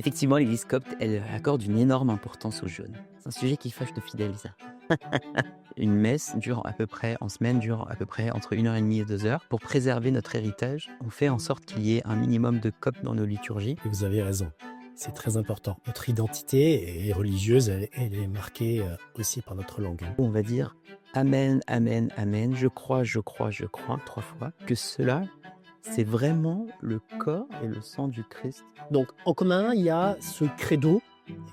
Effectivement, l'Église copte, elle accorde une énorme importance aux jeûnes. C'est un sujet qui fâche nos fidèles, ça. Une messe dure à peu près, en semaine, dure à peu près entre 1 heure et demie et 2 heures. Pour préserver notre héritage, on fait en sorte qu'il y ait un minimum de coptes dans nos liturgies. Et vous avez raison, c'est très important. Notre identité est religieuse, elle est marquée aussi par notre langue, hein. On va dire amen, amen, amen, je crois, 3 fois, que cela, c'est vraiment le corps et le sang du Christ. Donc en commun, il y a ce credo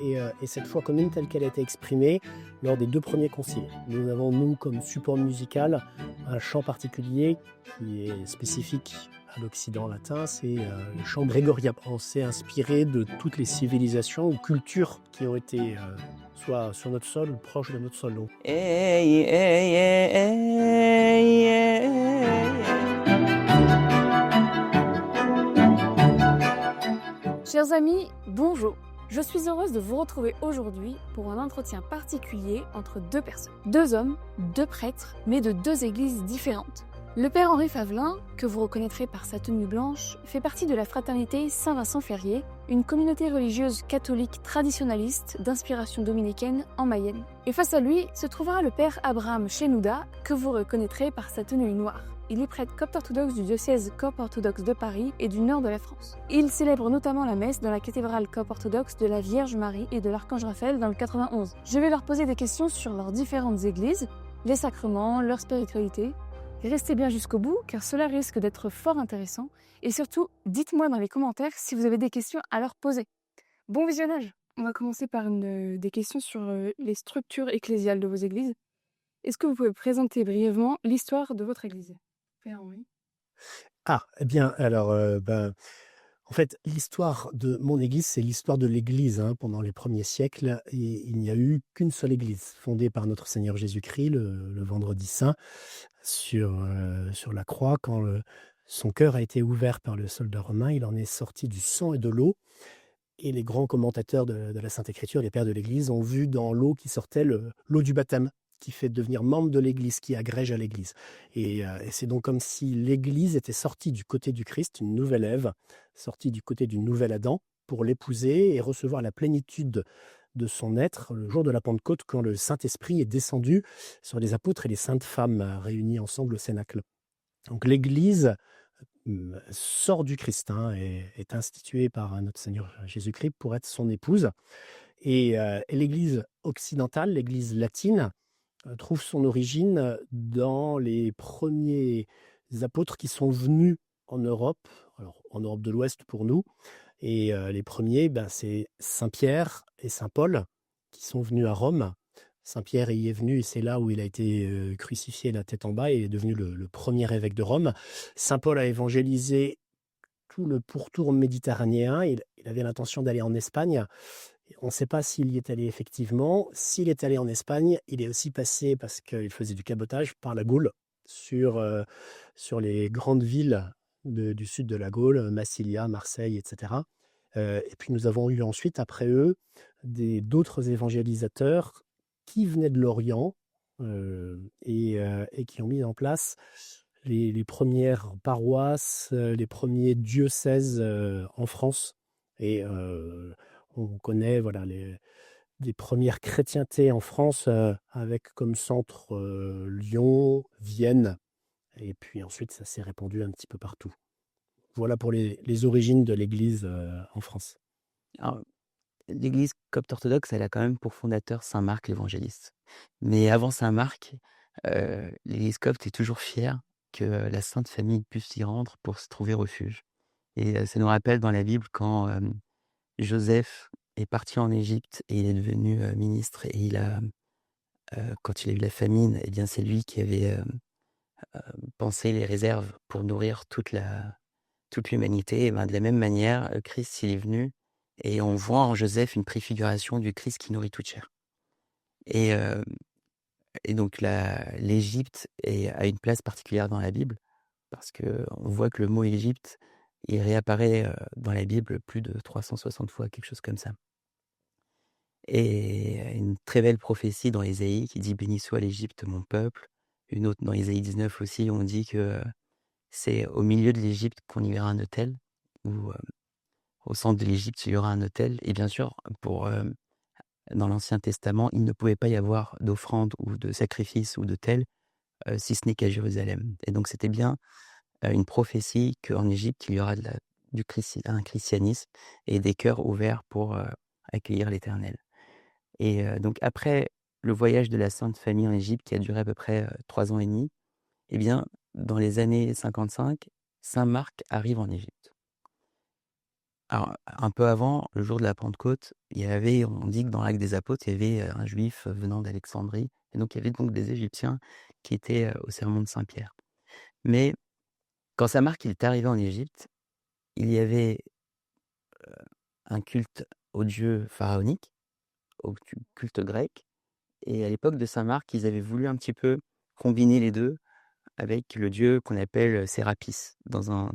et cette foi commune telle qu'elle a été exprimée lors des 2 premiers conciles. Nous avons, nous, comme support musical, un chant particulier qui est spécifique à l'Occident latin, c'est le chant grégorien. On s'est inspiré de toutes les civilisations ou cultures qui ont été soit sur notre sol ou proches de notre sol. Donc, Hey, hey, hey, hey, hey. Chers amis, bonjour. Je suis heureuse de vous retrouver aujourd'hui pour un entretien particulier entre deux personnes. Deux hommes, deux prêtres, mais de deux églises différentes. Le père Henri Favelin, que vous reconnaîtrez par sa tenue blanche, fait partie de la fraternité Saint-Vincent-Ferrier, une communauté religieuse catholique traditionnaliste d'inspiration dominicaine en Mayenne. Et face à lui se trouvera le père Abraham Chenouda, que vous reconnaîtrez par sa tenue noire. Il est prêtre copte orthodoxe du diocèse copte orthodoxe de Paris et du nord de la France. Il célèbre notamment la messe dans la cathédrale copte orthodoxe de la Vierge Marie et de l'Archange Raphaël dans le 91. Je vais leur poser des questions sur leurs différentes églises, les sacrements, leur spiritualité. Restez bien jusqu'au bout car cela risque d'être fort intéressant. Et surtout, dites-moi dans les commentaires si vous avez des questions à leur poser. Bon visionnage! On va commencer par des questions sur les structures ecclésiales de vos églises. Est-ce que vous pouvez présenter brièvement l'histoire de votre église? Père Henri. eh bien, alors, en fait, l'histoire de mon église, c'est l'histoire de l'église, hein. Pendant les premiers siècles, et il n'y a eu qu'une seule église, fondée par notre Seigneur Jésus-Christ le vendredi saint sur la croix. Quand son cœur a été ouvert par le soldat romain, il en est sorti du sang et de l'eau. Et les grands commentateurs de la Sainte Écriture, les pères de l'Église, ont vu dans l'eau qui sortait l'eau du baptême, qui fait devenir membre de l'Église, qui agrège à l'Église. Et c'est donc comme si l'Église était sortie du côté du Christ, une nouvelle Ève, sortie du côté du nouvel Adam, pour l'épouser et recevoir la plénitude de son être le jour de la Pentecôte, quand le Saint-Esprit est descendu sur les apôtres et les saintes femmes réunies ensemble au Cénacle. Donc l'Église sort du Christ, hein, et est instituée par notre Seigneur Jésus-Christ pour être son épouse. Et l'Église occidentale, l'Église latine, trouve son origine dans les premiers apôtres qui sont venus en Europe, alors en Europe de l'Ouest pour nous. Et les premiers, c'est Saint Pierre et Saint Paul qui sont venus à Rome. Saint Pierre y est venu et c'est là où il a été crucifié la tête en bas et est devenu le premier évêque de Rome. Saint Paul a évangélisé tout le pourtour méditerranéen. Il avait l'intention d'aller en Espagne. On ne sait pas s'il y est allé effectivement. S'il est allé en Espagne, il est aussi passé, parce qu'il faisait du cabotage, par la Gaule, sur les grandes villes du sud de la Gaule, Massilia, Marseille, etc. Et puis nous avons eu ensuite, après eux, d'autres évangélisateurs qui venaient de l'Orient et qui ont mis en place les premières paroisses, les premiers diocèses en France. Et on connaît les premières chrétientés en France avec comme centre Lyon, Vienne, et puis ensuite ça s'est répandu un petit peu partout. Voilà pour les origines de l'Église en France. Alors, l'Église copte orthodoxe, elle a quand même pour fondateur saint Marc l'Évangéliste. Mais avant saint Marc, l'Église copte est toujours fière que la Sainte Famille puisse y rendre pour se trouver refuge. Et ça nous rappelle dans la Bible quand Joseph est parti en Égypte et il est devenu ministre et quand il a eu la famine, eh bien c'est lui qui avait pensé les réserves pour nourrir toute l'humanité. Et ben, de la même manière, Christ, il est venu et on voit en Joseph une préfiguration du Christ qui nourrit toute chair. Et, et donc l'Égypte a une place particulière dans la Bible parce qu'on voit que le mot Égypte, il réapparaît dans la Bible plus de 360 fois, quelque chose comme ça. Et une très belle prophétie dans Ésaïe qui dit: «Béni soit l'Égypte, mon peuple». Une autre dans Ésaïe 19 aussi, on dit que c'est au milieu de l'Égypte qu'on y verra un autel où au centre de l'Égypte, il y aura un autel. Et bien sûr, dans l'Ancien Testament, il ne pouvait pas y avoir d'offrande ou de sacrifice ou d'autel, si ce n'est qu'à Jérusalem. Et donc c'était bien une prophétie qu'en Égypte, il y aura un christianisme et des cœurs ouverts pour accueillir l'Éternel. Et donc après le voyage de la Sainte Famille en Égypte, qui a duré à peu près 3 ans et demi, eh bien, dans les années 55, saint Marc arrive en Égypte. Alors, un peu avant, le jour de la Pentecôte, on dit que dans l'Acte des Apôtres, il y avait un Juif venant d'Alexandrie, et donc il y avait donc des Égyptiens qui étaient au sermon de Saint-Pierre. Mais quand saint Marc il est arrivé en Égypte, il y avait un culte au dieu pharaonique, au culte grec, et à l'époque de saint Marc, ils avaient voulu un petit peu combiner les deux avec le dieu qu'on appelle Sérapis, dans un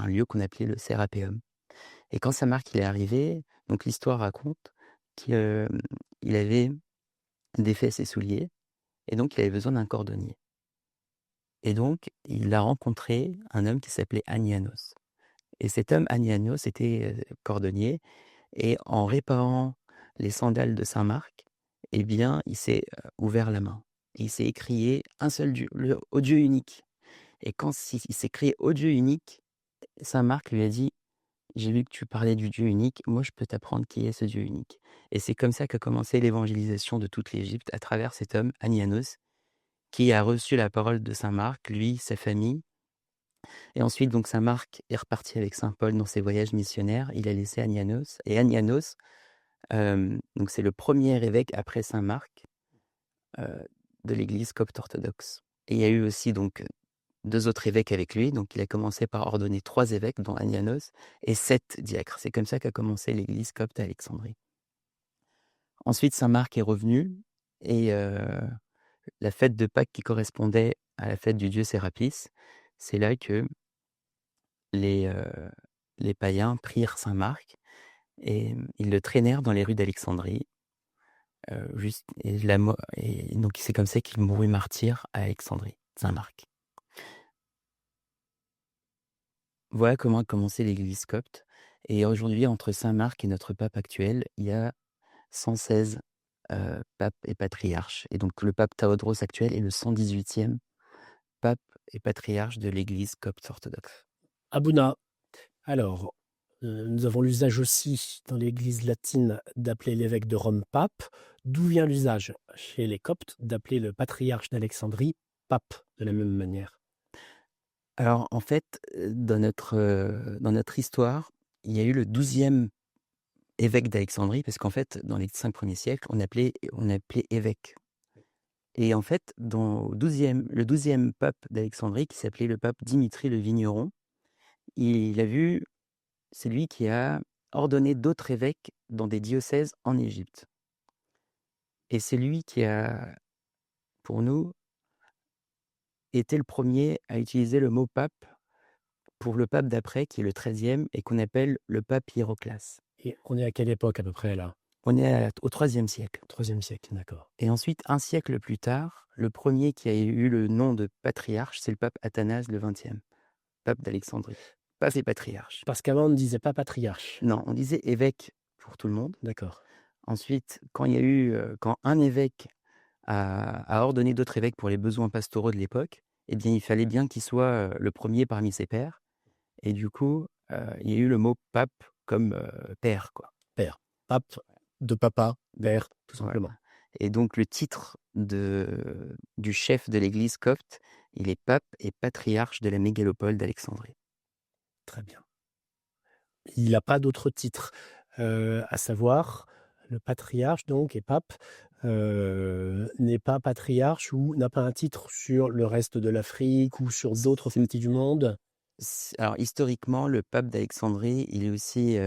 lieu qu'on appelait le Sérapéum. Et quand saint Marc il est arrivé, donc l'histoire raconte qu'il avait défait ses souliers, et donc il avait besoin d'un cordonnier. Et donc, il a rencontré un homme qui s'appelait Anianos. Et cet homme, Anianos, était cordonnier, et en réparant les sandales de saint Marc, eh bien, il s'est ouvert la main. Et il s'est écrié un seul Dieu, au Dieu unique. Et quand il s'est crié au Dieu unique, saint Marc lui a dit: j'ai vu que tu parlais du Dieu unique, moi je peux t'apprendre qui est ce Dieu unique. Et c'est comme ça qu'a commencé l'évangélisation de toute l'Égypte, à travers cet homme, Anianos, qui a reçu la parole de saint Marc, lui, sa famille. Et ensuite, donc, saint Marc est reparti avec saint Paul dans ses voyages missionnaires. Il a laissé Anianos. Et Anianos, donc c'est le premier évêque après saint Marc de l'Église copte orthodoxe. Et il y a eu aussi donc 2 autres évêques avec lui. Donc il a commencé par ordonner 3 évêques, dont Anianos, et 7 diacres. C'est comme ça qu'a commencé l'Église copte à Alexandrie. Ensuite, saint Marc est revenu, et la fête de Pâques qui correspondait à la fête du dieu Sérapis, c'est là que les païens prirent saint Marc, et ils le traînèrent dans les rues d'Alexandrie, et donc c'est comme ça qu'il mourut martyr à Alexandrie, saint Marc. Voilà comment a commencé l'Église copte. Et aujourd'hui, entre saint Marc et notre pape actuel, il y a 116 papes et patriarches. Et donc le pape Théodros actuel est le 118e pape et patriarche de l'Église copte orthodoxe. Abouna, alors, nous avons l'usage aussi dans l'Église latine d'appeler l'évêque de Rome pape. D'où vient l'usage chez les Coptes d'appeler le patriarche d'Alexandrie pape de la même manière? Alors en fait, dans notre histoire, il y a eu le 12e évêque d'Alexandrie, parce qu'en fait, dans les 5 premiers siècles, on appelait évêque. Et en fait, le 12e pape d'Alexandrie, qui s'appelait le pape Dimitri le Vigneron, c'est lui qui a ordonné d'autres évêques dans des diocèses en Égypte. Et c'est lui qui a, pour nous, été le premier à utiliser le mot pape pour le pape d'après, qui est le 13e, et qu'on appelle le pape Hiéroclase. Et on est à quelle époque à peu près là? On est au 3e siècle. 3e siècle, d'accord. Et ensuite, un siècle plus tard, le premier qui a eu le nom de patriarche, c'est le pape Athanase le 20e, pape d'Alexandrie. Pape et patriarche. Parce qu'avant on ne disait pas patriarche. Non, on disait évêque pour tout le monde. D'accord. Ensuite, quand un évêque a ordonné d'autres évêques pour les besoins pastoraux de l'époque, eh bien, il fallait bien qu'il soit le premier parmi ses pairs. Et du coup, il y a eu le mot pape comme père, quoi. Père. Pape de papa, père, tout simplement. Voilà. Et donc, le titre du chef de l'église copte, il est pape et patriarche de la mégalopole d'Alexandrie. Très bien. Il n'a pas d'autre titre, à savoir le patriarche donc et pape n'est pas patriarche ou n'a pas un titre sur le reste de l'Afrique ou sur d'autres parties du monde? Alors, historiquement, le pape d'Alexandrie, il est aussi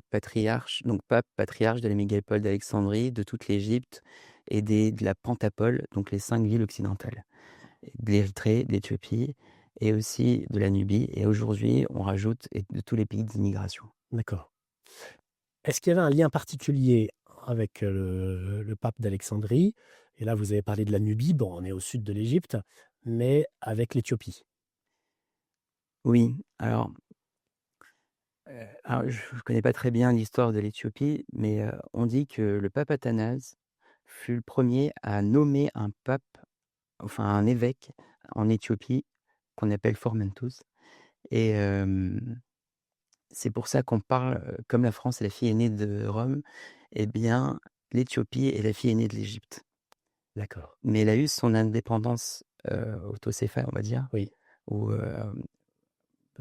patriarche, donc pape, patriarche de la mégalopole d'Alexandrie, de toute l'Égypte et de la Pentapole, donc les 5 villes occidentales, de l'Érythrée, d'Éthiopie et aussi de la Nubie. Et aujourd'hui, on rajoute de tous les pays d'immigration. D'accord. Est-ce qu'il y avait un lien particulier avec le pape d'Alexandrie? Et là, vous avez parlé de la Nubie, bon, on est au sud de l'Égypte, mais avec l'Éthiopie? Oui, alors Alors je ne connais pas très bien l'histoire de l'Éthiopie, mais on dit que le pape Athanase fut le premier à nommer un pape, enfin un évêque en Éthiopie qu'on appelle Formentus et c'est pour ça qu'on parle, comme la France est la fille aînée de Rome, eh bien l'Éthiopie est la fille aînée de l'Égypte. D'accord. Mais elle a eu son indépendance, autocéphale, on va dire, Oui. ou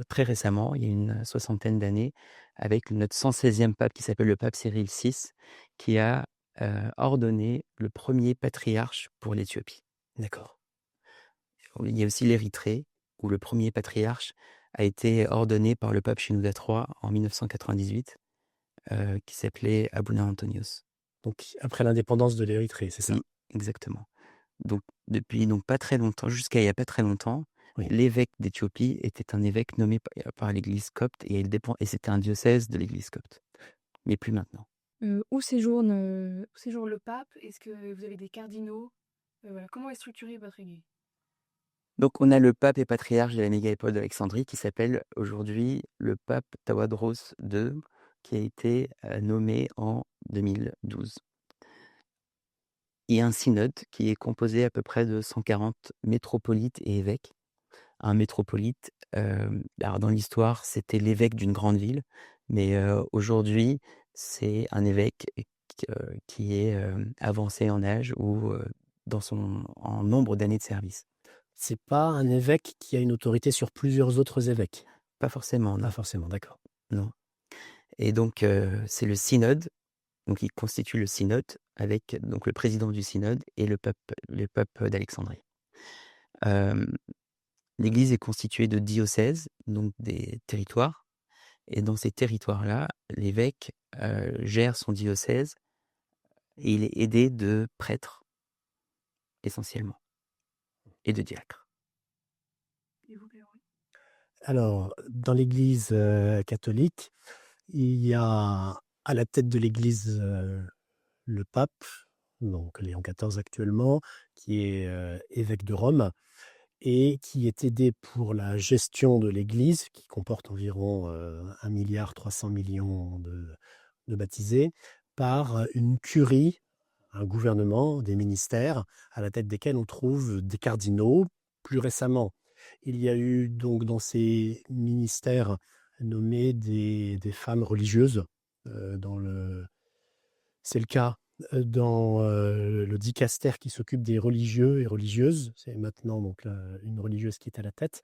très récemment, il y a une soixantaine d'années, avec notre 116e pape qui s'appelle le pape Cyril VI, qui a, ordonné le premier patriarche pour l'Éthiopie. D'accord. Il y a aussi l'Érythrée, où le premier patriarche a été ordonné par le pape Shenouda III en 1998, qui s'appelait Abouna Antonios. Donc après l'indépendance de l'Érythrée, c'est ça? Oui, exactement. Donc depuis donc pas très longtemps, jusqu'à il y a pas très longtemps, Oui. l'évêque d'Éthiopie était un évêque nommé par l'Église copte et c'était un diocèse de l'Église copte, mais plus maintenant. Où séjourne le pape? Est-ce que vous avez des cardinaux? Voilà, comment est structurée votre église? Donc on a le pape et patriarche de la mégalopole d'Alexandrie qui s'appelle aujourd'hui le pape Tawadros II, qui a été, nommé en 2012. Il y a un synode qui est composé à peu près de 140 métropolites et évêques. Un métropolite, alors dans l'histoire, c'était l'évêque d'une grande ville, mais aujourd'hui, c'est un évêque qui est, avancé en âge ou en nombre d'années de service. C'est pas un évêque qui a une autorité sur plusieurs autres évêques? Pas forcément, Pas non, forcément, d'accord. non. Et donc c'est le synode, donc il constitue le synode avec donc le président du synode et le pape d'Alexandrie. Hem, L'Église est constituée de diocèses, donc des territoires. Et dans ces territoires-là, l'évêque, gère son diocèse et il est aidé de prêtres, essentiellement, et de diacres. Et vous, Grégory? Alors, dans l'Église, catholique, il y a à la tête de l'Église, le pape, donc Léon XIV actuellement, qui est, évêque de Rome et qui est aidé pour la gestion de l'Église, qui comporte environ, 1,3 milliard de baptisés, par une curie, un gouvernement, des ministères, à la tête desquels on trouve des cardinaux. Plus récemment, il y a eu donc dans ces ministères nommé des femmes religieuses, c'est le cas, dans, le dicaster qui s'occupe des religieux et religieuses. C'est maintenant donc une religieuse qui est à la tête,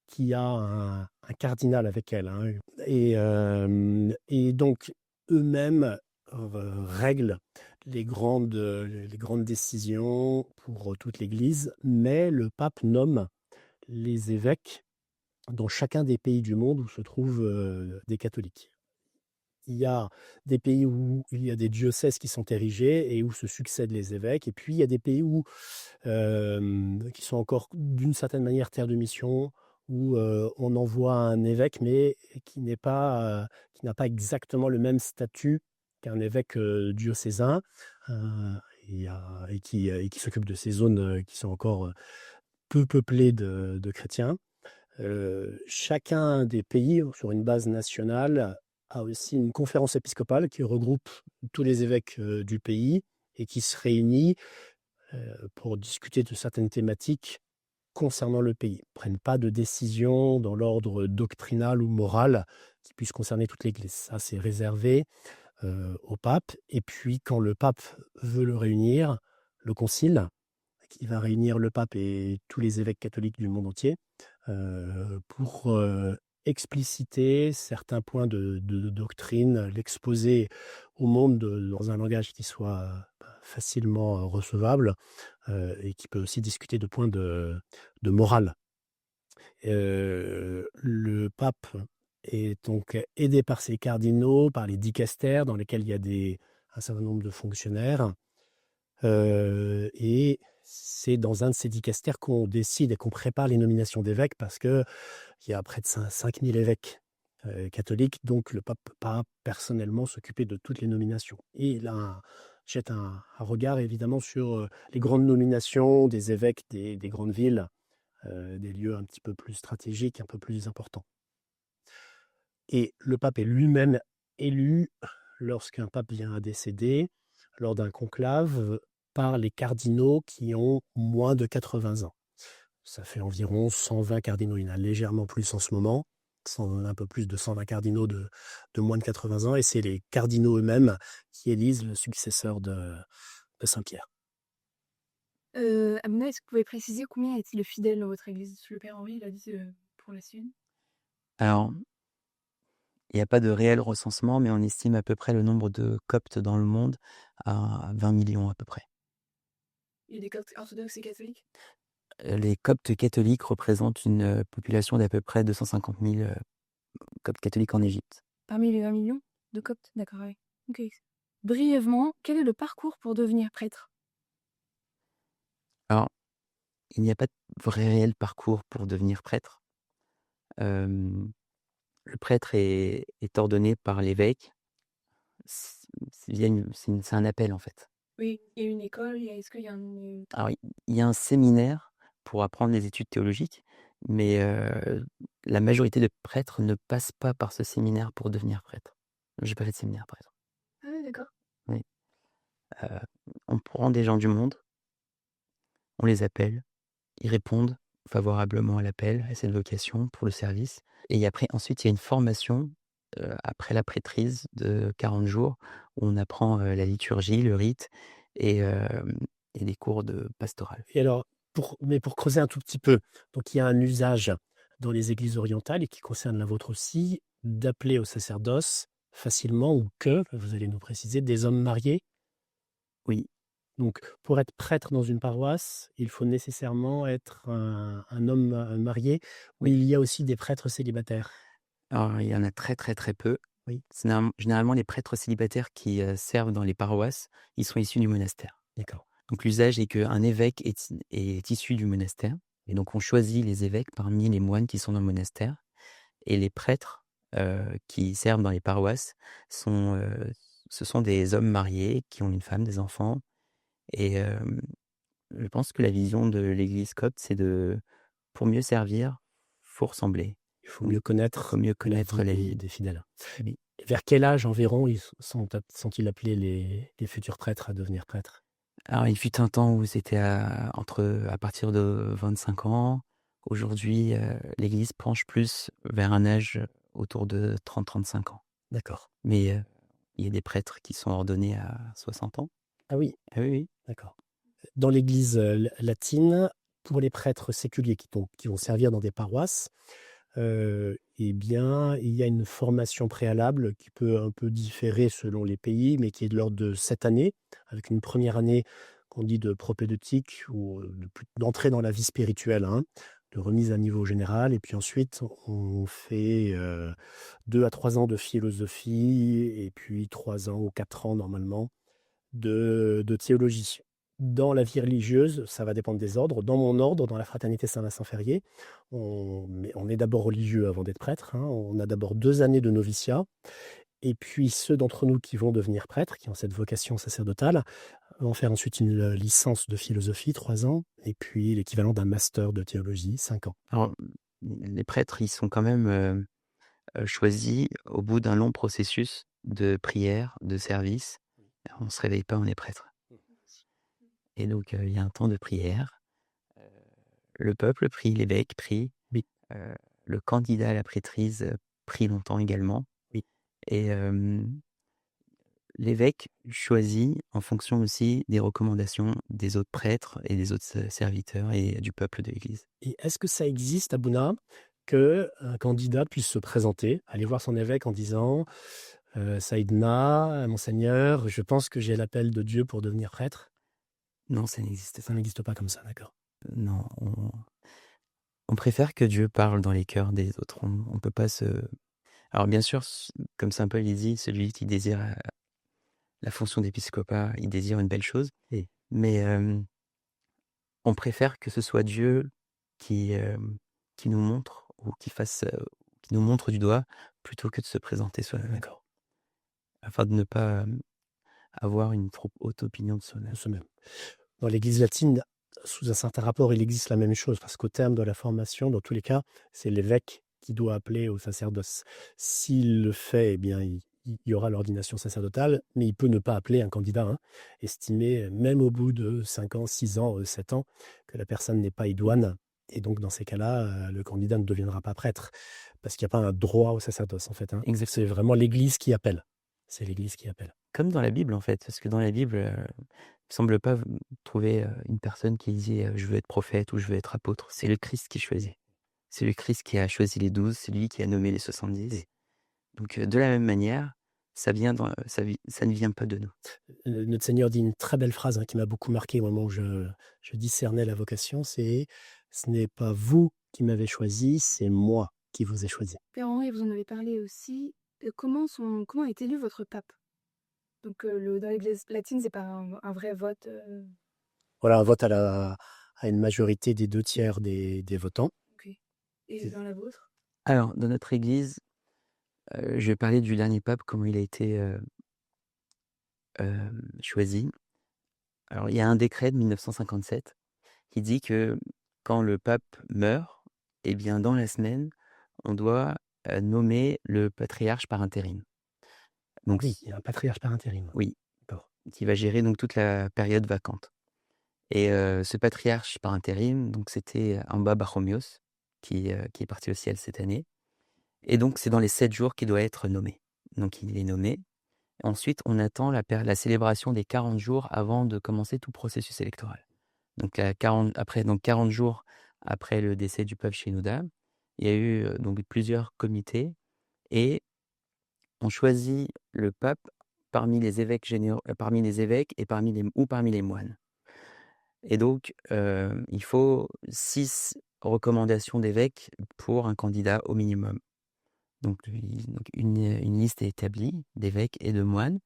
qui a un cardinal avec elle, hein, et donc eux-mêmes, règlent les grandes décisions pour toute l'Église, mais le pape nomme les évêques dans chacun des pays du monde où se trouvent, des catholiques. Il y a des pays où il y a des diocèses qui sont érigés et où se succèdent les évêques, et puis il y a des pays où, qui sont encore d'une certaine manière terre de mission, où, on envoie un évêque, mais qui n'a pas exactement le même statut qu'un évêque, diocésain, heu, et qui s'occupe de ces zones, qui sont encore, peu peuplées de chrétiens. Chacun des pays, sur une base nationale, a aussi une conférence épiscopale qui regroupe tous les évêques, du pays et qui se réunit, pour discuter de certaines thématiques concernant le pays. Ils ne prennent pas de décision dans l'ordre doctrinal ou moral qui puisse concerner toute l'Église. Ça, c'est réservé, au pape, et puis quand le pape veut le réunir, le concile, qui va réunir le pape et tous les évêques catholiques du monde entier, pour, expliciter certains points de doctrine, l'exposer au monde dans un langage qui soit facilement recevable, et qui peut aussi discuter de points de morale. Le pape est donc aidé par ses cardinaux, par les dicastères dans lesquels il y a un certain nombre de fonctionnaires, et c'est dans un de ces dicastères qu'on décide et qu'on prépare les nominations d'évêques, parce qu'il y a près de 5 000 évêques catholiques, donc le pape ne peut pas personnellement s'occuper de toutes les nominations. Et il jette un regard évidemment sur les grandes nominations des évêques des grandes villes, des lieux un petit peu plus stratégiques, un peu plus importants. Et le pape est lui-même élu lorsqu'un pape vient à décéder, lors d'un conclave, par les cardinaux qui ont moins de 80 ans. Ça fait environ 120 cardinaux. Il y en a légèrement plus en ce moment, un peu plus de 120 cardinaux de moins de 80 ans, et c'est les cardinaux eux-mêmes qui élisent le successeur de Saint-Pierre. Amina, est-ce que vous pouvez préciser combien y a-t-il de fidèles dans votre église? Le père Henri l'a dit pour la sienne. Alors, il n'y a pas de réel recensement, mais on estime à peu près le nombre de coptes dans le monde à 20 millions à peu près. Il y a des coptes orthodoxes et catholiques? Les coptes catholiques représentent une population d'à peu près 250 000 coptes catholiques en Égypte. Parmi les 20 millions de coptes? D'accord, oui. Ok. Brièvement, quel est le parcours pour devenir prêtre? Alors, il n'y a pas de vrai réel parcours pour devenir prêtre. Le prêtre est ordonné par l'évêque. C'est un appel en fait. Oui, il y a une école, est-ce qu'il y a un... Alors, il y a un séminaire pour apprendre les études théologiques, mais la majorité de prêtres ne passent pas par ce séminaire pour devenir prêtre. J'ai pas fait de séminaire, par exemple. Ah oui, d'accord. Oui. On prend des gens du monde, on les appelle, ils répondent favorablement à l'appel, à cette vocation pour le service. Et après, ensuite, il y a une formation après la prêtrise de 40 jours où on apprend la liturgie, le rite et des cours de pastoral. Et alors, pour creuser un tout petit peu, donc il y a un usage dans les églises orientales, et qui concerne la vôtre aussi, d'appeler au sacerdoce facilement, ou que, vous allez nous préciser, des hommes mariés. Oui, Donc, pour être prêtre dans une paroisse, il faut nécessairement être un homme marié, ou il y a aussi des prêtres célibataires? alors il y en a très très très peu. Oui. Généralement, les prêtres célibataires qui servent dans les paroisses, ils sont issus du monastère. D'accord. Donc l'usage est qu'un évêque est issu du monastère, et donc on choisit les évêques parmi les moines qui sont dans le monastère, et les prêtres qui servent dans les paroisses ce sont des hommes mariés qui ont une femme, des enfants, et je pense que la vision de l'Église copte, c'est pour mieux servir, faut ressembler. Il faut mieux connaître, Faut mieux connaître la vie des fidèles. Oui. Et vers quel âge environ sont-ils appelés les futurs prêtres à devenir prêtres? Alors, il fut un temps où c'était à partir de 25 ans. Aujourd'hui, l'Église penche plus vers un âge autour de 30-35 ans. D'accord. Mais il y a des prêtres qui sont ordonnés à 60 ans. Ah oui, Ah oui, oui. d'accord. Dans l'Église latine, pour les prêtres séculiers qui vont servir dans des paroisses, eh bien, il y a une formation préalable qui peut un peu différer selon les pays, mais qui est de l'ordre de 7 années, avec une première année qu'on dit de propédeutique, ou d'entrée dans la vie spirituelle, hein, de remise à niveau général. Et puis ensuite, on fait 2 à 3 ans de philosophie, et puis 3 ans ou 4 ans normalement de théologie. Dans la vie religieuse, ça va dépendre des ordres. Dans mon ordre, dans la fraternité Saint-Vincent-Ferrier, on est d'abord religieux avant d'être prêtre, hein. On a d'abord 2 années de noviciat, et puis ceux d'entre nous qui vont devenir prêtres, qui ont cette vocation sacerdotale, vont faire ensuite une licence de philosophie, 3 ans, et puis l'équivalent d'un master de théologie, 5 ans. Alors, les prêtres, ils sont quand même choisis au bout d'un long processus de prière, de service. On ne se réveille pas, on est prêtre. Et donc, il y a un temps de prière. Le peuple prie, l'évêque prie. Oui. Le candidat à la prêtrise prie longtemps également. Oui. Et l'évêque choisit en fonction aussi des recommandations des autres prêtres et des autres serviteurs et du peuple de l'Église. Et est-ce que ça existe à Bouna, qu'un candidat puisse se présenter, aller voir son évêque en disant Saïdna, Monseigneur, je pense que j'ai l'appel de Dieu pour devenir prêtre? Non, ça n'existe Ça n'existe pas comme ça, d'accord. Non, on préfère que Dieu parle dans les cœurs des autres. On peut pas se... Alors bien sûr, comme saint Paul il dit, celui qui désire la fonction d'épiscopat, il désire une belle chose. Oui. Mais on préfère que ce soit Dieu qui nous montre, ou qui nous montre du doigt, plutôt que de se présenter soi-même. D'accord. Afin de ne pas avoir une trop haute opinion de soi-même. Dans l'Église latine, sous un certain rapport, il existe la même chose, parce qu'au terme de la formation, dans tous les cas, c'est l'évêque qui doit appeler au sacerdoce. S'il le fait, eh bien, il y aura l'ordination sacerdotale, mais il peut ne pas appeler un candidat, hein, estimer, même au bout de 5 ans, 6 ans, 7 ans, que la personne n'est pas idoine. Et donc, dans ces cas-là, le candidat ne deviendra pas prêtre, parce qu'il n'y a pas un droit au sacerdoce, en fait, hein. C'est Exactement. vraiment l'Église qui appelle. C'est l'Église qui appelle. Comme dans la Bible, en fait, parce que dans la Bible, il ne semble pas trouver une personne qui dit je veux être prophète ou je veux être apôtre. C'est le Christ qui choisit. C'est le Christ qui a choisi les 12, c'est lui qui a nommé les 70. Donc, de la même manière, ça ne vient pas de nous. Notre Seigneur dit une très belle phrase, hein, qui m'a beaucoup marqué au moment où je discernais la vocation, c'est « Ce n'est pas vous qui m'avez choisi, c'est moi qui vous ai choisi ». Père Henri, vous en avez parlé aussi. Comment est élu votre pape? Donc, dans l'Église latine, c'est pas un vrai vote. Voilà, un vote à une majorité des 2/3 des votants. Ok. Et dans la vôtre? Alors, dans notre Église, je vais parler du dernier pape, comment il a été choisi. Alors, il y a un décret de 1957 qui dit que quand le pape meurt, eh bien, dans la semaine, on doit nommer le patriarche par intérim. Donc, Oui, il y a un patriarche par intérim. oui, D'accord. qui va gérer donc toute la période vacante. Et ce patriarche par intérim, donc c'était Amba Barromios, qui est parti au ciel cette année. Et donc, c'est dans les 7 jours qu'il doit être nommé. Donc, il est nommé. Ensuite, on attend la célébration des 40 jours avant de commencer tout processus électoral. Donc, 40 jours après le décès du pape Shenouda, il y a eu donc plusieurs comités et on choisit le pape parmi les évêques et parmi les moines. Et donc, il faut 6 recommandations d'évêques pour un candidat au minimum. Donc, une liste est établie d'évêques et de moines.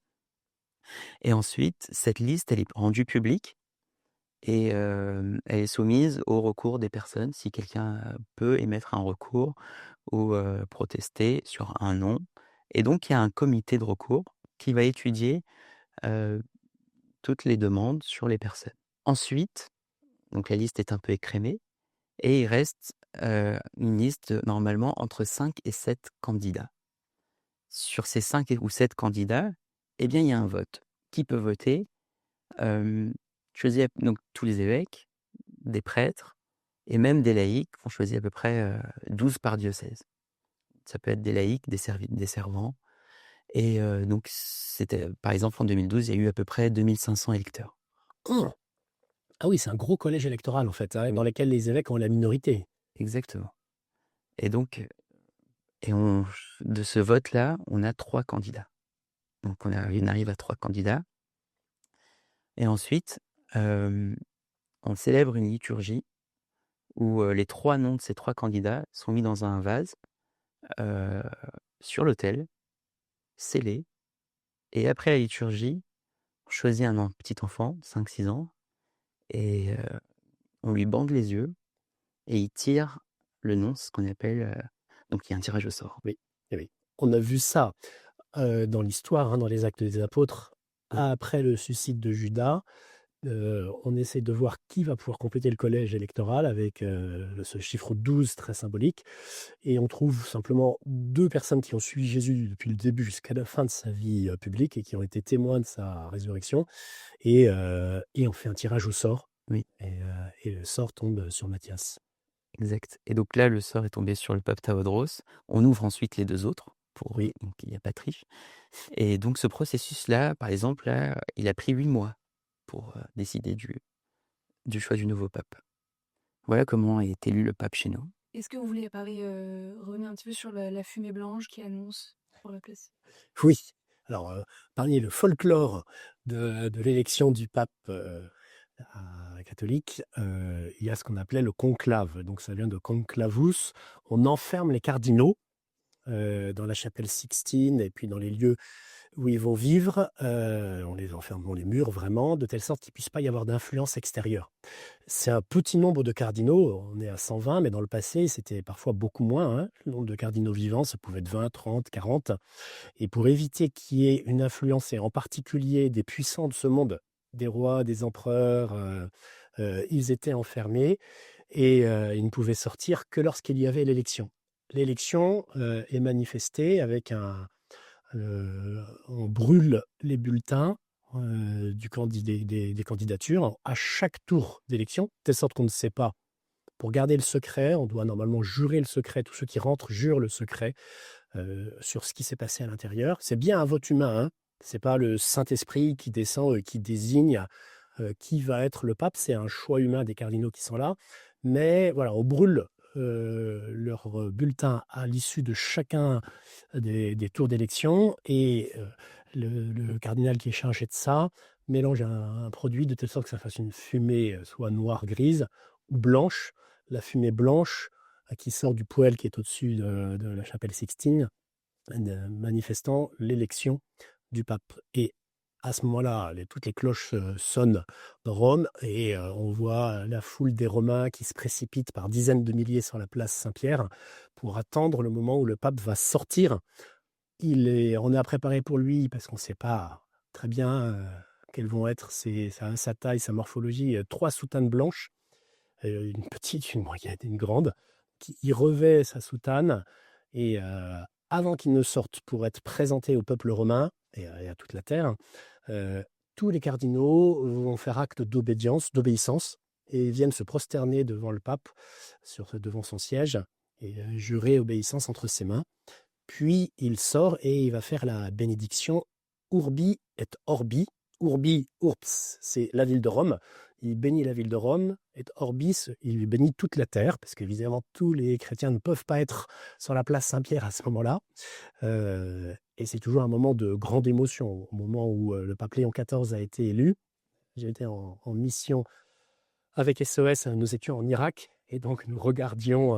Et ensuite, cette liste, elle est rendue publique et elle est soumise au recours des personnes si quelqu'un peut émettre un recours ou protester sur un nom. Et donc, il y a un comité de recours qui va étudier toutes les demandes sur les personnes. Ensuite, donc la liste est un peu écrémée et il reste une liste normalement entre 5 et 7 candidats. Sur ces 5 ou 7 candidats, eh bien, il y a un vote. Qui peut voter? Choisit donc tous les évêques, des prêtres et même des laïcs. On choisit à peu près 12 par diocèse. Ça peut être des laïcs, des servants. Et donc, c'était, par exemple, en 2012, il y a eu à peu près 2500 électeurs. Oh! Ah oui, c'est un gros collège électoral, en fait, hein, dans lequel les évêques ont la minorité. Exactement. Et donc, de ce vote-là, on a 3 candidats. Donc, on arrive à 3 candidats. Et ensuite, on célèbre une liturgie où les 3 noms de ces 3 candidats sont mis dans un vase sur l'autel, scellés. Et après la liturgie, on choisit un petit enfant, 5-6 ans, et on lui bande les yeux et il tire le nom, ce qu'on appelle. Donc, il y a un tirage au sort. Oui, eh oui. On a vu ça dans l'histoire, hein, dans les Actes des Apôtres, après le suicide de Judas. On essaie de voir qui va pouvoir compléter le collège électoral avec ce chiffre 12 très symbolique. Et on trouve simplement 2 personnes qui ont suivi Jésus depuis le début jusqu'à la fin de sa vie publique et qui ont été témoins de sa résurrection. Et on fait un tirage au sort. Oui. Et le sort tombe sur Matthias. Exact. Et donc là, le sort est tombé sur le pape Tawadros. On ouvre ensuite les 2 autres. Oui. Donc, il n'y a pas de triche. Et donc, ce processus-là, par exemple, là, il a pris 8 mois pour décider du choix du nouveau pape. Voilà comment est élu le pape chez nous. Est-ce que vous voulez revenir un petit peu sur la fumée blanche qui annonce pour la place? Oui. Alors, parmi le folklore de l'élection du pape catholique, il y a ce qu'on appelait le conclave. Donc, ça vient de conclavus. On enferme les cardinaux dans la chapelle Sixtine et puis dans les lieux où ils vont vivre. On les enferme dans les murs vraiment, de telle sorte qu'il ne puisse pas y avoir d'influence extérieure. C'est un petit nombre de cardinaux, on est à 120, mais dans le passé, c'était parfois beaucoup moins, hein. Le nombre de cardinaux vivants, ça pouvait être 20, 30, 40. Et pour éviter qu'il y ait une influence, et en particulier des puissants de ce monde, des rois, des empereurs, ils étaient enfermés et ils ne pouvaient sortir que lorsqu'il y avait l'élection. l'élection est manifestée avec on brûle les bulletins des candidatures à chaque tour d'élection, de telle sorte qu'on ne sait pas. Pour garder le secret, on doit normalement jurer le secret. Tous ceux qui rentrent jurent le secret sur ce qui s'est passé à l'intérieur. C'est bien un vote humain, hein. C'est pas le Saint-Esprit qui descend et qui désigne qui va être le pape. C'est un choix humain des cardinaux qui sont là. Mais voilà, on brûle leurs bulletins à l'issue de chacun des tours d'élection et le cardinal qui est chargé de ça mélange un produit de telle sorte que ça fasse une fumée soit noire, grise ou blanche. La fumée blanche qui sort du poêle qui est au-dessus de la chapelle Sixtine, manifestant l'élection du pape. Et à ce moment-là, toutes les cloches sonnent dans Rome et on voit la foule des Romains qui se précipitent par dizaines de milliers sur la place Saint-Pierre pour attendre le moment où le pape va sortir. On est à préparer pour lui parce qu'on ne sait pas très bien quelles vont être sa taille, sa morphologie. 3 soutanes blanches, une petite, une moyenne, une grande. Il revêt sa soutane et avant qu'il ne sorte pour être présenté au peuple romain et à toute la terre, tous les cardinaux vont faire acte d'obéissance et viennent se prosterner devant le pape, devant son siège, et jurer obéissance entre ses mains. Puis il sort et il va faire la bénédiction Urbi et Orbi. Urbi, Urbs, c'est la ville de Rome. Il bénit la ville de Rome, et Orbis, il bénit toute la terre, parce qu'évidemment, tous les chrétiens ne peuvent pas être sur la place Saint-Pierre à ce moment-là. Et c'est toujours un moment de grande émotion. Au moment où le pape Léon XIV a été élu, j'ai été en mission avec SOS, nous étions en Irak, et donc nous regardions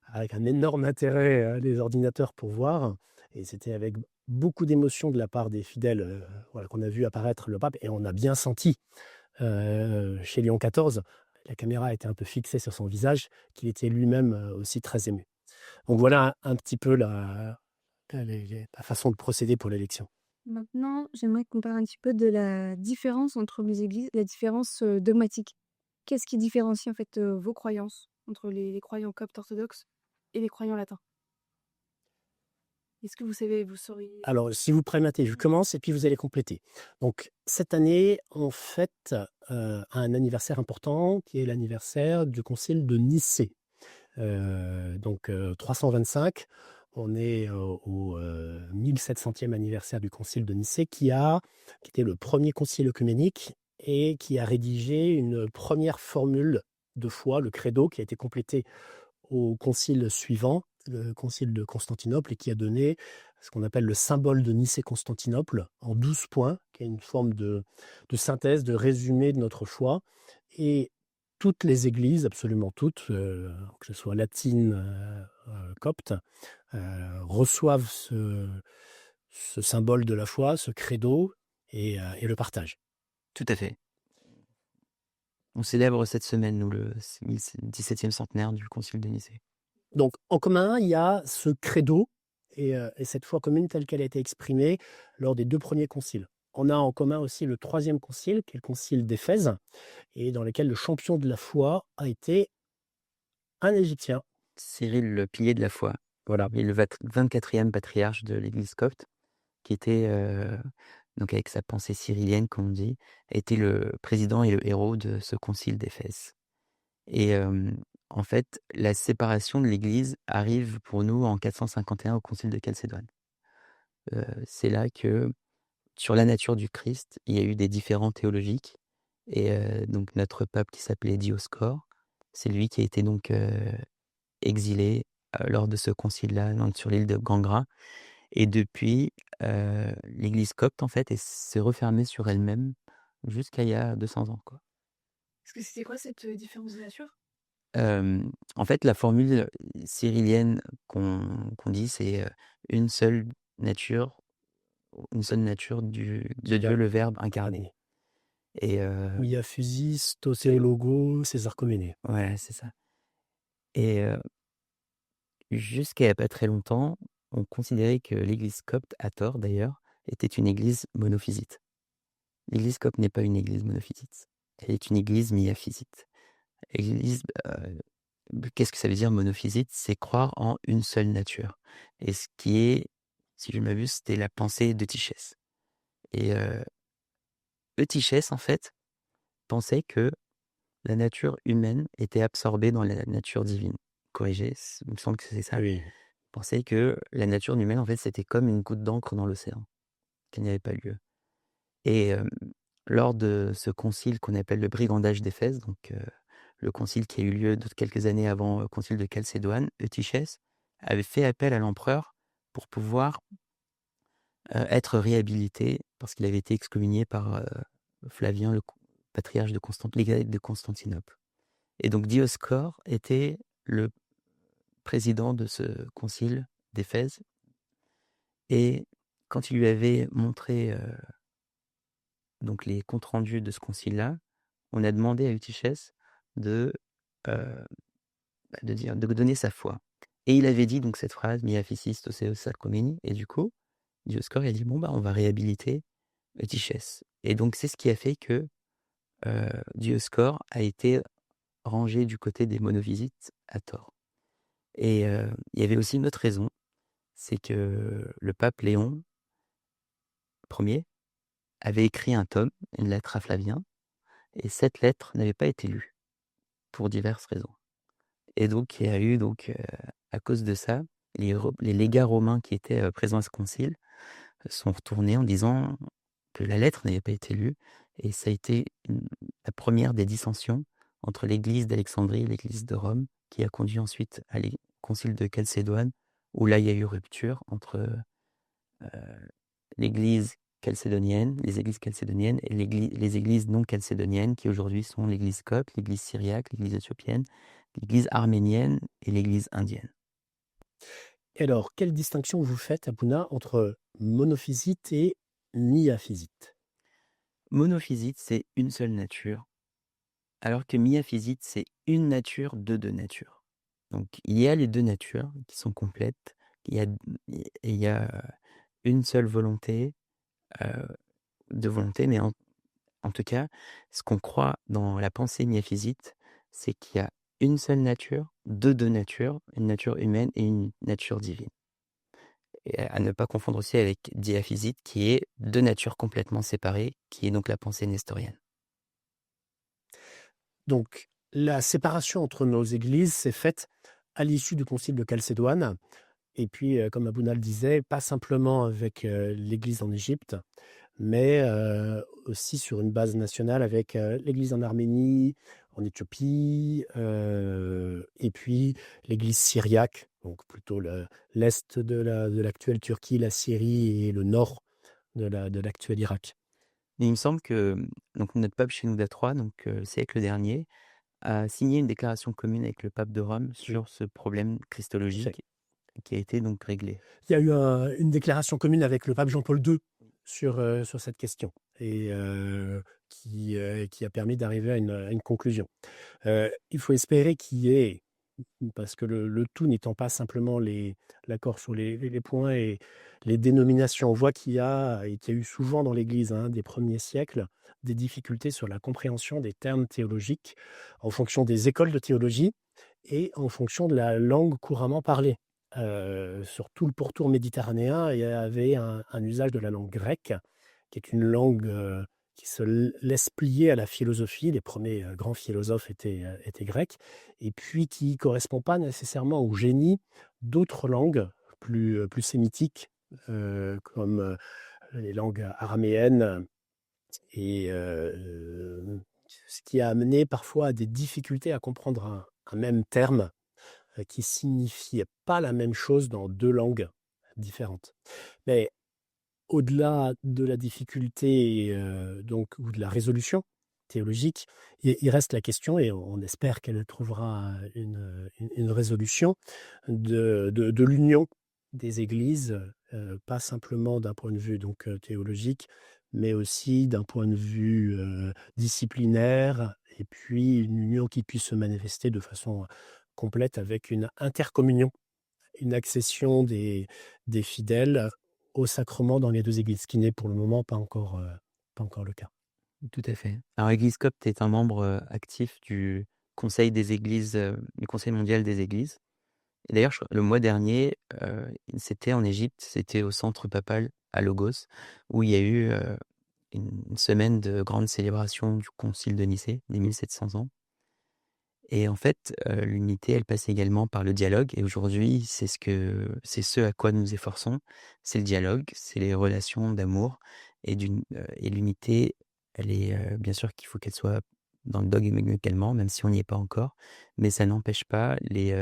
avec un énorme intérêt les ordinateurs pour voir, et c'était avec beaucoup d'émotion de la part des fidèles qu'on a vu apparaître le pape, et on a bien senti chez Léon XIV, la caméra était un peu fixée sur son visage, qu'il était lui-même aussi très ému. Donc voilà un petit peu la façon de procéder pour l'élection. Maintenant, j'aimerais qu'on parle un petit peu de la différence entre les églises, la différence dogmatique. Qu'est-ce qui différencie en fait vos croyances entre les croyants coptes orthodoxes et les croyants latins? Est-ce que vous sauriez... Alors, si vous permettez, je commence et puis vous allez compléter. Donc, cette année, on fête un anniversaire important qui est l'anniversaire du concile de Nicée. Donc, 325, on est au 1700e anniversaire du concile de Nicée qui était le premier concile œcuménique et qui a rédigé une première formule de foi, le credo, qui a été complété au concile suivant, le concile de Constantinople, et qui a donné ce qu'on appelle le symbole de Nicée-Constantinople en 12 points, qui est une forme de synthèse, de résumé de notre foi. Et toutes les églises, absolument toutes, que ce soit latine, copte, reçoivent ce symbole de la foi, ce credo, et le partagent. Tout à fait. On célèbre cette semaine, nous, le 17e centenaire du concile de Nicée. Donc, en commun, il y a ce credo et cette foi commune telle qu'elle a été exprimée lors des 2 premiers conciles. On a en commun aussi le 3e concile, qui est le concile d'Éphèse, et dans lequel le champion de la foi a été un Égyptien. Cyril, le pilier de la foi. Voilà, et le 24e patriarche de l'Église copte, qui était, donc avec sa pensée cyrilienne, comme on dit, était le président et le héros de ce concile d'Éphèse. Et en fait, la séparation de l'Église arrive pour nous en 451 au concile de Chalcédoine. C'est là que, sur la nature du Christ, il y a eu des différends théologiques. Et donc notre pape qui s'appelait Dioscore, c'est lui qui a été donc exilé lors de ce concile-là, donc sur l'île de Gangra. Et depuis, l'Église copte, en fait, s'est refermée sur elle-même jusqu'à il y a 200 ans, quoi. Est-ce que c'était quoi cette différence de nature? En fait, la formule cyrilienne qu'on dit, c'est une seule nature de Dieu, le Verbe incarné. Et Mia fusis, toseo logo, César Comené. ouais, c'est ça. Et jusqu'à il y a pas très longtemps, on considérait que l'Église copte, à tort d'ailleurs, était une église monophysite. L'Église copte n'est pas une église monophysite. Elle est une église miaphysite. Église Qu'est-ce que ça veut dire monophysite? C'est croire en une seule nature. Et ce qui est, si je ne m'abuse, c'était la pensée d'Eutychès. Et Eutychès, en fait, pensait que la nature humaine était absorbée dans la nature divine. Corrigé, il me semble que c'est ça. Oui. Pensait que la nature humaine, en fait, c'était comme une goutte d'encre dans l'océan, qu'il n'y avait pas lieu. Et lors de ce concile qu'on appelle le brigandage d'Éphèse, donc le concile qui a eu lieu quelques années avant le concile de Chalcédoine, Eutychès avait fait appel à l'empereur pour pouvoir être réhabilité, parce qu'il avait été excommunié par Flavien, le patriarche l'évêque de Constantinople. Et donc Dioscore était le président de ce concile d'Éphèse. Et quand il lui avait montré donc les comptes rendus de ce concile-là, on a demandé à Eutychès de, de donner sa foi. Et il avait dit donc cette phrase Mia Ficis Toseo Sacromeni, et du coup, Dioscore il a dit bon bah on va réhabiliter Eutychès. Et donc c'est ce qui a fait que Dioscore a été rangé du côté des monophysites à tort. Et il y avait aussi une autre raison, c'est que le pape Léon Ier avait écrit un tome, une lettre à Flavien, et cette lettre n'avait pas été lue pour diverses raisons. Et donc il y a eu à cause de ça, les légats romains qui étaient présents à ce concile sont retournés en disant que la lettre n'avait pas été lue, et ça a été la première des dissensions entre l'église d'Alexandrie et l'église de Rome, qui a conduit ensuite à concile de Chalcédoine, où là il y a eu rupture entre l'église chalcédonienne, les églises chalcédoniennes et les églises non chalcédoniennes, qui aujourd'hui sont l'église copte, l'église syriaque, l'église éthiopienne, l'église arménienne et l'église indienne. Et alors, quelle distinction vous faites, Abuna, entre monophysite et miaphysite? Monophysite, c'est une seule nature, alors que miaphysite, c'est une nature de deux natures. Donc il y a les deux natures qui sont complètes, il y a une seule volonté, deux volontés, mais en tout cas, ce qu'on croit dans la pensée miaphysite, c'est qu'il y a une seule nature, deux natures, une nature humaine et une nature divine. Et à ne pas confondre aussi avec diaphysite, qui est deux natures complètement séparées, qui est donc la pensée nestorienne. Donc, la séparation entre nos églises s'est faite à l'issue du concile de Chalcédoine. Et puis, comme Abuna le disait, pas simplement avec l'église en Égypte, mais aussi sur une base nationale avec l'église en Arménie, en Éthiopie, et puis l'église syriaque, donc plutôt l'est de l'actuelle Turquie, la Syrie, et le nord de l'actuel Irak. Mais il me semble que donc, notre pape Shenouda III, donc le siècle dernier, a signé une déclaration commune avec le pape de Rome sur ce problème christologique qui a été donc réglé. Il y a eu une déclaration commune avec le pape Jean-Paul II sur cette question, et qui a permis d'arriver à une conclusion. Il faut espérer qu'il y ait, parce que le tout n'étant pas simplement l'accord sur les points et les dénominations, on voit qu'il y a eu souvent dans l'Église des premiers siècles des difficultés sur la compréhension des termes théologiques en fonction des écoles de théologie et en fonction de la langue couramment parlée. Sur tout le pourtour méditerranéen, il y avait un usage de la langue grecque, qui est une langue qui se laisse plier à la philosophie. Les premiers grands philosophes étaient grecs, et puis qui ne correspond pas nécessairement au génie d'autres langues plus sémitiques, comme les langues araméennes, et ce qui a amené parfois à des difficultés à comprendre un même terme qui signifiait pas la même chose dans deux langues différentes. Mais au-delà de la difficulté donc, ou de la résolution théologique, il reste la question, et on espère qu'elle trouvera une résolution, de l'union des églises, pas simplement d'un point de vue donc, théologique, mais aussi d'un point de vue disciplinaire, et puis une union qui puisse se manifester de façon complète avec une intercommunion, une accession des fidèles au sacrement dans les deux églises, ce qui n'est pour le moment pas encore le cas. Tout à fait. Alors, l'Église copte est un membre actif du conseil des églises, du Conseil mondial des églises. Et d'ailleurs, le mois dernier, c'était en Égypte, c'était au centre papal à Logos, où il y a eu une semaine de grande célébration du Concile de Nicée, des 1700 ans. Et en fait, l'unité, elle passe également par le dialogue. Et aujourd'hui, c'est ce à quoi nous nous efforçons. C'est le dialogue, c'est les relations d'amour et l'unité. Elle est bien sûr qu'il faut qu'elle soit dans le dogme également, même si on n'y est pas encore. Mais ça n'empêche pas les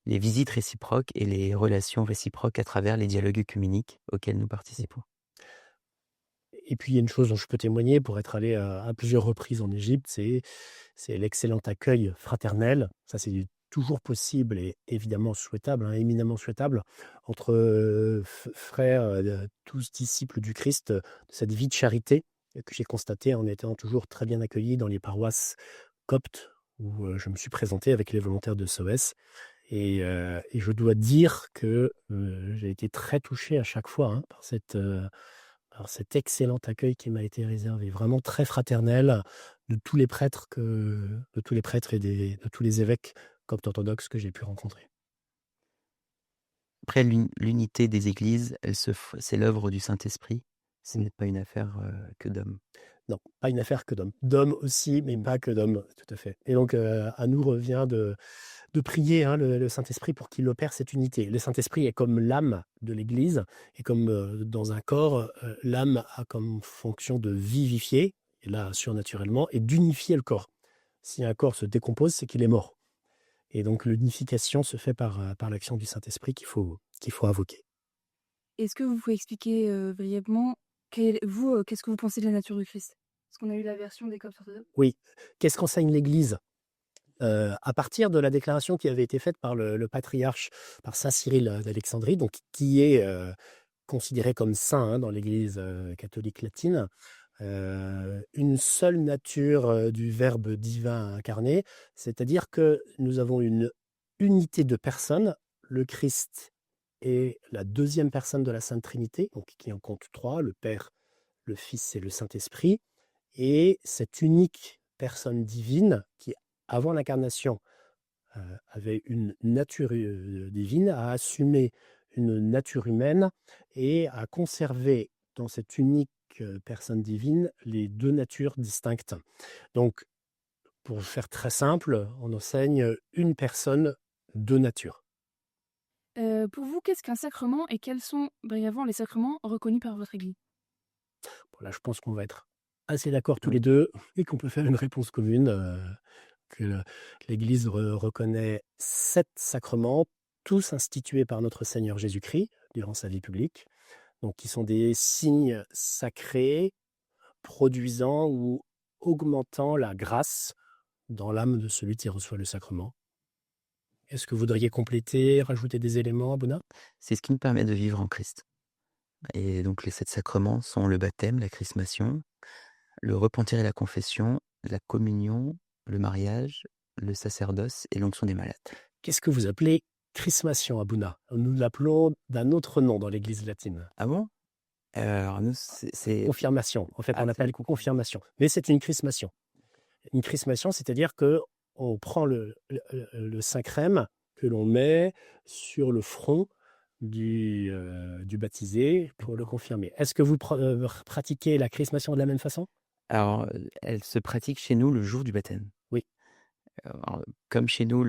visites réciproques et les relations réciproques à travers les dialogues œcuméniques auxquels nous participons. Et puis, il y a une chose dont je peux témoigner pour être allé à plusieurs reprises en Égypte, c'est l'excellent accueil fraternel. Ça, c'est toujours possible et évidemment souhaitable, hein, éminemment souhaitable, entre frères, tous disciples du Christ, de cette vie de charité que j'ai constatée en étant toujours très bien accueilli dans les paroisses coptes où je me suis présenté avec les volontaires de SOS. Et je dois dire que j'ai été très touché à chaque fois, hein, par cet excellent accueil qui m'a été réservé, vraiment très fraternel de tous les prêtres et de tous les évêques coptes orthodoxes que j'ai pu rencontrer. Après, l'unité des églises, c'est l'œuvre du Saint-Esprit. Ce n'est pas une affaire que d'hommes. Non, pas une affaire que d'hommes. D'hommes aussi, mais pas que d'hommes, tout à fait. Et donc, à nous revient de prier, hein, le Saint-Esprit pour qu'il opère cette unité. Le Saint-Esprit est comme l'âme de l'Église, et comme dans un corps, l'âme a comme fonction de vivifier, et là surnaturellement, et d'unifier le corps. Si un corps se décompose, c'est qu'il est mort. Et donc l'unification se fait par l'action du Saint-Esprit qu'il faut invoquer. Est-ce que vous pouvez expliquer brièvement, qu'est-ce que vous pensez de la nature du Christ? Parce qu'on a eu la version des Coptes orthodoxes. Oui, qu'est-ce qu'enseigne l'Église? À partir de la déclaration qui avait été faite par le patriarche, par saint Cyril d'Alexandrie, donc qui est considéré comme saint, hein, dans l'Église catholique latine, une seule nature du Verbe divin incarné, c'est-à-dire que nous avons une unité de personnes, le Christ est la deuxième personne de la Sainte Trinité, donc qui en compte trois, le Père, le Fils et le Saint-Esprit, et cette unique personne divine qui, avant l'incarnation, avait une nature divine, a assumé une nature humaine et a conservé dans cette unique personne divine les deux natures distinctes. Donc, pour faire très simple, on enseigne une personne, deux natures. Pour vous, qu'est-ce qu'un sacrement et quels sont brièvement les sacrements reconnus par votre Église? Bon, là, je pense qu'on va être assez d'accord tous les deux et qu'on peut faire une réponse commune, que l'Église reconnaît 7 sacrements, tous institués par notre Seigneur Jésus-Christ durant sa vie publique, donc qui sont des signes sacrés produisant ou augmentant la grâce dans l'âme de celui qui reçoit le sacrement. Est-ce que vous voudriez compléter, rajouter des éléments, Abuna? C'est ce qui nous permet de vivre en Christ. Et donc les 7 sacrements sont le baptême, la chrismation, le repentir et la confession, la communion, le mariage, le sacerdoce et l'onction des malades. Qu'est-ce que vous appelez chrismation, Abuna? Nous l'appelons d'un autre nom dans l'Église latine. Ah bon? Alors nous, c'est Confirmation. En fait, on Ah, appelle confirmation. Mais c'est une chrismation. Une chrismation, c'est-à-dire que on prend le saint crème que l'on met sur le front du baptisé pour le confirmer. Est-ce que vous pratiquez la chrismation de la même façon? Alors, elle se pratique chez nous le jour du baptême. Oui. Alors, comme chez nous,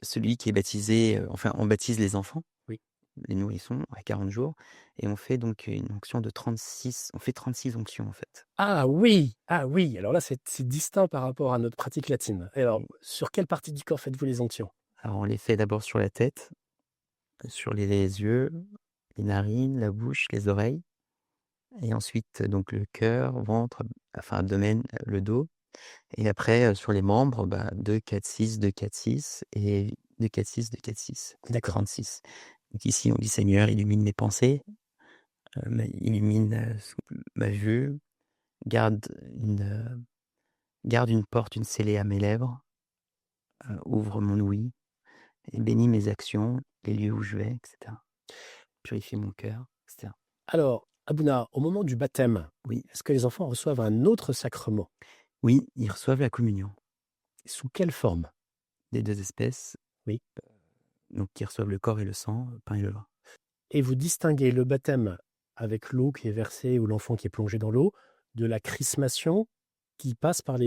celui qui est baptisé, enfin, on baptise les enfants, Oui. les nourrissons, à 40 jours, et on fait donc une onction de 36. On fait 36 onctions, en fait. Ah oui! Ah oui! Alors là, c'est distinct par rapport à notre pratique latine. Et alors, sur quelle partie du corps faites-vous les onctions? Alors, on les fait d'abord sur la tête, sur les yeux, les narines, la bouche, les oreilles, et ensuite, donc le cœur, ventre, enfin abdomen, le dos. Et après, sur les membres, 2, 4, 6, 2, 4, 6 et 2, 4, 6, 2, 4, 6. D'accord. 36. Donc ici, on dit Seigneur, illumine mes pensées, illumine ma vue, garde une porte, une scellée à mes lèvres, ouvre mon ouïe, et bénis mes actions, les lieux où je vais, etc. Purifie mon cœur, etc. Alors, Abuna, au moment du baptême, Oui. est-ce que les enfants reçoivent un autre sacrement? Oui, ils reçoivent la communion Sous quelle forme? des 2 espèces, Oui. donc ils reçoivent le corps et le sang, le pain et le vin. Et vous distinguez le baptême avec l'eau qui est versée ou l'enfant qui est plongé dans l'eau, de la chrismation qui passe par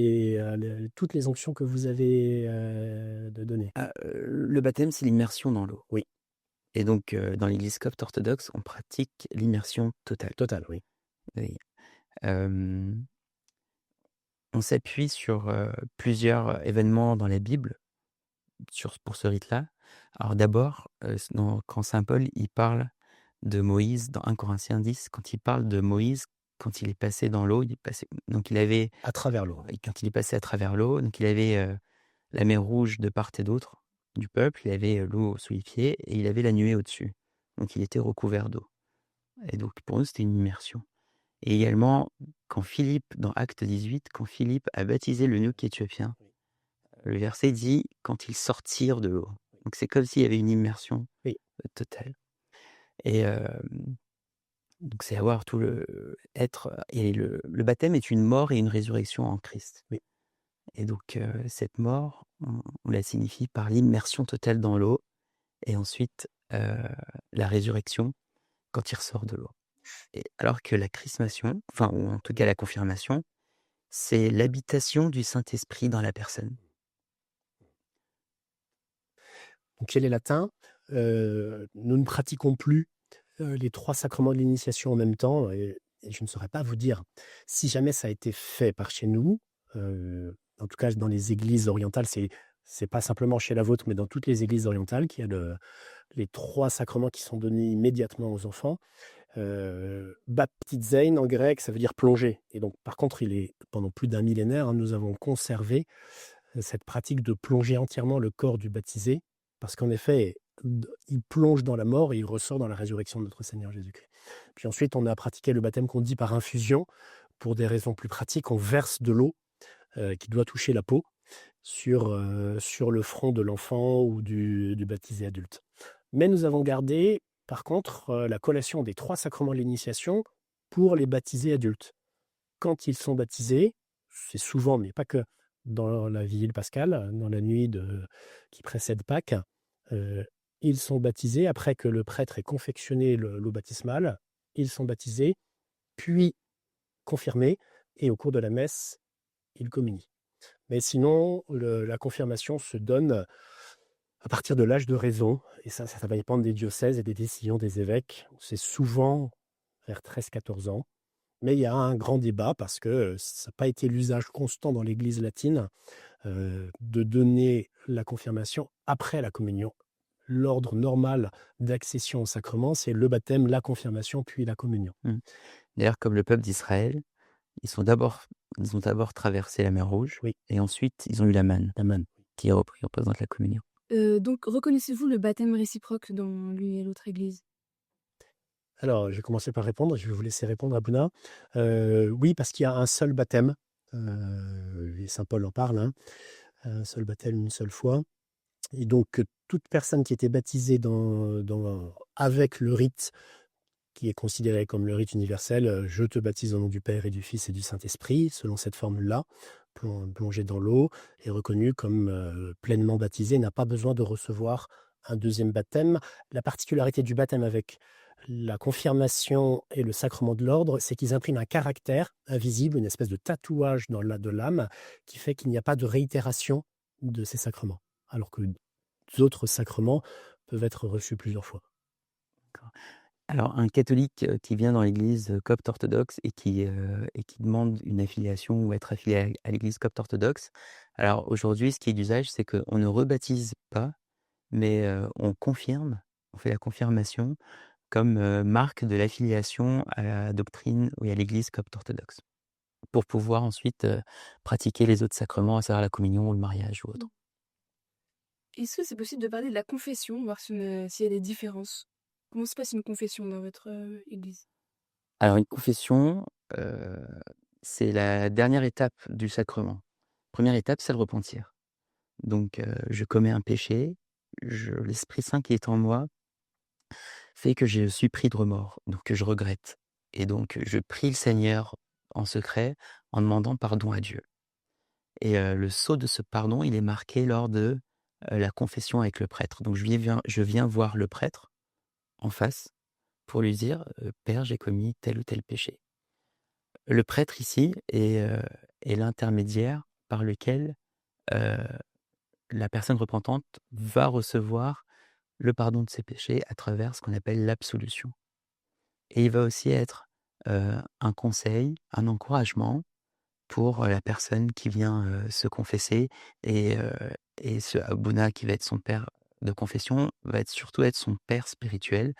toutes les onctions que vous avez données. Le baptême, c'est l'immersion dans l'eau. Oui. Et donc, dans l'Église copte orthodoxe, on pratique l'immersion totale. Total, oui. Oui. Hem, on s'appuie sur, plusieurs événements dans la Bible pour ce rite-là. Alors d'abord, quand saint Paul, il parle de Moïse dans 1 Corinthiens 10, quand il parle de Moïse, quand il est passé dans l'eau, il avait À travers l'eau. quand il est passé à travers l'eau, donc il avait, la mer Rouge de part et d'autre du peuple, il avait, l'eau sous les pieds et il avait la nuée au-dessus. Donc il était recouvert d'eau et donc pour nous, c'était une immersion et également quand Philippe, dans Actes 18, quand Philippe a baptisé l'eunuque éthiopien, le verset dit: «Quand ils sortirent de l'eau». Donc c'est comme s'il y avait une immersion, Oui. totale et donc c'est avoir tout le être et le baptême est une mort et une résurrection en Christ. Oui. Et donc cette mort, on la signifie par l'immersion totale dans l'eau et ensuite, la résurrection quand il ressort de l'eau. Et alors que la chrismation, enfin ou en tout cas la confirmation, c'est l'habitation du Saint-Esprit dans la personne. Donc chez les latins, nous ne pratiquons plus les 3 sacrements de l'initiation en même temps et je ne saurais pas vous dire si jamais ça a été fait par chez nous, en tout cas dans les églises orientales, c'est pas simplement chez la vôtre, mais dans toutes les églises orientales qu'il y a les 3 sacrements qui sont donnés immédiatement aux enfants. Baptizein en grec, ça veut dire plonger et donc par contre, pendant plus d'un millénaire, hein, nous avons conservé cette pratique de plonger entièrement le corps du baptisé, parce qu'en effet, il plonge dans la mort et il ressort dans la résurrection de notre Seigneur Jésus-Christ. Puis ensuite, on a pratiqué le baptême qu'on dit par infusion. Pour des raisons plus pratiques, on verse de l'eau qui doit toucher la peau sur le front de l'enfant ou du baptisé adulte. Mais nous avons gardé, par contre, la collation des 3 sacrements de l'initiation pour les baptisés adultes. Quand ils sont baptisés, c'est souvent, mais pas que, dans la vigile pascale, dans la nuit qui précède Pâques, ils sont baptisés après que le prêtre ait confectionné l'eau baptismale. Ils sont baptisés, puis confirmés, et au cours de la messe, ils communient. Mais sinon, la confirmation se donne à partir de l'âge de raison, et ça va dépendre des diocèses et des décisions des évêques. C'est souvent vers 13-14 ans. Mais il y a un grand débat parce que ça n'a pas été l'usage constant dans l'Église latine de donner la confirmation après la communion. L'ordre normal d'accession au sacrement, c'est le baptême, la confirmation, puis la communion. D'ailleurs, comme le peuple d'Israël, ils ont d'abord traversé la mer Rouge Oui. et ensuite ils ont eu la manne La manne. qui représente la communion. Donc reconnaissez-vous le baptême réciproque dans l'une et l'autre église? Alors, je vais commencer par répondre, je vais vous laisser répondre, Abouna. Oui, parce qu'il y a un seul baptême, et saint Paul en parle, hein, un seul baptême, une seule fois. Et donc, toute personne qui était baptisée avec le rite qui est considéré comme le rite universel, je te baptise au nom du Père et du Fils et du Saint-Esprit, selon cette formule-là, plongé dans l'eau, est reconnu comme pleinement baptisé, n'a pas besoin de recevoir un deuxième baptême. La particularité du baptême avec la confirmation et le sacrement de l'ordre, c'est qu'ils impriment un caractère invisible, une espèce de tatouage de l'âme, qui fait qu'il n'y a pas de réitération de ces sacrements, alors que d'autres sacrements peuvent être reçus plusieurs fois. Alors un catholique, qui vient dans l'église, copte orthodoxe et qui demande une affiliation ou être affilié à l'église copte orthodoxe. Alors aujourd'hui, ce qui est d'usage, c'est qu'on ne rebaptise pas, mais on confirme, on fait la confirmation comme, marque de l'affiliation à la doctrine ou à l'église copte orthodoxe. Pour pouvoir ensuite, pratiquer les autres sacrements, à savoir la communion ou le mariage ou autre. Est-ce que c'est possible de parler de la confession, voir s'il y a des différences? Comment se passe une confession dans votre église? Alors une confession, c'est la dernière étape du sacrement. Première étape, c'est le repentir. Donc je commets un péché, l'Esprit Saint qui est en moi fait que je suis pris de remords, donc que je regrette et donc je prie le Seigneur en secret en demandant pardon à Dieu et le sceau de ce pardon, il est marqué lors de, la confession avec le prêtre. Donc je viens voir le prêtre en face pour lui dire: «Père, j'ai commis tel ou tel péché». Le prêtre ici est l'intermédiaire par lequel, heu, la personne repentante va recevoir le pardon de ses péchés à travers ce qu'on appelle l'absolution. Et il va aussi être, un conseil, un encouragement pour, la personne qui vient, se confesser et heu et ce Abouna qui va être son père de confession, va être surtout être son père spirituel,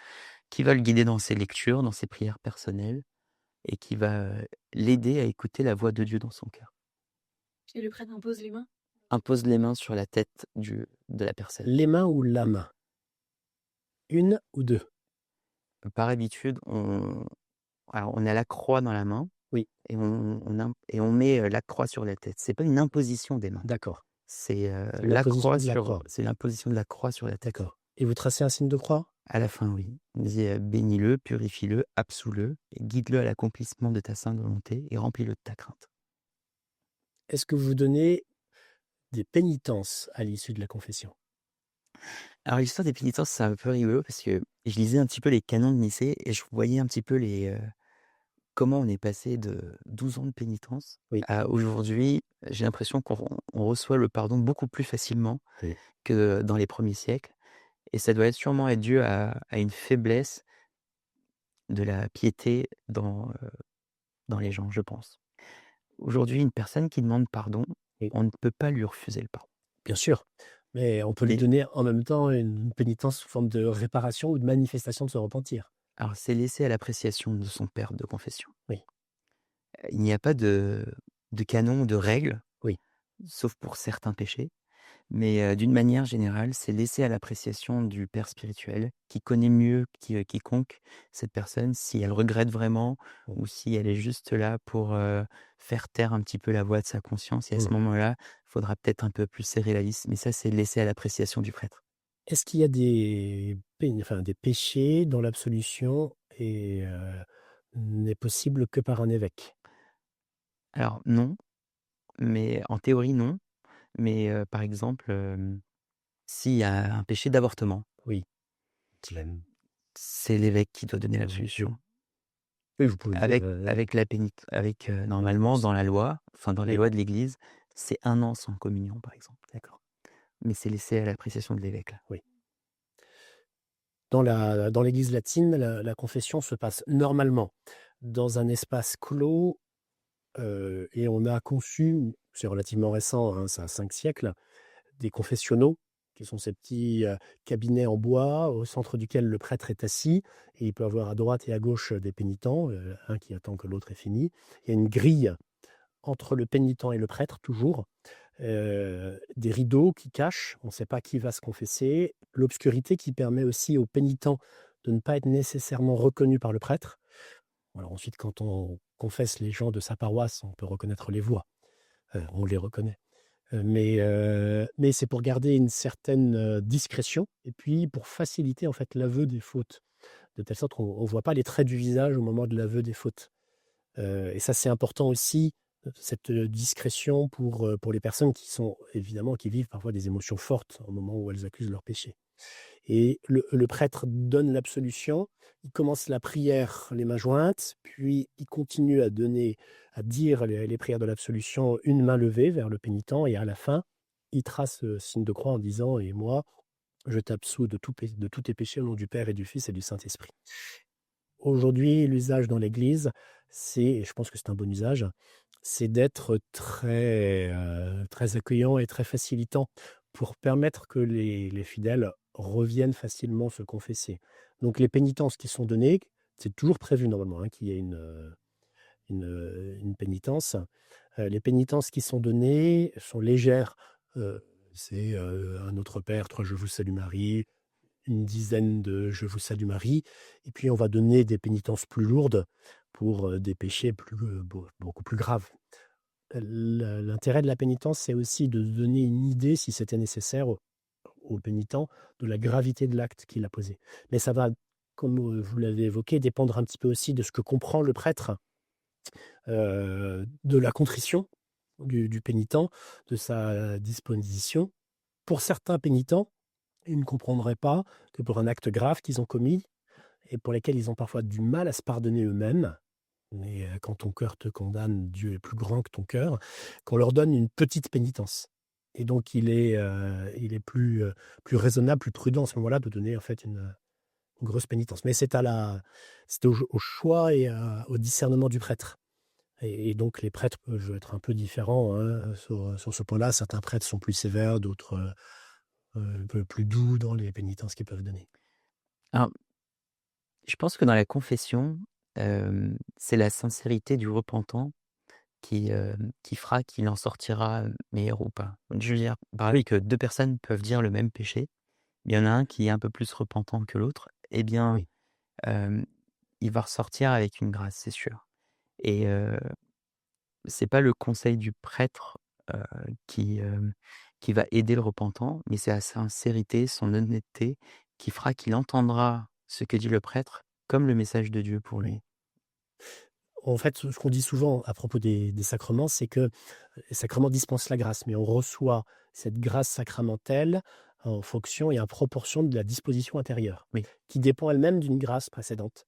qui va le guider dans ses lectures, dans ses prières personnelles et qui va, l'aider à écouter la voix de Dieu dans son cœur. Et le prêtre impose les mains? Impose les mains sur la tête de la personne. Les mains ou la main? Une ou deux? Par habitude, on a la croix dans la main Oui, et on met, la croix sur la tête. C'est pas une imposition des mains. d'accord. C'est, C'est la position de la sur croix. c'est l'imposition de la croix sur la tête. D'accord. Et vous tracez un signe de croix? À la fin, oui. On dit, «Bénis-le, purifie-le, absous-le et guide-le à l'accomplissement de ta sainte volonté et remplis-le de ta crainte». Est-ce que vous donnez des pénitences à l'issue de la confession? Alors l'histoire des pénitences, c'est un peu rigolo parce que je lisais un petit peu les canons de Nicée et je voyais un petit peu comment on est passé de 12 ans de pénitence Oui, à aujourd'hui, j'ai l'impression qu'on reçoit le pardon beaucoup plus facilement oui. que dans les premiers siècles et ça doit sûrement être dû à une faiblesse de la piété dans les gens, je pense. Aujourd'hui, une personne qui demande pardon, Oui, on ne peut pas lui refuser le pardon. bien sûr. Mais on peut lui Mais donner en même temps une pénitence sous forme de réparation ou de manifestation de se repentir. alors c'est laissé à l'appréciation de son père de confession. Oui, Il n'y a pas de canon, de règles, oui. sauf pour certains péchés. Mais d'une manière générale, c'est laissé à l'appréciation du père spirituel qui connaît mieux quiconque cette personne, si elle regrette vraiment Mmh. ou si elle est juste là pour, faire taire un petit peu la voix de sa conscience et à ce Mmh. moment-là, il faudra peut-être un peu plus serrer la vis, mais ça, c'est laissé à l'appréciation du prêtre. Est-ce qu'il y a des péchés dont l'absolution n'est possible que par un évêque? Alors non, mais en théorie non, mais par exemple, s'il y a un péché d'avortement, Oui. Même. c'est l'évêque qui doit donner Mmh. l'absolution. Oui, vous pouvez dire, Normalement dans la loi, enfin dans les oui, lois de l'Église, c'est 1 an sans communion, par exemple. d'accord, Mais c'est laissé à l'appréciation de l'évêque, là. oui. Dans l'Église latine, la confession se passe normalement dans un espace clos, et on a conçu, c'est relativement récent, hein, ça a 5 siècles, des confessionnaux, qui sont ces petits, cabinets en bois au centre duquel le prêtre est assis et il peut avoir à droite et à gauche, des pénitents, un qui attend que l'autre ait fini. Il y a une grille entre le pénitent et le prêtre toujours, des rideaux qui cachent, on ne sait pas qui va se confesser, l'obscurité qui permet aussi au pénitent de ne pas être nécessairement reconnu par le prêtre. Alors ensuite, quand on confesse les gens de sa paroisse, on peut reconnaître les voix, on les reconnaît. Mais c'est pour garder une certaine, discrétion et puis pour faciliter en fait l'aveu des fautes, de telle sorte qu'on ne voit pas les traits du visage au moment de l'aveu des fautes. Et ça, c'est important aussi, cette, discrétion pour les personnes qui sont évidemment qui vivent parfois des émotions fortes au moment où elles accusent leur péché. Et le prêtre donne l'absolution, il commence la prière les mains jointes, puis il continue à dire les prières de l'absolution, une main levée vers le pénitent et à la fin, il trace le signe de croix en disant: «Et moi, je t'absous de tous tes péchés au nom du Père et du Fils et du Saint-Esprit». Aujourd'hui, l'usage dans l'Église, et je pense que c'est un bon usage, c'est d'être très accueillant et très facilitant pour permettre que les fidèles reviennent facilement se confesser. Donc les pénitences qui sont données, c'est toujours prévu normalement, hein, qu'il y ait une pénitence. Les pénitences qui sont données sont légères, c'est, un Notre Père, 3 Je vous salue Marie, une dizaine de Je vous salue Marie, et puis on va donner des pénitences plus lourdes pour, des péchés beaucoup plus graves. L'intérêt de la pénitence, c'est aussi de donner une idée, si c'était nécessaire, au pénitent, de la gravité de l'acte qu'il a posé. Mais ça va, comme, vous l'avez évoqué, dépendre un petit peu aussi de ce que comprend le prêtre, de la contrition du pénitent, de sa disposition. Pour certains pénitents, ils ne comprendraient pas que pour un acte grave qu'ils ont commis et pour lesquels ils ont parfois du mal à se pardonner eux-mêmes, mais quand ton cœur te condamne, Dieu est plus grand que ton cœur, qu'on leur donne une petite pénitence. Et donc il est plus raisonnable, plus prudent à ce moment-là de donner en fait une grosse pénitence. Mais c'est au choix et au discernement du prêtre. Et donc les prêtres peuvent être un peu différents hein, sur ce point-là. Certains prêtres sont plus sévères, d'autres un peu plus doux dans les pénitences qu'ils peuvent donner. Alors, je pense que dans la confession, c'est la sincérité du repentant qui fera qu'il en sortira meilleur ou pas. Je veux dire, pareil que 2 personnes peuvent dire le même péché, mais il y en a un qui est un peu plus repentant que l'autre, eh bien, Oui. il va ressortir avec une grâce, c'est sûr. Et c'est pas le conseil du prêtre, heu, qui va aider le repentant, mais c'est la sincérité, son honnêteté qui fera qu'il entendra ce que dit le prêtre comme le message de Dieu pour lui. En fait, ce qu'on dit souvent à propos des sacrements, c'est que les sacrements dispensent la grâce, mais on reçoit cette grâce sacramentelle en fonction et en proportion de la disposition intérieure, Oui. qui dépend elle-même d'une grâce précédente.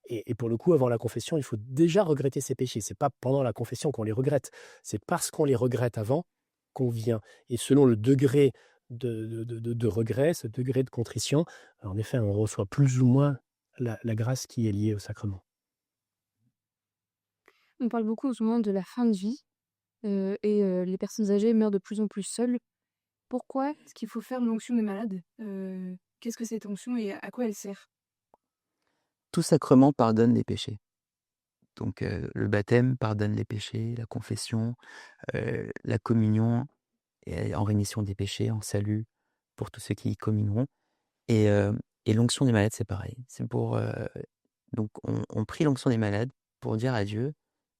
Et pour le coup, avant la confession, il faut déjà regretter ses péchés. C'est pas pendant la confession qu'on les regrette, c'est parce qu'on les regrette avant qu'on vient. Et selon le degré de regret, ce degré de contrition, en effet, on reçoit plus ou moins la grâce qui est liée au sacrement. On parle beaucoup en ce moment de la fin de vie, les personnes âgées meurent de plus en plus seules. Pourquoi est-ce qu'il faut faire l'onction des malades? Qu'est-ce que cette onction et à quoi elle sert? Tout sacrement pardonne les péchés. Donc le baptême pardonne les péchés, la confession, la communion est en rémission des péchés, en salut pour tous ceux qui y communeront. Et l'onction des malades, c'est pareil. C'est pour, donc on prie l'onction des malades pour dire à Dieu: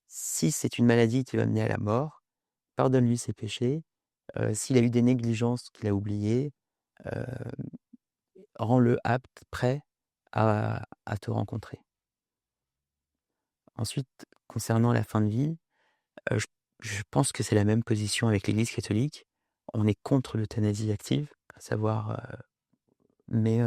«Si c'est une maladie qui va mener à la mort, pardonne-lui ses péchés. S'il a eu des négligences qu'il a oubliées, heu, rends-le apte, prêt à te rencontrer». Ensuite, concernant la fin de vie, je pense que c'est la même position avec l'Église catholique. On est contre l'euthanasie active, à savoir, mais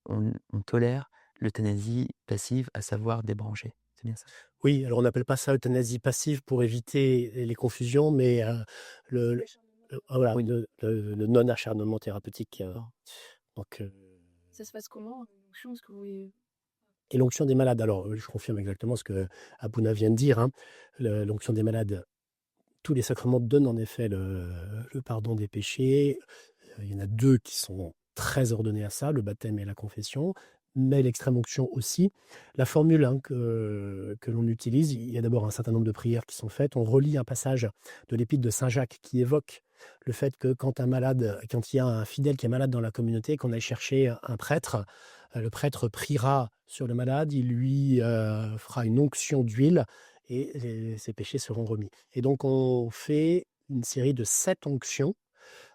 on tolère l'euthanasie passive, à savoir débrancher. C'est bien ça? Oui, alors on n'appelle pas ça euthanasie passive pour éviter les confusions, mais le voilà, Oui. le non-acharnement thérapeutique, donc Ça se passe comment, l'onction? Est-ce que vous et l'onction des malades, alors, je confirme exactement ce que Abuna vient de dire, hein. L'onction des malades, tous les sacrements donnent en effet le pardon des péchés. Il y en a 2 qui sont très ordonnés à ça, le baptême et la confession, mais l'extrême onction aussi. La formule, hein, que l'on utilise, il y a d'abord un certain nombre de prières qui sont faites. On relit un passage de l'épître de saint Jacques qui évoque le fait que quand il y a un fidèle qui est malade dans la communauté, qu'on aille chercher un prêtre, le prêtre priera sur le malade, il lui, fera une onction d'huile et ses péchés seront remis. Et donc on fait une série de 7 onctions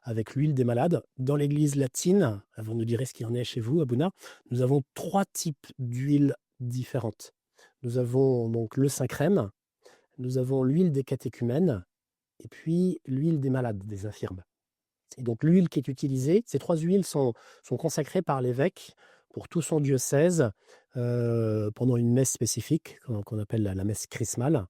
avec l'huile des malades. Dans l'église latine, vous nous direz ce qu'il en est chez vous, Abuna, nous avons 3 types d'huiles différentes. Nous avons donc le Saint-Crème, nous avons l'huile des catéchumènes et puis l'huile des malades, des infirmes. Et donc l'huile qui est utilisée, ces 3 huiles sont consacrées par l'évêque pour tout son diocèse pendant une messe spécifique qu'on appelle la messe chrismale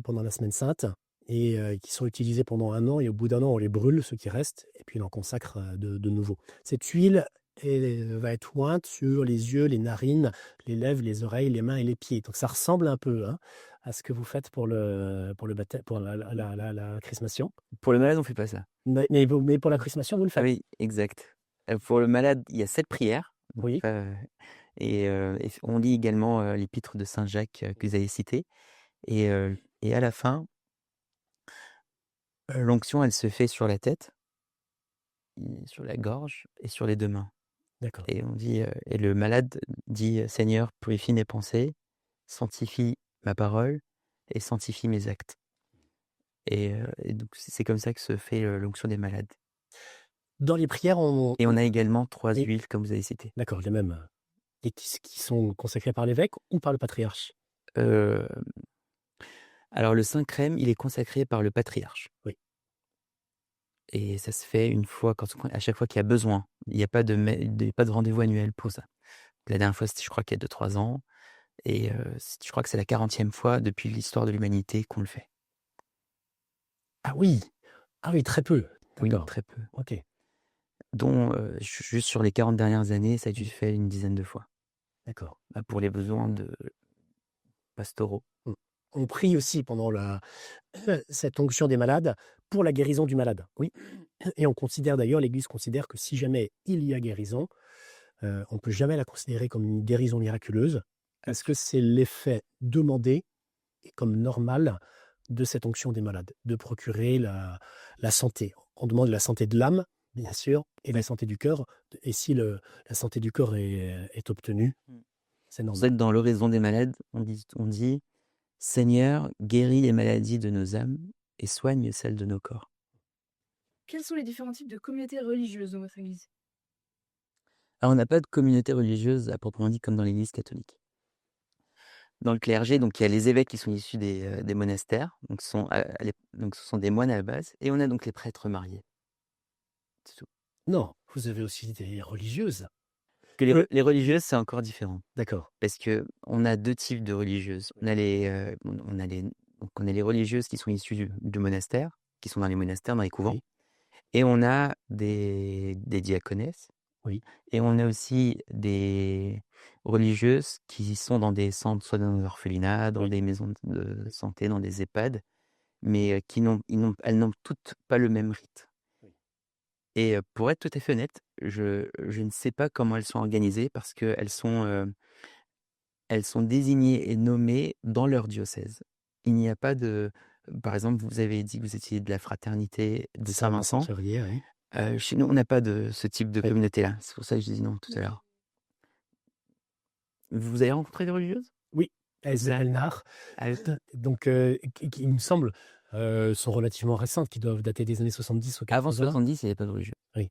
pendant la Semaine Sainte et qui sont utilisés pendant 1 an et au bout d'1 an, on les brûle, ceux qui restent, et puis on en consacre de nouveaux. Cette huile va être ointe sur les yeux, les narines, les lèvres, les oreilles, les mains et les pieds. Donc ça ressemble un peu hein, à ce que vous faites pour le baptême, pour la chrismation. Pour le malade, on fait pas ça. Mais pour la chrismation, vous le Ah faites. oui, exact. Pour le malade, il y a 7 prières. Donc, Oui. et on lit également l'épître de saint Jacques que vous avez cité. Et à la fin, l'onction, elle se fait sur la tête, sur la gorge et sur les 2 mains. D'accord. Et on dit, et le malade dit: «Seigneur, purifie mes pensées, sanctifie ma parole et sanctifie mes actes». Et donc c'est comme ça que se fait l'onction des malades. Dans les prières, Et on a également 3 Et- huiles comme vous avez cité. D'accord, les mêmes. Et qui sont consacrées par l'évêque ou par le patriarche? Heu, Alors le Saint Crème, il est consacré par le patriarche. Oui. Et ça se fait une fois, à chaque fois qu'il y a besoin. Il n'y a pas pas de rendez-vous annuel pour ça. La dernière fois, c'était, je crois qu'il y a 2-3 ans. Et je crois que c'est la 40e fois depuis l'histoire de l'humanité qu'on le fait. Ah oui! Ah oui, très peu. Oui, D'accord. très peu. OK. Dont, juste sur les 40 dernières années, ça a dû se faire une dizaine de fois. D'accord. Pour les besoins pastoraux. Mmh. On prie aussi pendant cette onction des malades pour la guérison du malade. Oui. Et on considère d'ailleurs, l'Église considère que si jamais il y a guérison, on ne peut jamais la considérer comme une guérison miraculeuse, parce que c'est l'effet demandé et comme normal de cette onction des malades, de procurer la santé. On demande la santé de l'âme, bien sûr, et la santé du cœur. Et si la santé du corps est obtenue, c'est C'est pour ça que normal. dans l'oraison des malades, on dit Seigneur, guéris les maladies de nos âmes et soigne celles de nos corps. Quels sont les différents types de communautés religieuses dans votre église? Alors, on n'a pas de communauté religieuse à proprement dit comme dans l'Église catholique. Dans le clergé, donc il y a les évêques qui sont issus des monastères, donc ce sont des moines à la base, et on a donc les prêtres mariés. C'est tout. Non, vous avez aussi des religieuses. Que les religieuses, c'est encore différent, D'accord. parce qu'on a 2 types de religieuses. On a les religieuses qui sont issues du monastère, qui sont dans les monastères, dans les couvents, Oui. et on a des diaconesses. Oui. Et on a aussi des religieuses qui sont dans des centres, soit dans des orphelinats, dans des maisons de santé, dans des EHPAD, mais elles n'ont toutes pas le même rite. Oui. Et pour être tout à fait honnête, je ne sais pas comment elles sont organisées parce qu'elles elles sont désignées et nommées dans leur diocèse. Il n'y a pas de... Par exemple, vous avez dit que vous étiez de la fraternité de Saint-Vincent. Saint-Vincent-de-Chevrier, oui. Chez nous, on n'a pas de ce type de Oui. communauté-là. C'est pour ça que je dis non tout à l'heure. Vous avez rencontré des religieuses? Oui, elles Elnar. Ah oui. Donc, qui, il me semble, sont relativement récentes, qui doivent dater des années 70 ou Avant 80. 70, il n'y avait pas de religieux. Oui.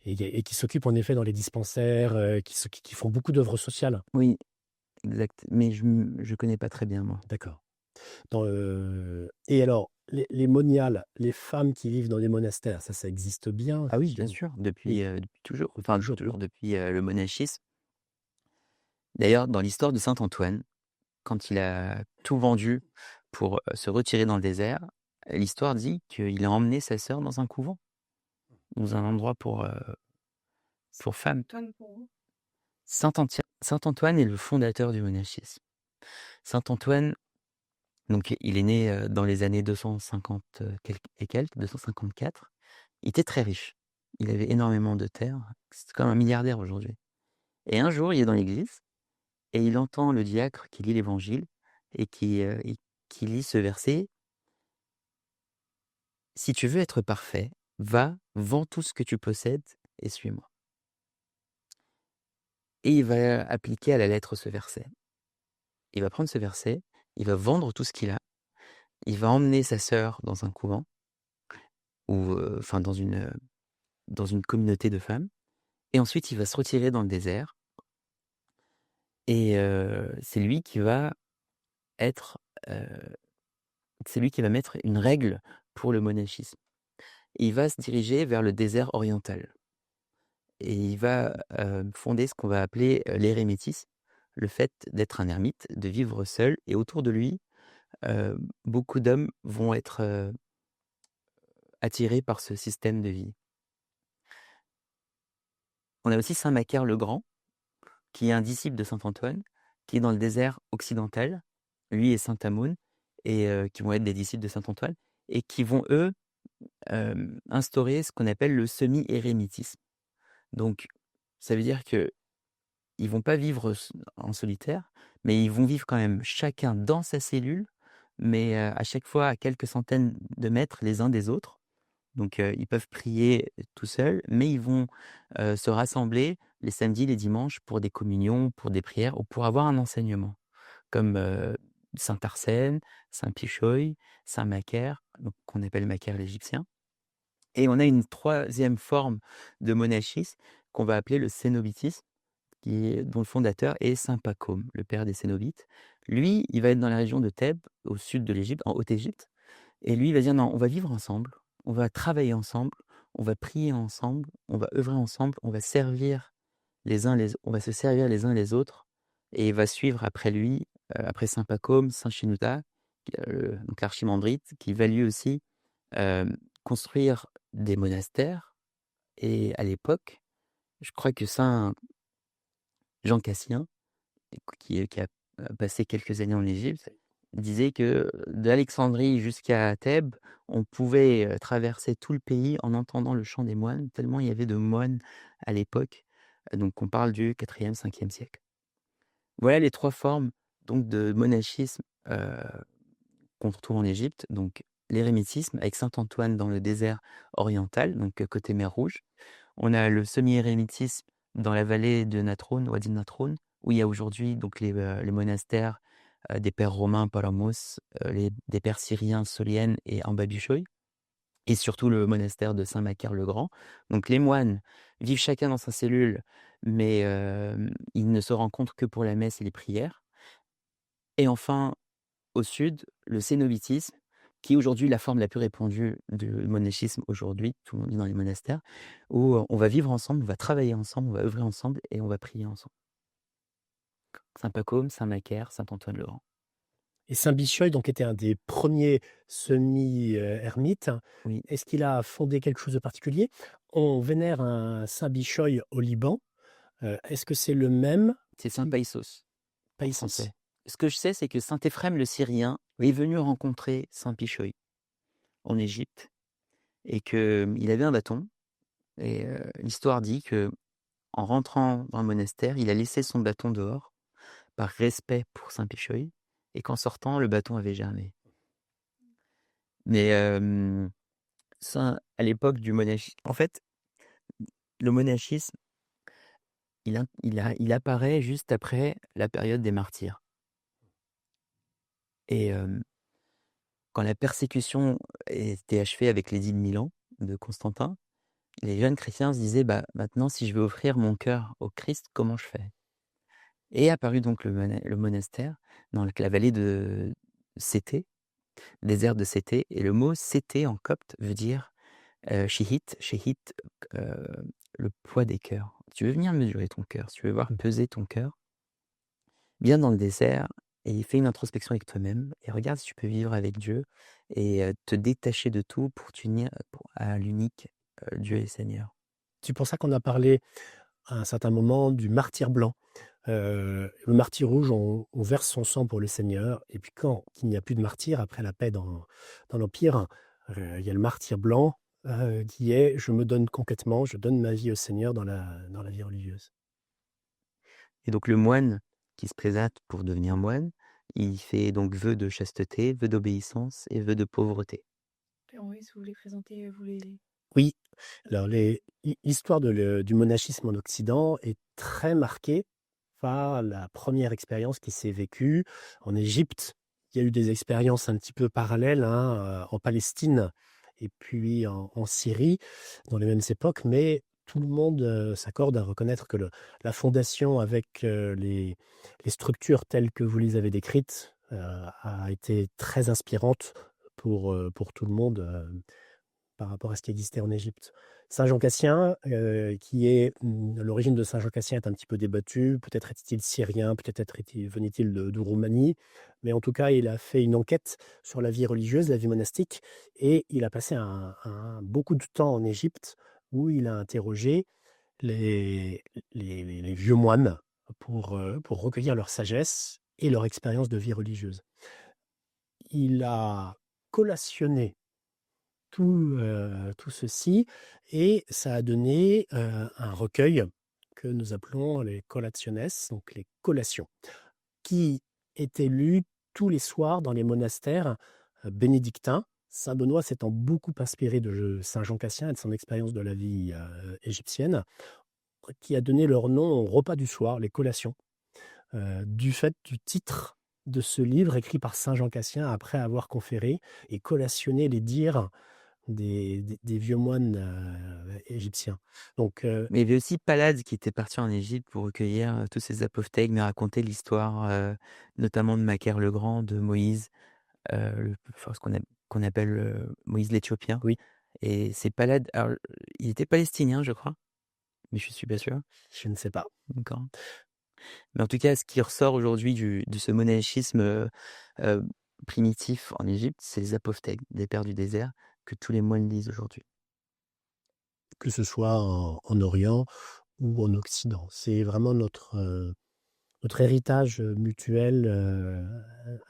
Et qui s'occupent en effet dans les dispensaires, qui font beaucoup d'œuvres sociales. Oui, exact. Mais je ne connais pas très bien, moi. D'accord. Et alors, les moniales, les femmes qui vivent dans les monastères, ça existe bien Ah oui, chez bien vous? sûr, depuis, Oui. depuis toujours. Enfin, Toujours, toujours depuis le monachisme. D'ailleurs, dans l'histoire de saint Antoine, quand il a tout vendu pour se retirer dans le désert, l'histoire dit qu'il a emmené sa sœur dans un couvent, dans un endroit pour femmes. Saint Antoine est le fondateur du monachisme. Saint Antoine, donc, il est né dans les années 250 quelques, 254. Il était très riche. Il avait énormément de terres. C'est comme un milliardaire aujourd'hui. Et un jour, il est dans l'église et il entend le diacre qui lit l'évangile et qui lit ce verset. Si tu veux être parfait, va, vends tout ce que tu possèdes et suis-moi. Et il va appliquer à la lettre ce verset. Il va prendre ce verset, il va vendre tout ce qu'il a, il va emmener sa sœur dans un couvent ou enfin dans une communauté de femmes, et ensuite il va se retirer dans le désert, et c'est lui qui va être, c'est lui qui va mettre une règle pour le monachisme. Et il va se diriger vers le désert oriental, et il va fonder ce qu'on va appeler l'érémétisme, le fait d'être un ermite, de vivre seul, et autour de lui, beaucoup d'hommes vont être attirés par ce système de vie. On a aussi saint Macaire le Grand, qui est un disciple de saint Antoine, qui est dans le désert occidental, lui et saint Amoun, et qui vont être des disciples de saint Antoine, et qui vont, eux, instaurer ce qu'on appelle le semi-érémitisme. Donc, ça veut dire qu'ils ne vont pas vivre en solitaire, mais ils vont vivre quand même chacun dans sa cellule, mais à chaque fois à quelques centaines de mètres les uns des autres. Donc, ils peuvent prier tout seuls, mais ils vont se rassembler les samedis, les dimanches pour des communions, pour des prières ou pour avoir un enseignement, comme saint Arsène, saint Pichoy, saint Macaire, donc, qu'on appelle Macaire l'Égyptien. Et on a une troisième forme de monachisme qu'on va appeler le cénobitisme, dont le fondateur est saint Pacôme, le père des Cénobites. Lui, il va être dans la région de Thèbes, au sud de l'Égypte, en Haute-Égypte, et lui, il va dire: «Non, on va vivre ensemble, on va travailler ensemble, on va prier ensemble, on va œuvrer ensemble, on va se servir les uns les autres», et il va suivre après lui, après saint Pacôme, saint Shenouda, donc l'archimandrite, qui va lui aussi, construire des monastères. Et à l'époque, je crois que saint Jean Cassien, qui a passé quelques années en Égypte, disait que d'Alexandrie jusqu'à Thèbes, on pouvait traverser tout le pays en entendant le chant des moines, tellement il y avait de moines à l'époque. Donc on parle du 4e, 5e siècle. Voilà les 3 formes donc de monachisme qu'on retrouve en Égypte. Donc l'érémitisme avec saint Antoine dans le désert oriental, donc côté mer Rouge. On a le semi-érémitisme dans la vallée de Natrone, Wadi Natrone, où il y a aujourd'hui donc les monastères des pères romains Palamos, des pères syriens Solienne et Ambabichoy, et surtout le monastère de Saint-Macaire le Grand. Donc les moines vivent chacun dans sa cellule, mais ils ne se rencontrent que pour la messe et les prières. Et enfin, au sud, le cénobitisme, qui est aujourd'hui la forme la plus répandue du monachisme aujourd'hui, tout le monde est dans les monastères, où on va vivre ensemble, on va travailler ensemble, on va œuvrer ensemble et on va prier ensemble. Saint Pacôme, Saint Macaire, Saint Antoine le Grand. Et saint Bischoy, donc, était un des premiers semi-ermites. Oui, Est-ce qu'il a fondé quelque chose de particulier? On vénère un saint Bischoy au Liban. Est-ce que c'est le même c'est Saint qui Països en Països? français. Ce que je sais, c'est que Saint Éphrem le Syrien est venu rencontrer Saint Pichoy en Égypte et qu'il avait un bâton. Et l'histoire dit que en rentrant dans le monastère, il a laissé son bâton dehors par respect pour Saint Pichoy, et qu'en sortant, le bâton avait germé. Mais ça, à l'époque du monachisme, en fait, le monachisme, il apparaît juste après la période des martyrs. Et quand la persécution était achevée avec l'édit de Milan de Constantin, les jeunes chrétiens se disaient: «Bah, maintenant, si je veux offrir mon cœur au Christ, comment je fais?» Et est apparu donc le monastère dans la vallée de Sété, désert de Sété, et le mot Sété en copte veut dire Shehit, le poids des cœurs. Tu veux venir mesurer ton cœur, si tu veux voir peser ton cœur, viens dans le désert et fais une introspection avec toi-même et regarde si tu peux vivre avec Dieu et te détacher de tout pour t'unir à l'unique Dieu et Seigneur. C'est pour ça qu'on a parlé à un certain moment du martyr blanc. Le martyr rouge, on verse son sang pour le Seigneur, et puis quand il n'y a plus de martyr, après la paix dans l'Empire, il y a le martyr blanc qui est: je me donne complètement, je donne ma vie au Seigneur dans la vie religieuse. Et donc le moine qui se présente pour devenir moine, il fait donc vœu de chasteté, vœu d'obéissance et vœu de pauvreté. Oui, si vous voulez présenter, vous les... Oui, alors l'histoire du monachisme en Occident est très marquée par la première expérience qui s'est vécue en Égypte. Il y a eu des expériences un petit peu parallèles en Palestine et puis en Syrie dans les mêmes époques, mais tout le monde s'accorde à reconnaître que la fondation avec les structures telles que vous les avez décrites a été très inspirante pour tout le monde par rapport à ce qui existait en Égypte. Saint Jean Cassien, l'origine de Saint Jean Cassien est un petit peu débattue. Peut-être était-il syrien, peut-être venait-il de Roumanie. Mais en tout cas, il a fait une enquête sur la vie religieuse, la vie monastique, et il a passé beaucoup de temps en Égypte où il a interrogé les vieux moines pour recueillir leur sagesse et leur expérience de vie religieuse. Il a collationné tout ceci, et ça a donné un recueil que nous appelons les collationes, donc les collations, qui étaient lues tous les soirs dans les monastères bénédictins. Saint Benoît s'étant beaucoup inspiré de Saint Jean Cassien et de son expérience de la vie égyptienne, qui a donné leur nom au repas du soir, les collations, du fait du titre de ce livre écrit par Saint Jean Cassien après avoir conféré et collationné les dires des vieux moines égyptiens. Donc, Mais il y avait aussi Palade qui était parti en Égypte pour recueillir, tous ces apophthegmes, mais raconter l'histoire, notamment de Macaire le Grand, de Moïse, ce qu'on appelle, Moïse l'Éthiopien. oui, Et c'est Palade, alors, il était palestinien, je crois, mais je suis pas sûr. je ne sais pas. D'accord. Mais en tout cas, ce qui ressort aujourd'hui de ce monachisme, heu, primitif en Égypte, c'est les apophthegmes des pères du désert que tous les moines lisent aujourd'hui. Que ce soit en Orient ou en Occident. C'est vraiment notre héritage mutuel,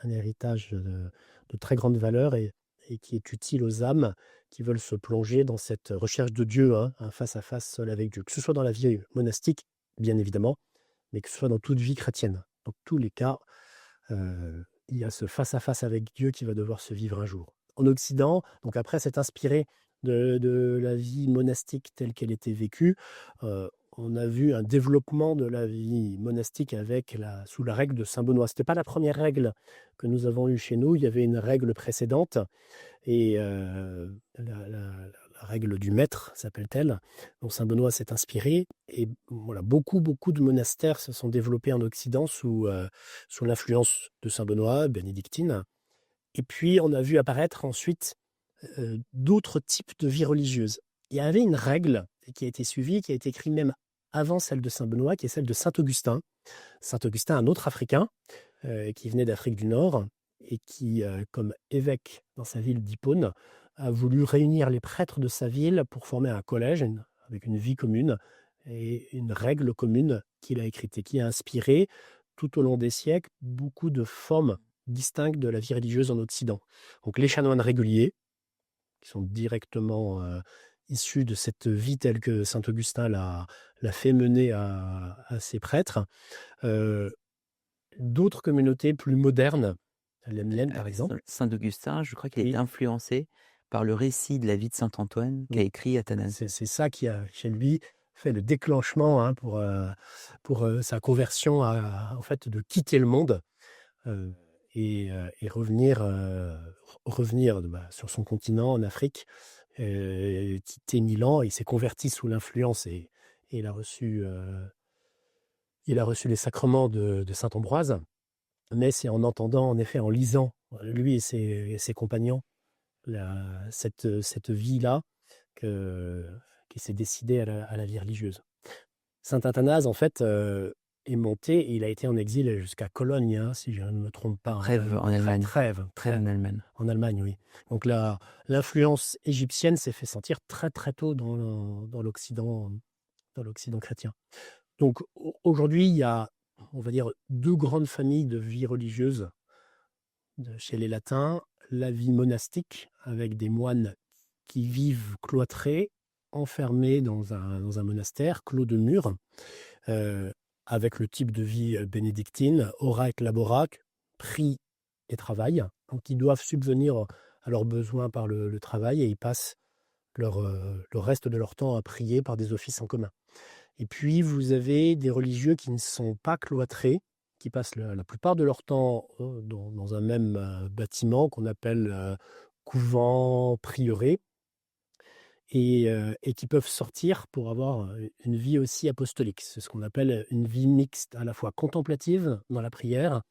un héritage de très grande valeur et qui est utile aux âmes qui veulent se plonger dans cette recherche de Dieu, hein, un face à face seul avec Dieu. Que ce soit dans la vie monastique, bien évidemment, mais que ce soit dans toute vie chrétienne. Dans tous les cas, il y a ce face à face avec Dieu qui va devoir se vivre un jour. En Occident, donc après s'être inspiré de la vie monastique telle qu'elle était vécue, on a vu un développement de la vie monastique sous la règle de saint Benoît. Ce n'était pas la première règle que nous avons eue chez nous, il y avait une règle précédente et la règle du maître s'appelle-t-elle, dont saint Benoît s'est inspiré. Et voilà, beaucoup de monastères se sont développés en Occident sous l'influence de saint Benoît, bénédictine. Et puis on a vu apparaître ensuite d'autres types de vie religieuse. Il y avait une règle qui a été suivie, qui a été écrite même avant celle de saint Benoît, qui est celle de saint Augustin. Saint Augustin, un autre Africain qui venait d'Afrique du Nord et qui, comme évêque dans sa ville d'Hippone, a voulu réunir les prêtres de sa ville pour former un collège avec une vie commune et une règle commune qu'il a écrite et qui a inspiré tout au long des siècles beaucoup de formes distinctes de la vie religieuse en Occident. Donc les chanoines réguliers, qui sont directement issus de cette vie telle que saint Augustin l'a fait mener à ses prêtres. D'autres communautés plus modernes, l'Emlène par exemple. Saint Augustin, je crois qu'il a été Oui, influencé par le récit de la vie de saint Antoine qu'a oui. écrit Athanase. C'est ça qui a, chez lui, fait le déclenchement hein, pour sa conversion en fait, de quitter le monde et revenir sur son continent, en Afrique, quitter Milan. Il s'est converti sous l'influence et il a reçu les sacrements de saint Ambroise. Mais c'est en entendant, en effet, en lisant, lui et ses compagnons, cette vie-là, qui s'est décidé à la vie religieuse. Saint Athanase, en fait, est monté et il a été en exil jusqu'à Cologne, hein, si je ne me trompe pas. Trêves en Allemagne. Trêves En Allemagne. en Allemagne, oui. Donc l'influence égyptienne s'est fait sentir très très tôt dans l'Occident chrétien. Donc aujourd'hui, il y a, on va dire, deux grandes familles de vie religieuse chez les Latins. La vie monastique, avec des moines qui vivent cloîtrés, enfermés dans un monastère, clos de murs, avec le type de vie bénédictine, ora et labora, prie et travail. Donc ils doivent subvenir à leurs besoins par le travail et ils passent le reste de leur temps à prier par des offices en commun. Et puis vous avez des religieux qui ne sont pas cloîtrés, qui passent la plupart de leur temps dans un même bâtiment qu'on appelle couvent, prieuré, et qui peuvent sortir pour avoir une vie aussi apostolique. C'est ce qu'on appelle une vie mixte, à la fois contemplative dans la prière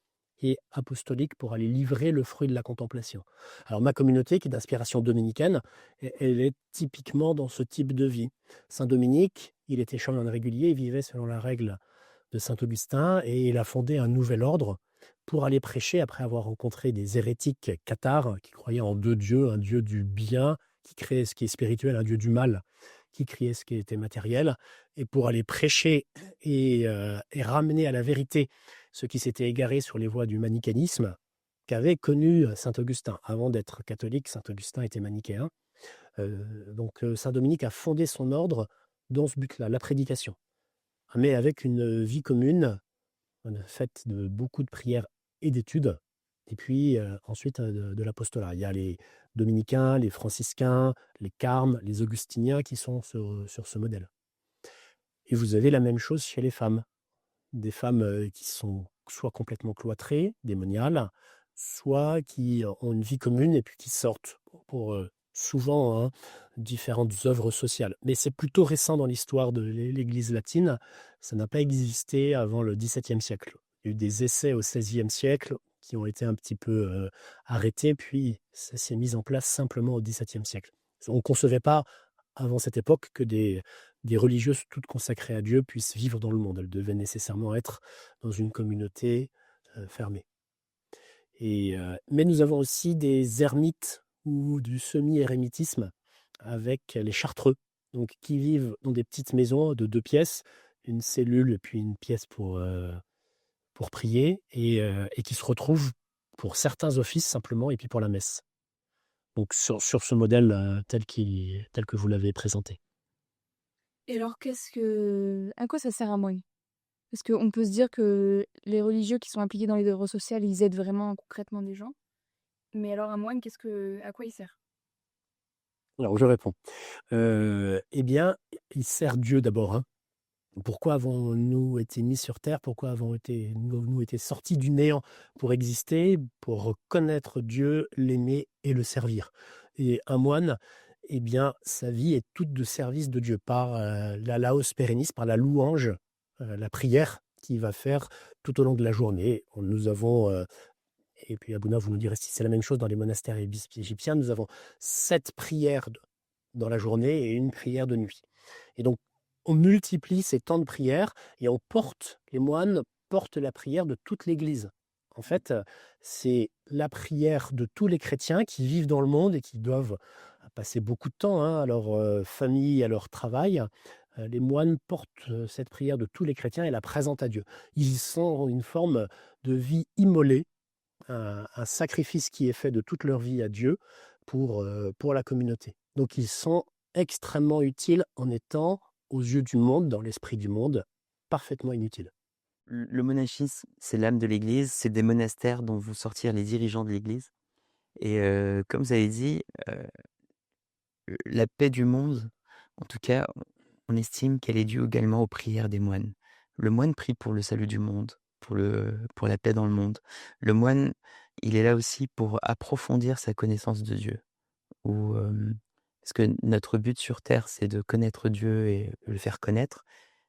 et apostolique pour aller livrer le fruit de la contemplation. Alors ma communauté, qui est d'inspiration dominicaine, elle est typiquement dans ce type de vie. Saint Dominique, il était chanoine régulier, il vivait selon la règle de saint Augustin et il a fondé un nouvel ordre pour aller prêcher après avoir rencontré des hérétiques cathares qui croyaient en deux dieux, un dieu du bien qui créait ce qui est spirituel, un dieu du mal qui créait ce qui était matériel, et pour aller prêcher et ramener à la vérité ceux qui s'étaient égarés sur les voies du manichéisme qu'avait connu saint Augustin. Avant d'être catholique, saint Augustin était manichéen. Donc saint Dominique a fondé son ordre dans ce but-là, la prédication, mais avec une vie commune faite de beaucoup de prières et d'études, et puis ensuite de l'apostolat. Il y a les dominicains, les franciscains, les carmes, les augustiniens qui sont sur ce modèle. Et vous avez la même chose chez les femmes. Des femmes qui sont soit complètement cloîtrées, démoniales, soit qui ont une vie commune et puis qui sortent pour souvent, hein, différentes œuvres sociales. Mais c'est plutôt récent dans l'histoire de l'Église latine. Ça n'a pas existé avant le XVIIe siècle. Il y a eu des essais au XVIe siècle qui ont été un petit peu arrêtés, puis ça s'est mis en place simplement au XVIIe siècle. On ne concevait pas, avant cette époque, que des religieuses toutes consacrées à Dieu puissent vivre dans le monde. Elles devaient nécessairement être dans une communauté fermée. Mais nous avons aussi des ermites ou du semi-érémitisme avec les Chartreux, donc qui vivent dans des petites maisons de 2 pièces, une cellule et puis une pièce pour prier et qui se retrouvent pour certains offices simplement et puis pour la messe. Donc sur ce modèle, tel que vous l'avez présenté. Et alors, à quoi ça sert un moine? Parce qu'on peut se dire que les religieux qui sont impliqués dans les œuvres sociales, ils aident vraiment concrètement des gens. Mais alors, un moine, à quoi il sert? Alors je réponds. Eh bien, il sert Dieu d'abord, hein. Pourquoi avons-nous été mis sur terre? Pourquoi avons-nous été sortis du néant pour exister? Pour connaître Dieu, l'aimer et le servir. Et un moine, eh bien, sa vie est toute de service de Dieu par la laus perennis, par la louange, la prière qu'il va faire tout au long de la journée. Nous avons, et puis Abouna, vous nous direz si c'est la même chose dans les monastères égyptiens, nous avons 7 prières dans la journée et une prière de nuit. Et donc, on multiplie ces temps de prière et les moines portent la prière de toute l'Église. En fait, c'est la prière de tous les chrétiens qui vivent dans le monde et qui doivent passer beaucoup de temps, hein, à leur famille, à leur travail. Les moines portent cette prière de tous les chrétiens et la présentent à Dieu. Ils sont une forme de vie immolée, un sacrifice qui est fait de toute leur vie à Dieu pour la communauté. Donc ils sont extrêmement utiles en étant, aux yeux du monde, dans l'esprit du monde, parfaitement inutiles. Le monachisme, c'est l'âme de l'Église, c'est des monastères dont vont sortir les dirigeants de l'Église. Et comme vous avez dit, la paix du monde, en tout cas, on estime qu'elle est due également aux prières des moines. Le moine prie pour le salut du monde, pour la paix dans le monde. Le moine, il est là aussi pour approfondir sa connaissance de Dieu. Parce que notre but sur terre, c'est de connaître Dieu et le faire connaître.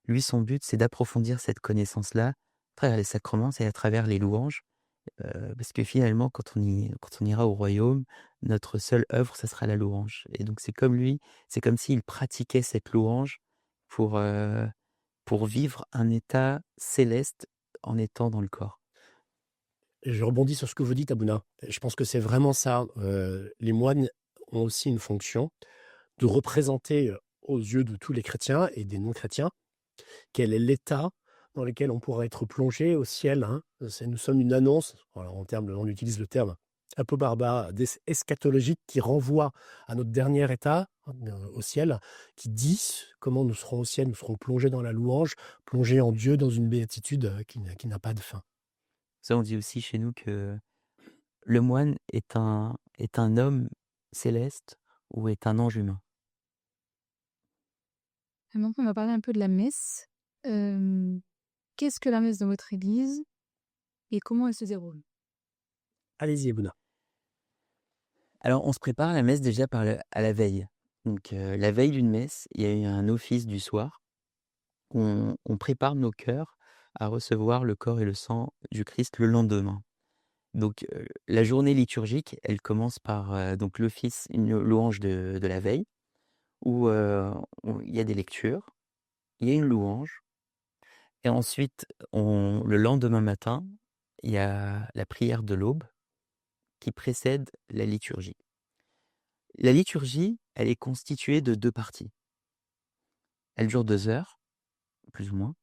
Lui, son but, c'est d'approfondir cette connaissance-là à travers les sacrements et à travers les louanges. Parce que finalement, quand on ira au royaume, notre seule œuvre, ça sera la louange. Et donc c'est comme lui, c'est comme s'il pratiquait cette louange pour, pour vivre un état céleste en étant dans le corps. Et je rebondis sur ce que vous dites, Abouna. Je pense que c'est vraiment ça. Les moines ont aussi une fonction de représenter aux yeux de tous les chrétiens et des non-chrétiens quel est l'état dans lequel on pourra être plongé au ciel, hein. Nous sommes une annonce, alors on utilise le terme un peu barbare, eschatologique, qui renvoie à notre dernier état, au ciel, qui dit comment nous serons au ciel, nous serons plongés dans la louange, plongés en Dieu dans une béatitude qui n'a pas de fin. Ça, on dit aussi chez nous que le moine est un homme céleste ou est un ange humain. Et maintenant, on va parler un peu de la messe. Qu'est-ce que la messe dans votre église et comment elle se déroule? Allez-y, Abouna. Alors, on se prépare à la messe déjà à la veille. Donc, la veille d'une messe, il y a eu un office du soir. On prépare nos cœurs à recevoir le corps et le sang du Christ le lendemain. Donc, la journée liturgique, elle commence par donc l'office, une louange de la veille, où il y a des lectures, il y a une louange, et ensuite, le lendemain matin, il y a la prière de l'aube qui précède la liturgie. La liturgie, elle est constituée de 2 parties. Elle dure 2 heures, plus ou moins.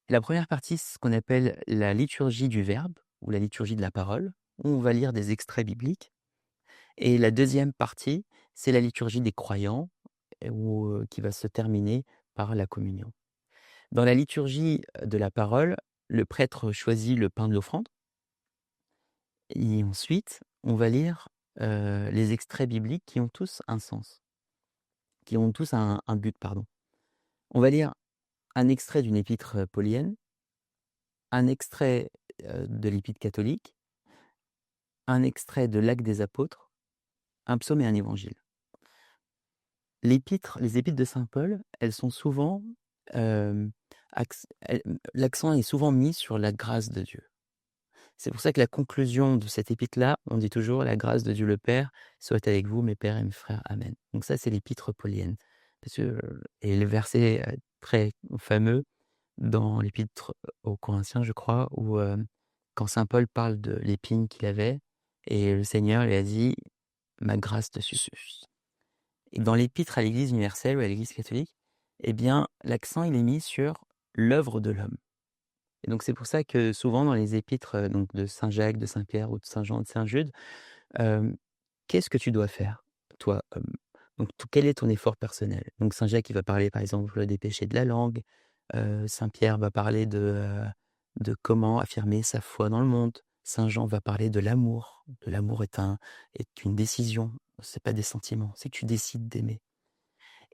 La première partie, c'est ce qu'on appelle la liturgie du verbe ou la liturgie de la parole, où on va lire des extraits bibliques. Et la deuxième partie, c'est la liturgie des croyants, qui va se terminer par la communion. Dans la liturgie de la parole, le prêtre choisit le pain de l'offrande. Et ensuite, on va lire les extraits bibliques qui ont tous un sens, qui ont tous un but, pardon. On va lire un extrait d'une épître paulienne, un extrait de l'épître catholique, un extrait de l'Acte des Apôtres, un psaume et un évangile. Les épîtres de saint Paul, elles sont souvent, l'accent est souvent mis sur la grâce de Dieu. C'est pour ça que la conclusion de cette épître-là, on dit toujours: «La grâce de Dieu le Père soit avec vous, mes pères et mes frères. Amen». Donc ça, c'est l'épître paulienne. Parce que, et le verset, très fameux dans l'épître aux Corinthiens, je crois, où, quand saint Paul parle de l'épine qu'il avait et le Seigneur lui a dit: «Ma grâce te suffit». Et dans l'épître à l'Église universelle ou à l'Église catholique, eh bien, l'accent il est mis sur l'œuvre de l'homme. Et donc c'est pour ça que souvent dans les épîtres, donc de saint Jacques, de saint Pierre ou de saint Jean, de saint Jude, hem, qu'est-ce que tu dois faire, toi, homme? Donc quel est ton effort personnel? Donc saint Jacques, il va parler par exemple des péchés de la langue, saint Pierre va parler de comment affirmer sa foi dans le monde. Saint Jean va parler de l'amour. L'amour est une décision, c'est pas des sentiments, c'est que tu décides d'aimer.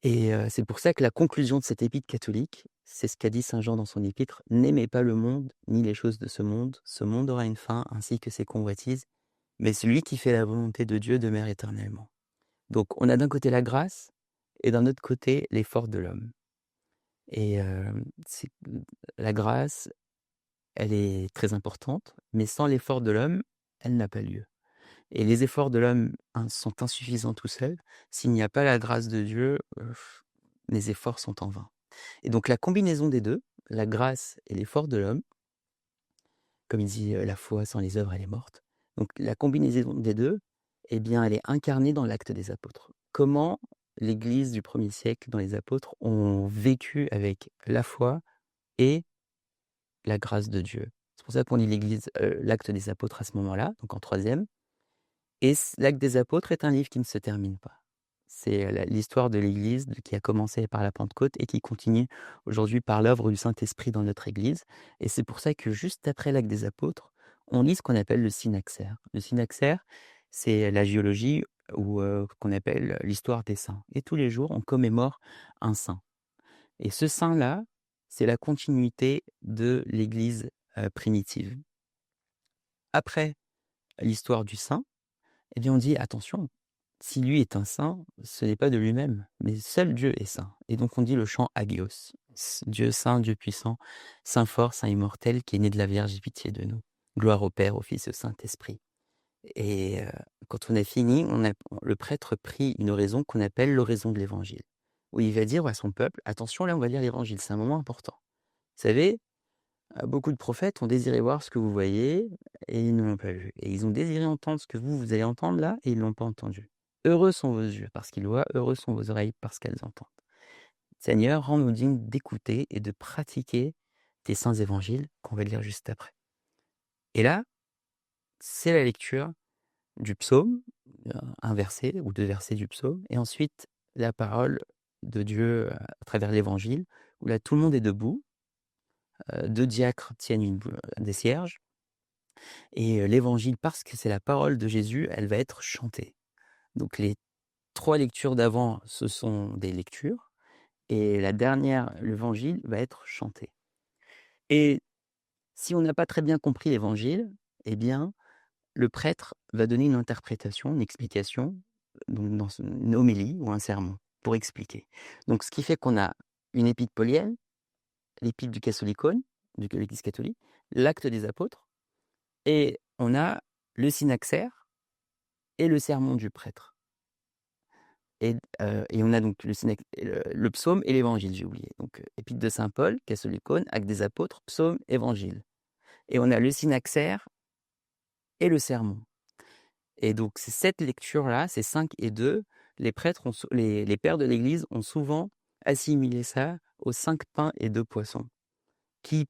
Et c'est pour ça que la conclusion de cette épître catholique, c'est ce qu'a dit saint Jean dans son épître: «N'aimez pas le monde, ni les choses de ce monde aura une fin, ainsi que ses convoitises, mais celui qui fait la volonté de Dieu demeure éternellement». Donc on a d'un côté la grâce et d'un autre côté l'effort de l'homme. Et c'est la grâce, elle est très importante, mais sans l'effort de l'homme, elle n'a pas lieu. Et les efforts de l'homme sont insuffisants tout seuls. S'il n'y a pas la grâce de Dieu, les efforts sont en vain. Et donc la combinaison des deux, la grâce et l'effort de l'homme, comme il dit, la foi sans les œuvres, elle est morte. Donc la combinaison des deux, eh bien, elle est incarnée dans l'acte des apôtres. Comment l'Église du 1er siècle, dans les apôtres, ont vécu avec la foi et la grâce de Dieu. C'est pour ça qu'on lit l'Église, l'acte des apôtres à ce moment-là, donc en 3e. Et l'acte des apôtres est un livre qui ne se termine pas. C'est l'histoire de l'Église qui a commencé par la Pentecôte et qui continue aujourd'hui par l'œuvre du Saint-Esprit dans notre Église. Et c'est pour ça que juste après l'acte des apôtres, on lit ce qu'on appelle le synaxaire. Le synaxaire, c'est la géologie ou qu'on appelle l'histoire des saints. Et tous les jours, on commémore un saint. Et ce saint-là, c'est la continuité de l'Église primitive. Après l'histoire du saint, eh bien on dit attention, si lui est un saint, ce n'est pas de lui-même, mais seul Dieu est saint. Et donc on dit le chant Agios, Dieu saint, Dieu puissant, saint fort, saint immortel, qui est né de la Vierge, aie pitié de nous. Gloire au Père, au Fils et au Saint-Esprit. Et quand on a fini, le prêtre prie une oraison qu'on appelle l'oraison de l'Évangile, où il va dire à son peuple, attention, là on va lire l'Évangile, c'est un moment important. Vous savez, beaucoup de prophètes ont désiré voir ce que vous voyez et ils ne l'ont pas vu. Et ils ont désiré entendre ce que vous allez entendre là et ils ne l'ont pas entendu. Heureux sont vos yeux parce qu'ils voient, heureux sont vos oreilles parce qu'elles entendent. Seigneur, rends-nous dignes d'écouter et de pratiquer tes saints évangiles qu'on va lire juste après. Et là, c'est la lecture du psaume, un verset ou 2 versets du psaume, et ensuite la parole de Dieu à travers l'évangile, où là tout le monde est debout, 2 diacres tiennent des cierges, et l'évangile, parce que c'est la parole de Jésus, elle va être chantée. Donc les 3 lectures d'avant, ce sont des lectures, et la dernière, l'évangile, va être chanté. Et si on n'a pas très bien compris l'évangile, eh bien, le prêtre va donner une interprétation, une explication, donc dans une homélie ou un sermon, pour expliquer. Donc ce qui fait qu'on a une épître paulienne, l'épître du Catholicone, de l'Église catholique, l'acte des apôtres, et on a le synaxaire et le sermon du prêtre. Et on a donc le psaume et l'évangile, j'ai oublié. Donc épître de saint Paul, Catholicone, acte des apôtres, psaume, évangile. Et on a le synaxaire et le sermon. Et donc ces 7 lectures-là, ces 5 et 2, les prêtres les pères de l'Église ont souvent assimilé ça aux 5 pains et 2 poissons, qui,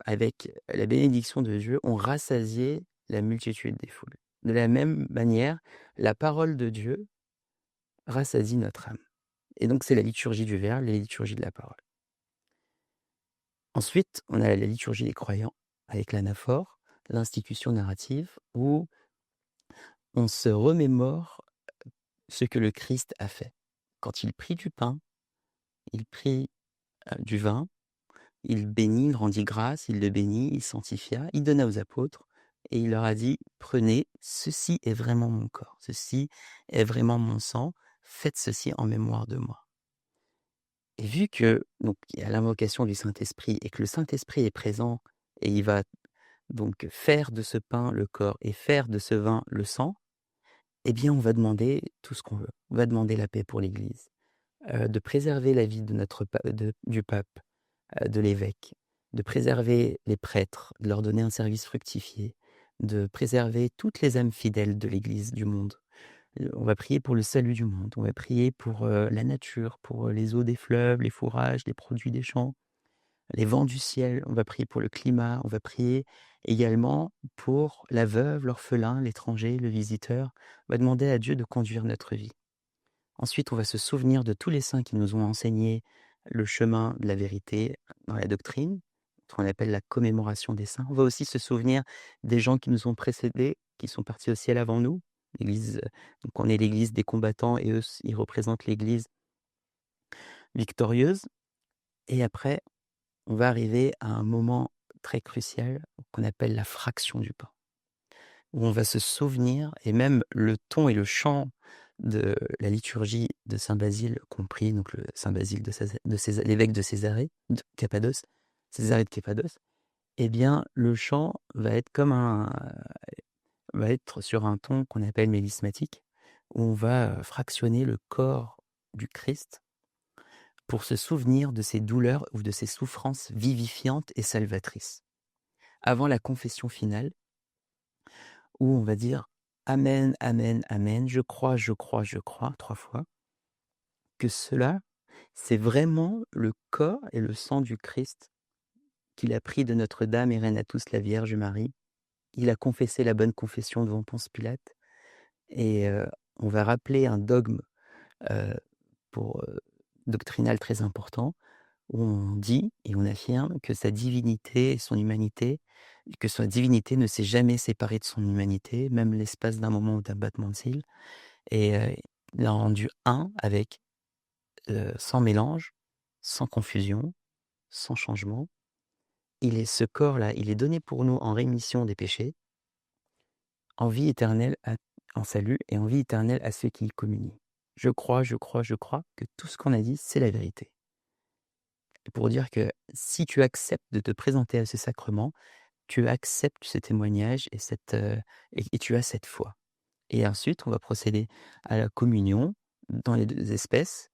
avec la bénédiction de Dieu, ont rassasié la multitude des foules. De la même manière, la parole de Dieu rassasie notre âme. Et donc c'est la liturgie du Verbe, la liturgie de la parole. Ensuite, on a la liturgie des croyants, avec l'anaphore, l'institution narrative, où on se remémore ce que le Christ a fait. Quand il prit du pain, il prit du vin, il bénit, il rendit grâce, il le bénit, il sanctifia, il donna aux apôtres, et il leur a dit: «Prenez, ceci est vraiment mon corps, ceci est vraiment mon sang, faites ceci en mémoire de moi». Et vu que donc il y a l'invocation du Saint-Esprit et que le Saint-Esprit est présent et il va donc faire de ce pain le corps et faire de ce vin le sang, eh bien, on va demander tout ce qu'on veut. On va demander la paix pour l'Église, de préserver la vie de notre du pape, de l'évêque, de préserver les prêtres, de leur donner un service fructifié, de préserver toutes les âmes fidèles de l'Église du monde. On va prier pour le salut du monde, on va prier pour la nature, pour les eaux des fleuves, les fourrages, les produits des champs, les vents du ciel, on va prier pour le climat, on va prier également pour la veuve, l'orphelin, l'étranger, le visiteur. On va demander à Dieu de conduire notre vie. Ensuite, on va se souvenir de tous les saints qui nous ont enseigné le chemin de la vérité dans la doctrine, ce qu'on appelle la commémoration des saints. On va aussi se souvenir des gens qui nous ont précédés, qui sont partis au ciel avant nous. L'église, donc on est l'église des combattants et eux, ils représentent l'église victorieuse. Et après, on va arriver à un moment très crucial qu'on appelle la fraction du pain, où on va se souvenir, et même le ton et le chant de la liturgie de Saint Basile compris, donc le Saint Basile l'évêque de Césarée, de Cappadoce, Césarée de Cappadoce, eh bien le chant va être sur un ton qu'on appelle mélismatique, où on va fractionner le corps du Christ pour se souvenir de ses douleurs ou de ses souffrances vivifiantes et salvatrices. Avant la confession finale, où on va dire Amen, Amen, Amen, je crois, 3 fois, que cela, c'est vraiment le corps et le sang du Christ qu'il a pris de Notre-Dame et Reine à tous la Vierge Marie. Il a confessé la bonne confession devant Ponce Pilate, et on va rappeler un dogme euh, doctrinal très important, où on dit et on affirme que sa divinité et son humanité, que sa divinité ne s'est jamais séparée de son humanité, même l'espace d'un moment ou d'un battement de cils, et il l'a rendu un avec, sans mélange, sans confusion, sans changement. Ce corps-là, il est donné pour nous en rémission des péchés, en vie éternelle, en salut et en vie éternelle à ceux qui y communient. Je crois que tout ce qu'on a dit, c'est la vérité. Pour dire que si tu acceptes de te présenter à ce sacrement, tu acceptes ce témoignage et tu as cette foi. Et ensuite, on va procéder à la communion dans les 2 espèces.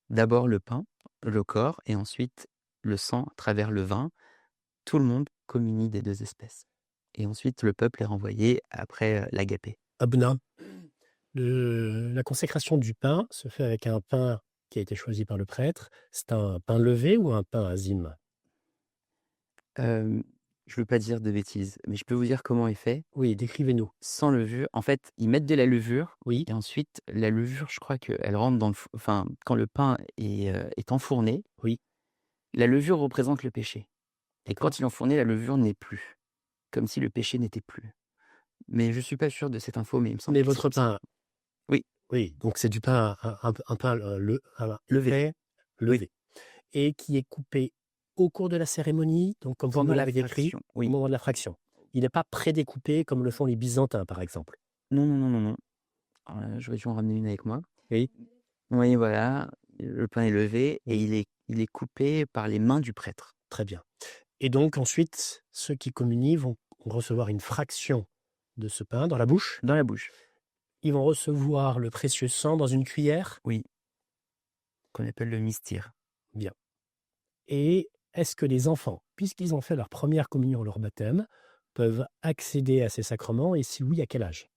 D'abord le pain, le corps, et ensuite le sang à travers le vin. Tout le monde communie des 2 espèces. Et ensuite, le peuple est renvoyé après l'agapé. Abuna, la consécration du pain se fait avec un pain qui a été choisi par le prêtre. C'est un pain levé ou un pain azime? Je veux pas dire de bêtises, mais je peux vous dire comment est fait. Oui, décrivez-nous. Sans levure, en fait, ils mettent de la levure Oui, et ensuite la levure, je crois qu'elle rentre dans enfin, quand le pain est enfourné, oui, la levure représente le péché. Et d'accord. quand il est enfourné, la levure n'est plus, comme si le péché n'était plus. Mais je suis pas sûr de cette info, mais il me semble Mais que c'est votre comme ça. pain, Oui, oui, donc c'est du pain, un pain levé. épais, levé, et qui est coupé au cours de la cérémonie, donc comme vous Pendant nous la l'avez décrit, fraction, au oui. moment de la fraction. Il n'est pas prédécoupé comme le font les Byzantins, par exemple. Non, non, non, non, non. J'aurais dû en ramener une avec moi. Oui, Oui, voilà, le pain est levé et oui, il est coupé par les mains du prêtre. très bien. Et donc ensuite, ceux qui communient vont recevoir une fraction de ce pain dans la bouche. Dans la bouche, Ils vont recevoir le précieux sang dans une cuillère. oui, qu'on appelle le mystère. Bien. Et est-ce que les enfants, puisqu'ils ont fait leur première communion, leur baptême, peuvent accéder à ces sacrements, et si oui, à quel âge?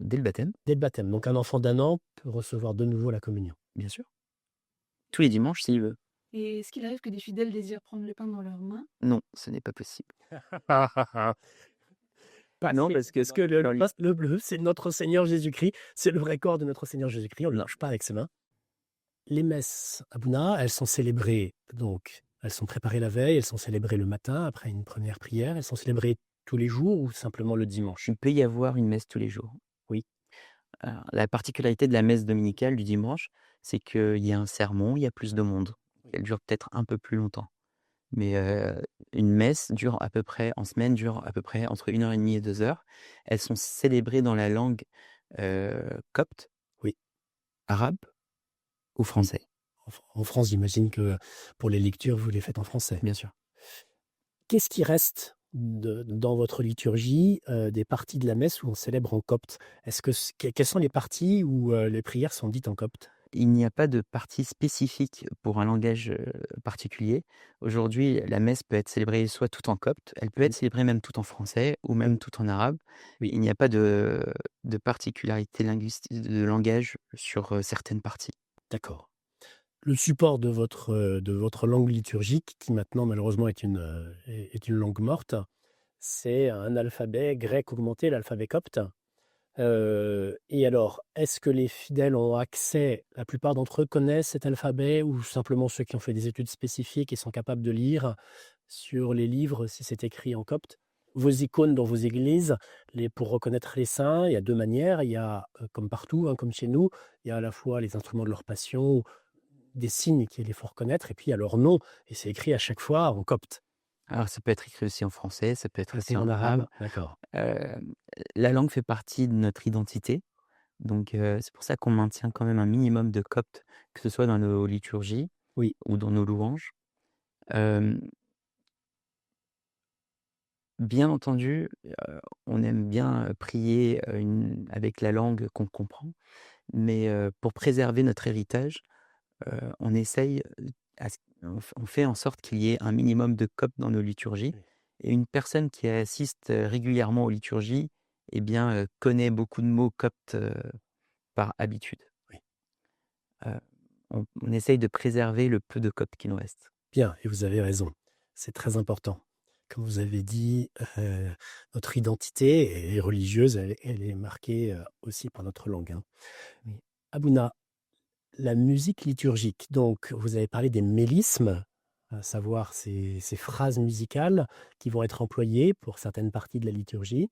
Dès le baptême, Dès le baptême. Donc un enfant d'1 an peut recevoir de nouveau la communion. bien sûr. Tous les dimanches s'il veut. Et est-ce qu'il arrive que des fidèles désirent prendre le pain dans leurs mains? Non, ce n'est pas possible. Non, parce que dans les- le bleu, c'est notre Seigneur Jésus-Christ, c'est le vrai corps de notre Seigneur Jésus-Christ, on ne le lâche pas avec ses mains. Les messes à Bouna, elles sont célébrées, donc elles sont préparées la veille, elles sont célébrées le matin après une première prière, elles sont célébrées tous les jours ou simplement le dimanche? Il peut y avoir une messe tous les jours. Oui. Alors, la particularité de la messe dominicale du dimanche, c'est qu'il y a un sermon, il y a plus de monde. Elle dure peut-être un peu plus longtemps. Mais une messe dure à peu près en semaine, dure à peu près entre 1 heure et demie et 2 heures. Elles sont célébrées dans la langue, copte, Oui, arabe ou oui. français, En France, j'imagine que pour les lectures, vous les faites en français. bien sûr. Qu'est-ce qui reste dans votre liturgie, des parties de la messe où on célèbre en copte? Est-ce que quelles sont les parties où, les prières sont dites en copte? Il n'y a pas de partie spécifique pour un langage, particulier. Aujourd'hui, la messe peut être célébrée soit tout en copte, elle peut être Oui, célébrée même tout en français ou même oui, tout en arabe. oui, Il n'y a pas de particularité de langage sur, certaines parties. d'accord. Le support de votre langue liturgique, qui maintenant malheureusement est une langue morte, c'est un alphabet grec augmenté, l'alphabet copte. Et alors, est-ce que les fidèles ont accès, la plupart d'entre eux connaissent cet alphabet ou simplement ceux qui ont fait des études spécifiques et sont capables de lire sur les livres si c'est écrit en copte? Vos icônes dans vos églises, pour reconnaître les saints, il y a deux manières. Il y a, comme partout, hein, comme chez nous, il y a à la fois les instruments de leur passion, des signes qui les font reconnaître, et puis il y a leur nom, et c'est écrit à chaque fois en copte. Alors ça peut être écrit aussi en français, ça peut être Ah, c'est aussi en en arabe. arabe? D'accord. La langue fait partie de notre identité, donc c'est pour ça qu'on maintient quand même un minimum de copte, que ce soit dans nos liturgies Oui, ou dans nos louanges. Hem, Bien entendu, on aime bien, prier, avec la langue qu'on comprend, mais pour préserver notre héritage, on essaye, à ce on fait en sorte qu'il y ait un minimum de copte dans nos liturgies, oui, et une personne qui assiste, régulièrement aux liturgies, eh bien, connaît beaucoup de mots coptes, par habitude. oui. Heu, on essaye de préserver le peu de copte qui nous reste. Bien, et vous avez raison, c'est très important. Comme vous avez dit, notre identité est religieuse, elle est marquée, aussi par notre langue, hein. Oui. Abouna, la musique liturgique, donc vous avez parlé des mélismes, à savoir ces phrases musicales qui vont être employées pour certaines parties de la liturgie.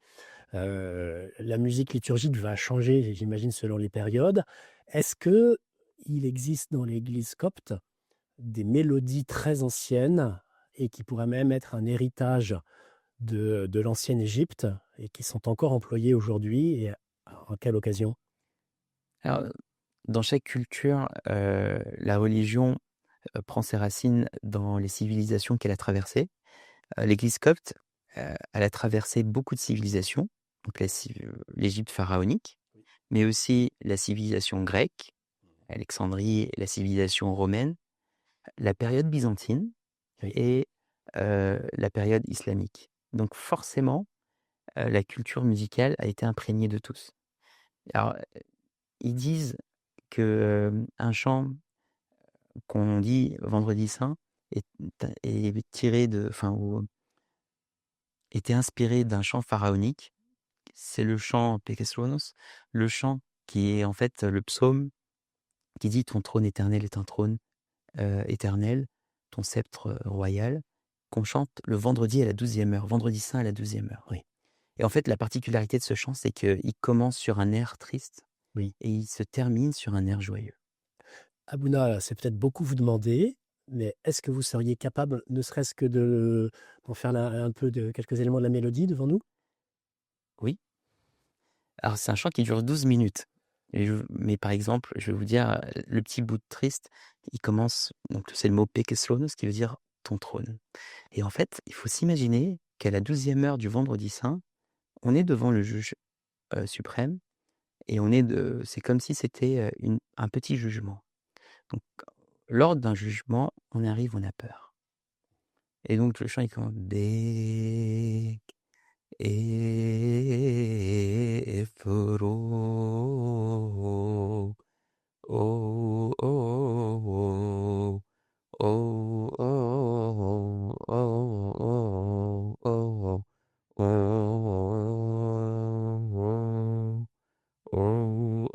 La musique liturgique va changer, j'imagine, selon les périodes. Est-ce qu'il existe dans l'Église copte des mélodies très anciennes et qui pourraient même être un héritage de l'ancienne Égypte et qui sont encore employées aujourd'hui, et en quelle occasion? Alors, dans chaque culture, la religion, prend ses racines dans les civilisations qu'elle a traversées. L'Église copte, elle a traversé beaucoup de civilisations, donc l'Égypte pharaonique, mais aussi la civilisation grecque, Alexandrie, et la civilisation romaine, la période byzantine Oui, et la période islamique. Donc forcément, la culture musicale a été imprégnée de tous. Alors, ils disent que, un chant qu'on dit Vendredi saint est tiré de enfin, ou était inspiré d'un chant pharaonique. C'est le chant Pekeslonos, le chant qui est en fait le psaume qui dit: «Ton trône éternel est un trône, éternel, ton sceptre, royal», qu'on chante le vendredi à la 12e heure, vendredi saint à la 12e heure. oui, Et en fait, la particularité de ce chant, c'est qu'il commence sur un air triste oui. et il se termine sur un air joyeux. Abouna, c'est peut-être beaucoup vous demander, mais est-ce que vous seriez capable, ne serait-ce que d'en faire un peu de quelques éléments de la mélodie devant nous? Oui, alors c'est un chant qui dure 12 minutes, mais par exemple, je vais vous dire, le petit bout de triste, il commence donc c'est le mot Pekeslonos qui veut dire «ton trône», et en fait, il faut s'imaginer qu'à la 12e heure du vendredi saint, on est devant le juge, suprême, et c'est comme si c'était, un petit jugement. Donc lors d'un jugement, on arrive, on a peur, et donc le chant il commence: «Bek Efro, oh, oh, oh, oh, oh, oh, oh, oh, oh, oh,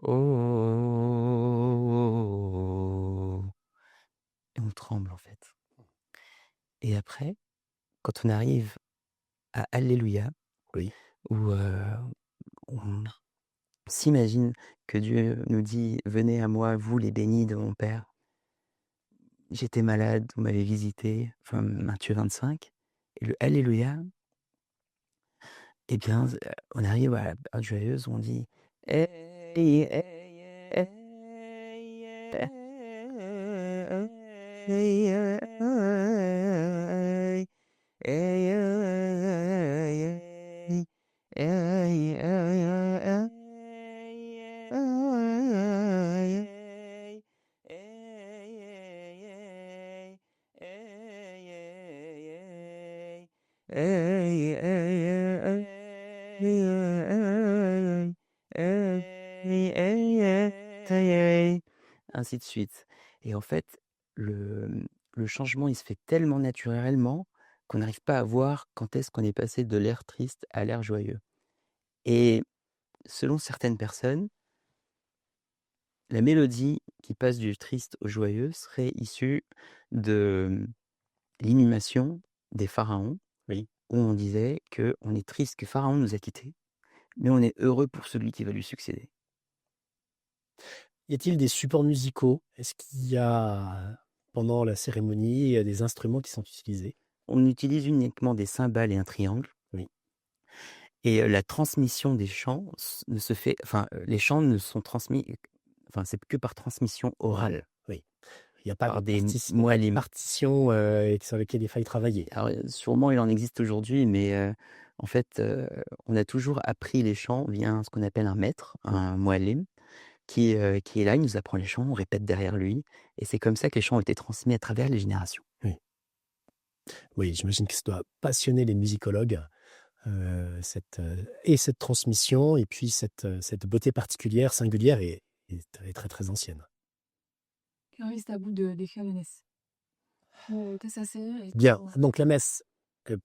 oh». Et on tremble en fait. Et après, quand on arrive à Alléluia, Oui, où, on s'imagine que Dieu nous dit: «Venez à moi, vous les bénis de mon Père». j'étais malade, vous m'avez visité, enfin Matthieu 25 et le Alléluia, eh bien, on arrive à la période joyeuse où on dit: «Hey, hey, hey, hey, hey, hey, hey, ainsi de suite. Et en fait, le changement, il se fait tellement naturellement qu'on n'arrive pas à voir quand est-ce qu'on est passé de l'air triste à l'air joyeux. Et selon certaines personnes, la mélodie qui passe du triste au joyeux serait issue de l'inhumation des pharaons, Oui. où on disait qu'on est triste que Pharaon nous a quittés, mais on est heureux pour celui qui va lui succéder. Y a-t-il des supports musicaux? Est-ce qu'il y a, pendant la cérémonie, des instruments qui sont utilisés? On utilise uniquement des cymbales et un triangle. Oui. Et la transmission des chants ne se fait, enfin, les chants ne sont transmis, enfin, c'est que par transmission orale, Oui. Il n'y a pas par de des moalim. partition sur lesquelles il faille travailler. Alors, sûrement, il en existe aujourd'hui, mais en fait, on a toujours appris les chants via ce qu'on appelle un maître, un muallim, qui est là, il nous apprend les chants, on répète derrière lui, et c'est comme ça que les chants ont été transmis à travers les générations. Oui, j'imagine que ça doit passionner les musicologues, cette transmission et puis cette beauté particulière, singulière et très, très ancienne. Clarisse, à bout de d'écrire une messe. T'as ça et Bien, donc la messe.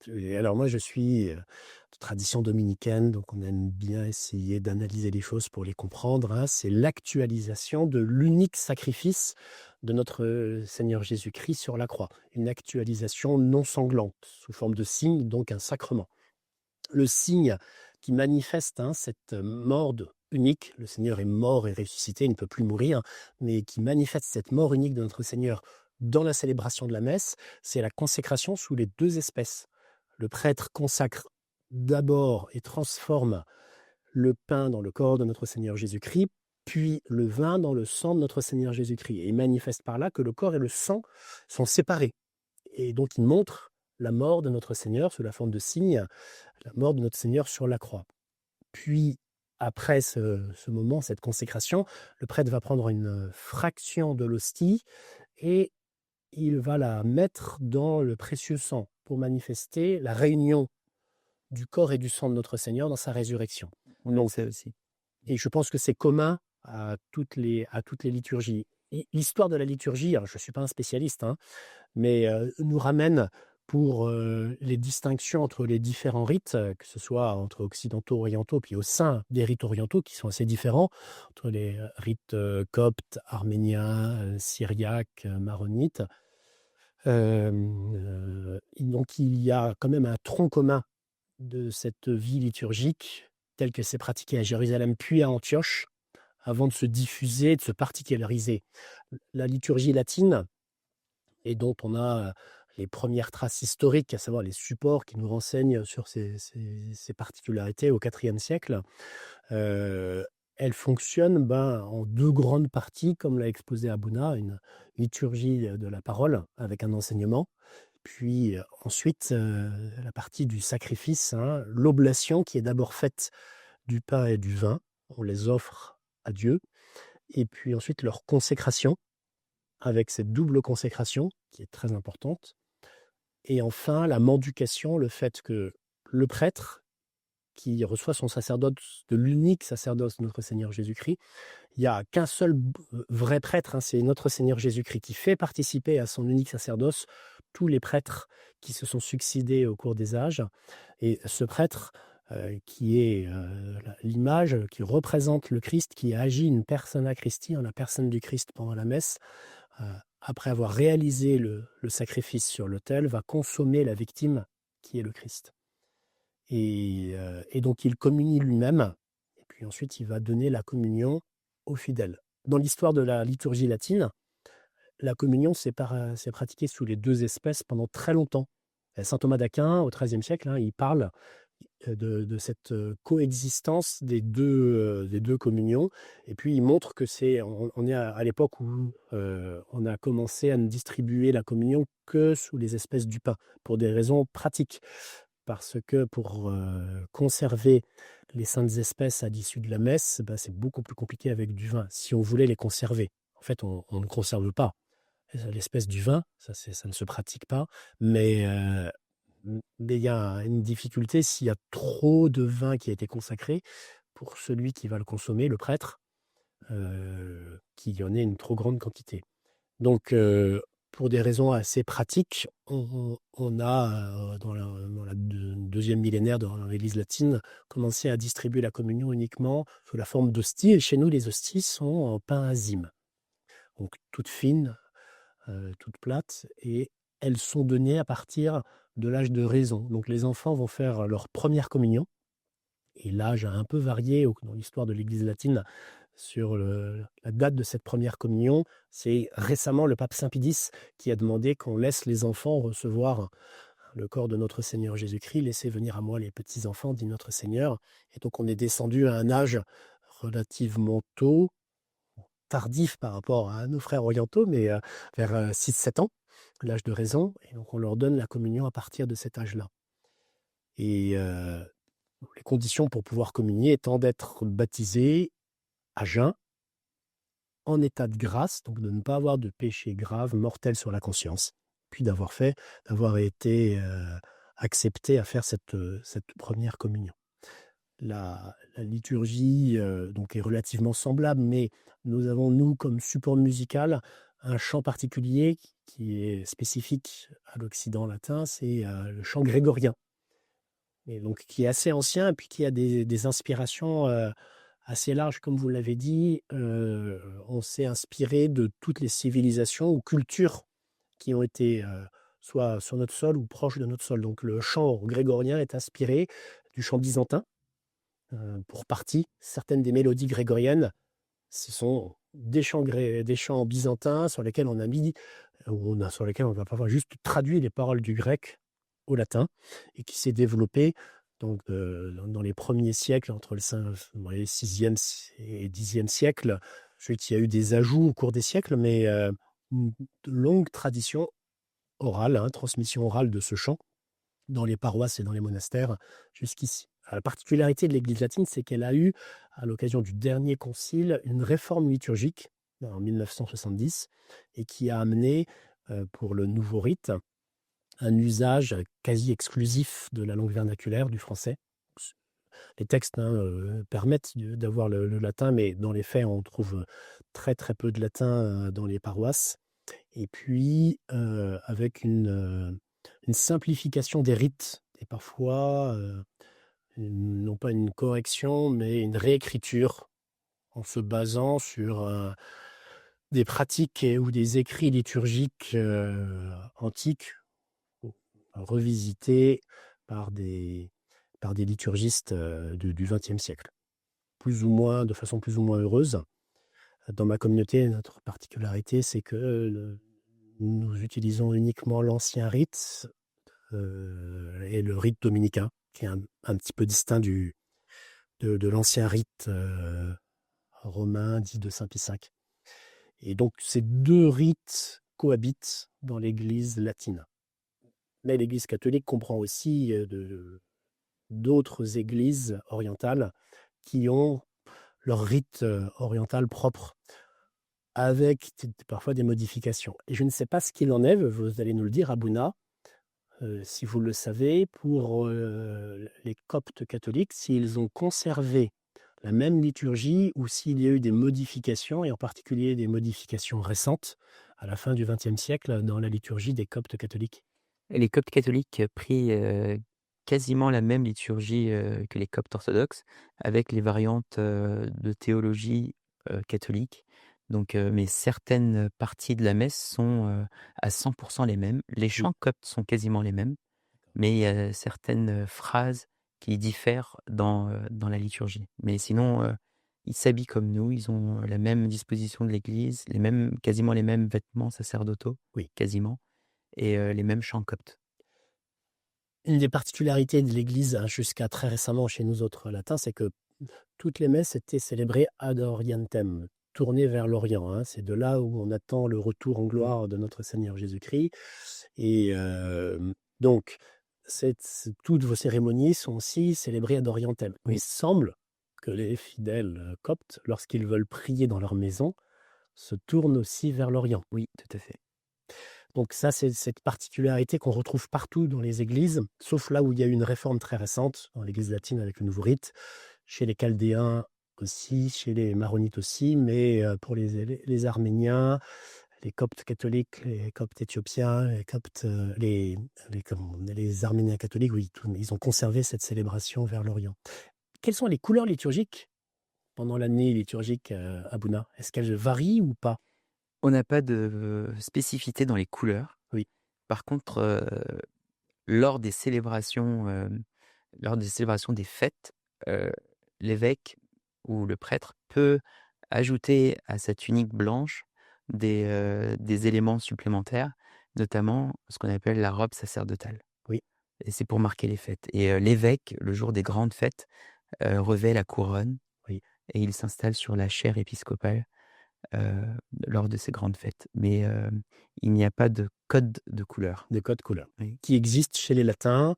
Et alors moi je suis de tradition dominicaine, donc on aime bien essayer d'analyser les choses pour les comprendre, hein. C'est l'actualisation de l'unique sacrifice de notre Seigneur Jésus-Christ sur la croix. Une actualisation non sanglante, sous forme de signe, donc un sacrement. Le signe qui manifeste cette mort unique, le Seigneur est mort et ressuscité, il ne peut plus mourir, mais qui manifeste cette mort unique de notre Seigneur dans la célébration de la messe, c'est la consécration sous les deux espèces. Le prêtre consacre d'abord et transforme le pain dans le corps de notre Seigneur Jésus-Christ, puis le vin dans le sang de notre Seigneur Jésus-Christ. Et il manifeste par là que le corps et le sang sont séparés. Et donc il montre la mort de notre Seigneur sous la forme de signe, la mort de notre Seigneur sur la croix. Puis, après ce moment, cette consécration, le prêtre va prendre une fraction de l'hostie et il va la mettre dans le précieux sang pour manifester la réunion du corps et du sang de notre Seigneur dans sa résurrection. On le sait aussi. Et je pense que c'est commun à toutes les liturgies. Et l'histoire de la liturgie, alors je ne suis pas un spécialiste, mais nous ramène pour les distinctions entre les différents rites, que ce soit entre occidentaux, orientaux, puis au sein des rites orientaux qui sont assez différents, entre les rites coptes, arméniens, syriaques, maronites. Donc il y a quand même un tronc commun de cette vie liturgique telle que c'est pratiquée à Jérusalem puis à Antioche, avant de se diffuser, de se particulariser. La liturgie latine, et dont on a les premières traces historiques, à savoir les supports qui nous renseignent sur ces particularités au IVe siècle, elle fonctionne en deux grandes parties, comme l'a exposé Abouna, une liturgie de la parole avec un enseignement, puis ensuite la partie du sacrifice, l'oblation qui est d'abord faite du pain et du vin, on les offre à Dieu, et puis ensuite leur consécration, avec cette double consécration qui est très importante, et enfin la mendication, le fait que le prêtre, qui reçoit son sacerdoce de l'unique sacerdoce de notre Seigneur Jésus-Christ, il n'y a qu'un seul vrai prêtre, c'est notre Seigneur Jésus-Christ qui fait participer à son unique sacerdoce tous les prêtres qui se sont succédés au cours des âges. Et ce prêtre, qui est l'image, qui représente le Christ, qui agit une persona Christi, en la personne du Christ pendant la messe, après avoir réalisé le sacrifice sur l'autel, va consommer la victime qui est le Christ. Et donc il communie lui-même, et puis ensuite il va donner la communion aux fidèles. Dans l'histoire de la liturgie latine, la communion s'est pratiquée sous les 2 espèces pendant très longtemps. Saint Thomas d'Aquin, au XIIIe siècle, il parle, de cette, coexistence des 2 communions et puis il montre que on est à l'époque où, on a commencé à ne distribuer la communion que sous les espèces du pain, pour des raisons pratiques. Parce que pour, conserver les saintes espèces à l'issue de la messe, bah, c'est beaucoup plus compliqué avec du vin, si on voulait les conserver. En fait, on ne conserve pas l'espèce du vin, ça ne se pratique pas, mais mais il y a une difficulté s'il y a trop de vin qui a été consacré pour celui qui va le consommer, le prêtre, qu'il y en ait une trop grande quantité. Donc, pour des raisons assez pratiques, on a, dans la 2e millénaire dans l'Église latine, commencé à distribuer la communion uniquement sous la forme d'hosties et chez nous, les hosties sont en pain azime, donc toutes fines, toutes plates et elles sont données à partir de l'âge de raison. Donc les enfants vont faire leur première communion et l'âge a un peu varié dans l'histoire de l'Église latine sur la date de cette première communion. C'est récemment le pape Saint Pie X qui a demandé qu'on laisse les enfants recevoir le corps de notre Seigneur Jésus-Christ. Laissez venir à moi les petits-enfants, dit notre Seigneur. Et donc on est descendu à un âge relativement tôt, tardif par rapport à nos frères orientaux, mais vers 6-7 ans, l'âge de raison. Et donc on leur donne la communion à partir de cet âge-là. Et les conditions pour pouvoir communier étant d'être baptisé à jeun, en état de grâce, donc de ne pas avoir de péché grave, mortel sur la conscience, puis d'avoir été accepté à faire cette première communion. La liturgie donc est relativement semblable, mais nous avons, nous, comme support musical, un chant particulier qui est spécifique à l'Occident latin, c'est le chant grégorien, et donc qui est assez ancien et puis qui a des inspirations assez larges, comme vous l'avez dit. On s'est inspiré de toutes les civilisations ou cultures qui ont été soit sur notre sol ou proches de notre sol. Donc le chant grégorien est inspiré du chant byzantin, pour partie. Certaines des mélodies grégoriennes, ce sont des chants byzantins sur lesquels on a mis, sur lesquels on va parfois juste traduit les paroles du grec au latin et qui s'est développé donc, dans les premiers siècles, dans les 6e et 10e siècles. Je sais qu'il y a eu des ajouts au cours des siècles, mais une longue tradition orale, transmission orale de ce chant dans les paroisses et dans les monastères jusqu'ici. La particularité de l'Église latine, c'est qu'elle a eu, à l'occasion du dernier concile, une réforme liturgique en 1970 et qui a amené, pour le nouveau rite, un usage quasi exclusif de la langue vernaculaire, du français. Les textes permettent d'avoir le latin, mais dans les faits, on trouve très très peu de latin dans les paroisses. Et puis, avec une simplification des rites et parfois non pas une correction, mais une réécriture en se basant sur des pratiques ou des écrits liturgiques antiques, revisités par des liturgistes du XXe siècle, de façon plus ou moins heureuse. Dans ma communauté, notre particularité, c'est que nous utilisons uniquement l'ancien rite et le rite dominicain, qui est un petit peu distinct de l'ancien rite romain dit de Saint Pie V. Et donc ces 2 rites cohabitent dans l'Église latine. Mais l'Église catholique comprend aussi d'autres églises orientales qui ont leur rite oriental propre, avec parfois des modifications. Et je ne sais pas ce qu'il en est, vous allez nous le dire, Abouna, si vous le savez, pour les coptes catholiques, s'ils ont conservé la même liturgie ou s'il y a eu des modifications, et en particulier des modifications récentes, à la fin du XXe siècle, dans la liturgie des coptes catholiques. Et les coptes catholiques prient quasiment la même liturgie que les coptes orthodoxes, avec les variantes de théologie catholique. Donc, mais certaines parties de la messe sont à 100% les mêmes. Les chants coptes sont quasiment les mêmes, mais il y a certaines phrases qui diffèrent dans la liturgie. Mais sinon, Ils s'habillent comme nous, ils ont la même disposition de l'église, quasiment les mêmes vêtements sacerdotaux, Oui. quasiment, et les mêmes chants coptes. Une des particularités de l'Église, hein, jusqu'à très récemment chez nous autres latins, c'est que toutes les messes étaient célébrées ad orientem, tournées vers l'Orient, hein. C'est de là où on attend le retour en gloire de notre Seigneur Jésus-Christ. Et donc, toutes vos cérémonies sont aussi célébrées ad orientem. Oui. Il semble que les fidèles coptes, lorsqu'ils veulent prier dans leur maison, se tournent aussi vers l'Orient. Oui, tout à fait. Donc ça, c'est cette particularité qu'on retrouve partout dans les églises, sauf là où il y a eu une réforme très récente, dans l'église latine avec le nouveau rite, chez les Chaldéens aussi, chez les Maronites aussi, mais pour les Arméniens, les Coptes catholiques, les Coptes éthiopiens, les Coptes, les Arméniens catholiques, oui, ils ont conservé cette célébration vers l'Orient. Quelles sont les couleurs liturgiques pendant l'année liturgique à Bouna? Est-ce qu'elles varient ou pas? On n'a pas de spécificité dans les couleurs. Oui. Par contre, lors des célébrations des fêtes, l'évêque ou le prêtre peut ajouter à sa tunique blanche des éléments supplémentaires, notamment ce qu'on appelle la robe sacerdotale. Oui. Et c'est pour marquer les fêtes. Et l'évêque, le jour des grandes fêtes, revêt la couronne. Oui. Et il s'installe sur la chaire épiscopale lors de ces grandes fêtes. Mais il n'y a pas de code de couleur. Des codes couleurs Oui. qui existent chez les latins.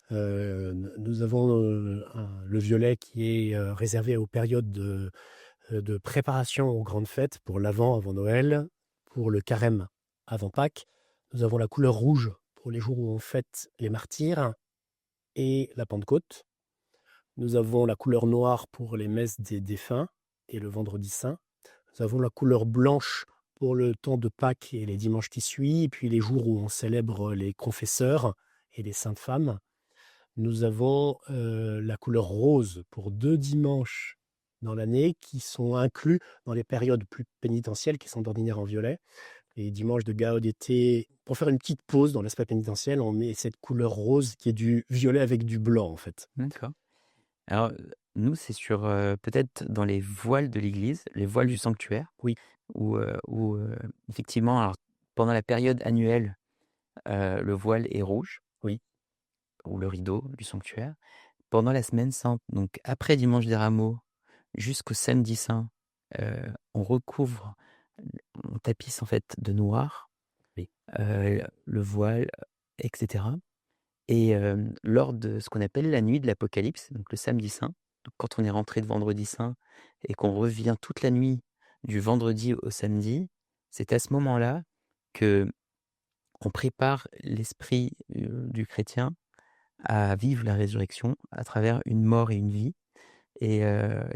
Nous avons le violet qui est réservé aux périodes de préparation aux grandes fêtes, pour l'Avent avant Noël, pour le Carême avant Pâques. Nous avons la couleur rouge pour les jours où on fête les martyrs et la Pentecôte. Nous avons la couleur noire pour les messes des défunts et le vendredi saint. Nous avons la couleur blanche pour le temps de Pâques et les dimanches qui suivent, et puis les jours où on célèbre les confesseurs et les saintes femmes. Nous avons la couleur rose pour 2 dimanches dans l'année qui sont inclus dans les périodes plus pénitentielles qui sont d'ordinaire en violet. Les dimanches de Gaudete, pour faire une petite pause dans l'aspect pénitentiel, on met cette couleur rose qui est du violet avec du blanc en fait. D'accord. Alors, nous, c'est sur peut-être dans les voiles de l'église, les voiles du sanctuaire. Oui. Où effectivement, alors, pendant la période annuelle, le voile est rouge. Oui. Ou le rideau du sanctuaire. Pendant la semaine sainte, donc après dimanche des rameaux jusqu'au samedi saint, on recouvre, on tapisse en fait de noir, Oui. le voile, etc. Et lors de ce qu'on appelle la nuit de l'Apocalypse, donc le samedi saint, donc quand on est rentré de vendredi saint et qu'on revient toute la nuit du vendredi au samedi, c'est à ce moment-là que on prépare l'esprit du chrétien à vivre la résurrection à travers une mort et une vie. Et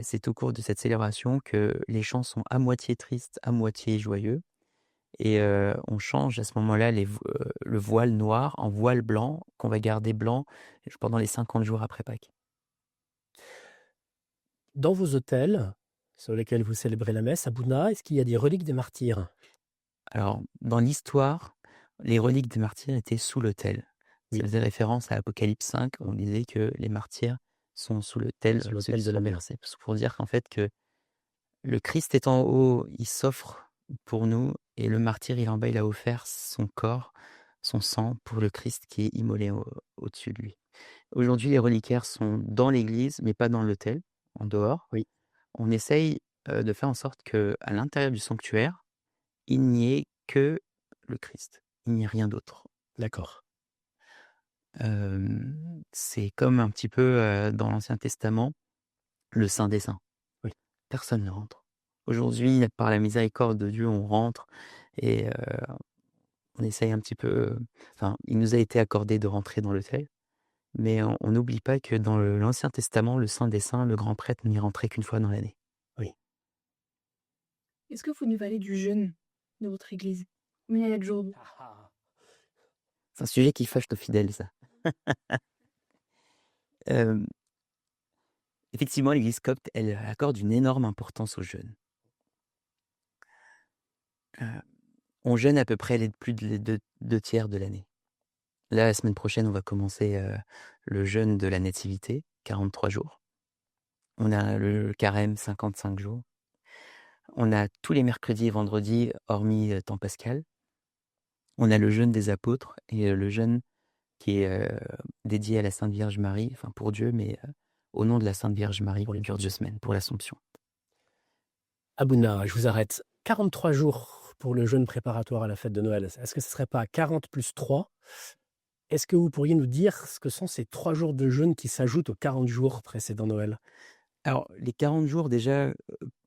c'est au cours de cette célébration que les chants sont à moitié tristes, à moitié joyeux. Et on change à ce moment-là le voile noir en voile blanc, qu'on va garder blanc pendant les 50 jours après Pâques. Dans vos hôtels, sur lesquels vous célébrez la messe à Bouna, est-ce qu'il y a des reliques des martyrs? Alors, dans l'histoire, les reliques des martyrs étaient sous l'autel. Oui. Ça faisait référence à Apocalypse 5, où on disait que les martyrs sont sous l'autel de la mer. C'est pour dire qu'en fait que le Christ est en haut, il s'offre pour nous, et le martyr, il est en bas, il a offert son corps, son sang pour le Christ qui est immolé au-dessus de lui. Aujourd'hui, les reliquaires sont dans l'église, mais pas dans l'autel, en dehors. Oui. On essaye de faire en sorte qu'à l'intérieur du sanctuaire, il n'y ait que le Christ. Il n'y ait rien d'autre. D'accord. C'est comme un petit peu dans l'Ancien Testament, le Saint des Saints. Oui. Personne ne rentre. Aujourd'hui, par la miséricorde de Dieu, on rentre et on essaye un petit peu. Enfin, il nous a été accordé de rentrer dans l'autel, mais on n'oublie pas que dans l'Ancien Testament, le Saint des Saints, le grand prêtre, n'y rentrait qu'une fois dans l'année. Oui. Est-ce que vous nous parlez du jeûne de votre église? Combien il y a de jours? C'est un sujet qui fâche nos fidèles, ça. Effectivement, l'Église copte, elle accorde une énorme importance au jeûne. On jeûne à peu près plus de 2 tiers de l'année. Là, la semaine prochaine, on va commencer le jeûne de la Nativité, 43 jours. On a le carême 55 jours. On a tous les mercredis et vendredis, hormis temps pascal. On a le jeûne des apôtres et le jeûne qui est dédié à la Sainte Vierge Marie, enfin pour Dieu, mais au nom de la Sainte Vierge Marie pour les 2 semaines, pour l'Assomption. Abouna, je vous arrête. 43 jours pour le jeûne préparatoire à la fête de Noël. Est-ce que ce ne serait pas 40 plus 3? Est-ce que vous pourriez nous dire ce que sont ces 3 jours de jeûne qui s'ajoutent aux 40 jours précédant Noël? Alors, les 40 jours déjà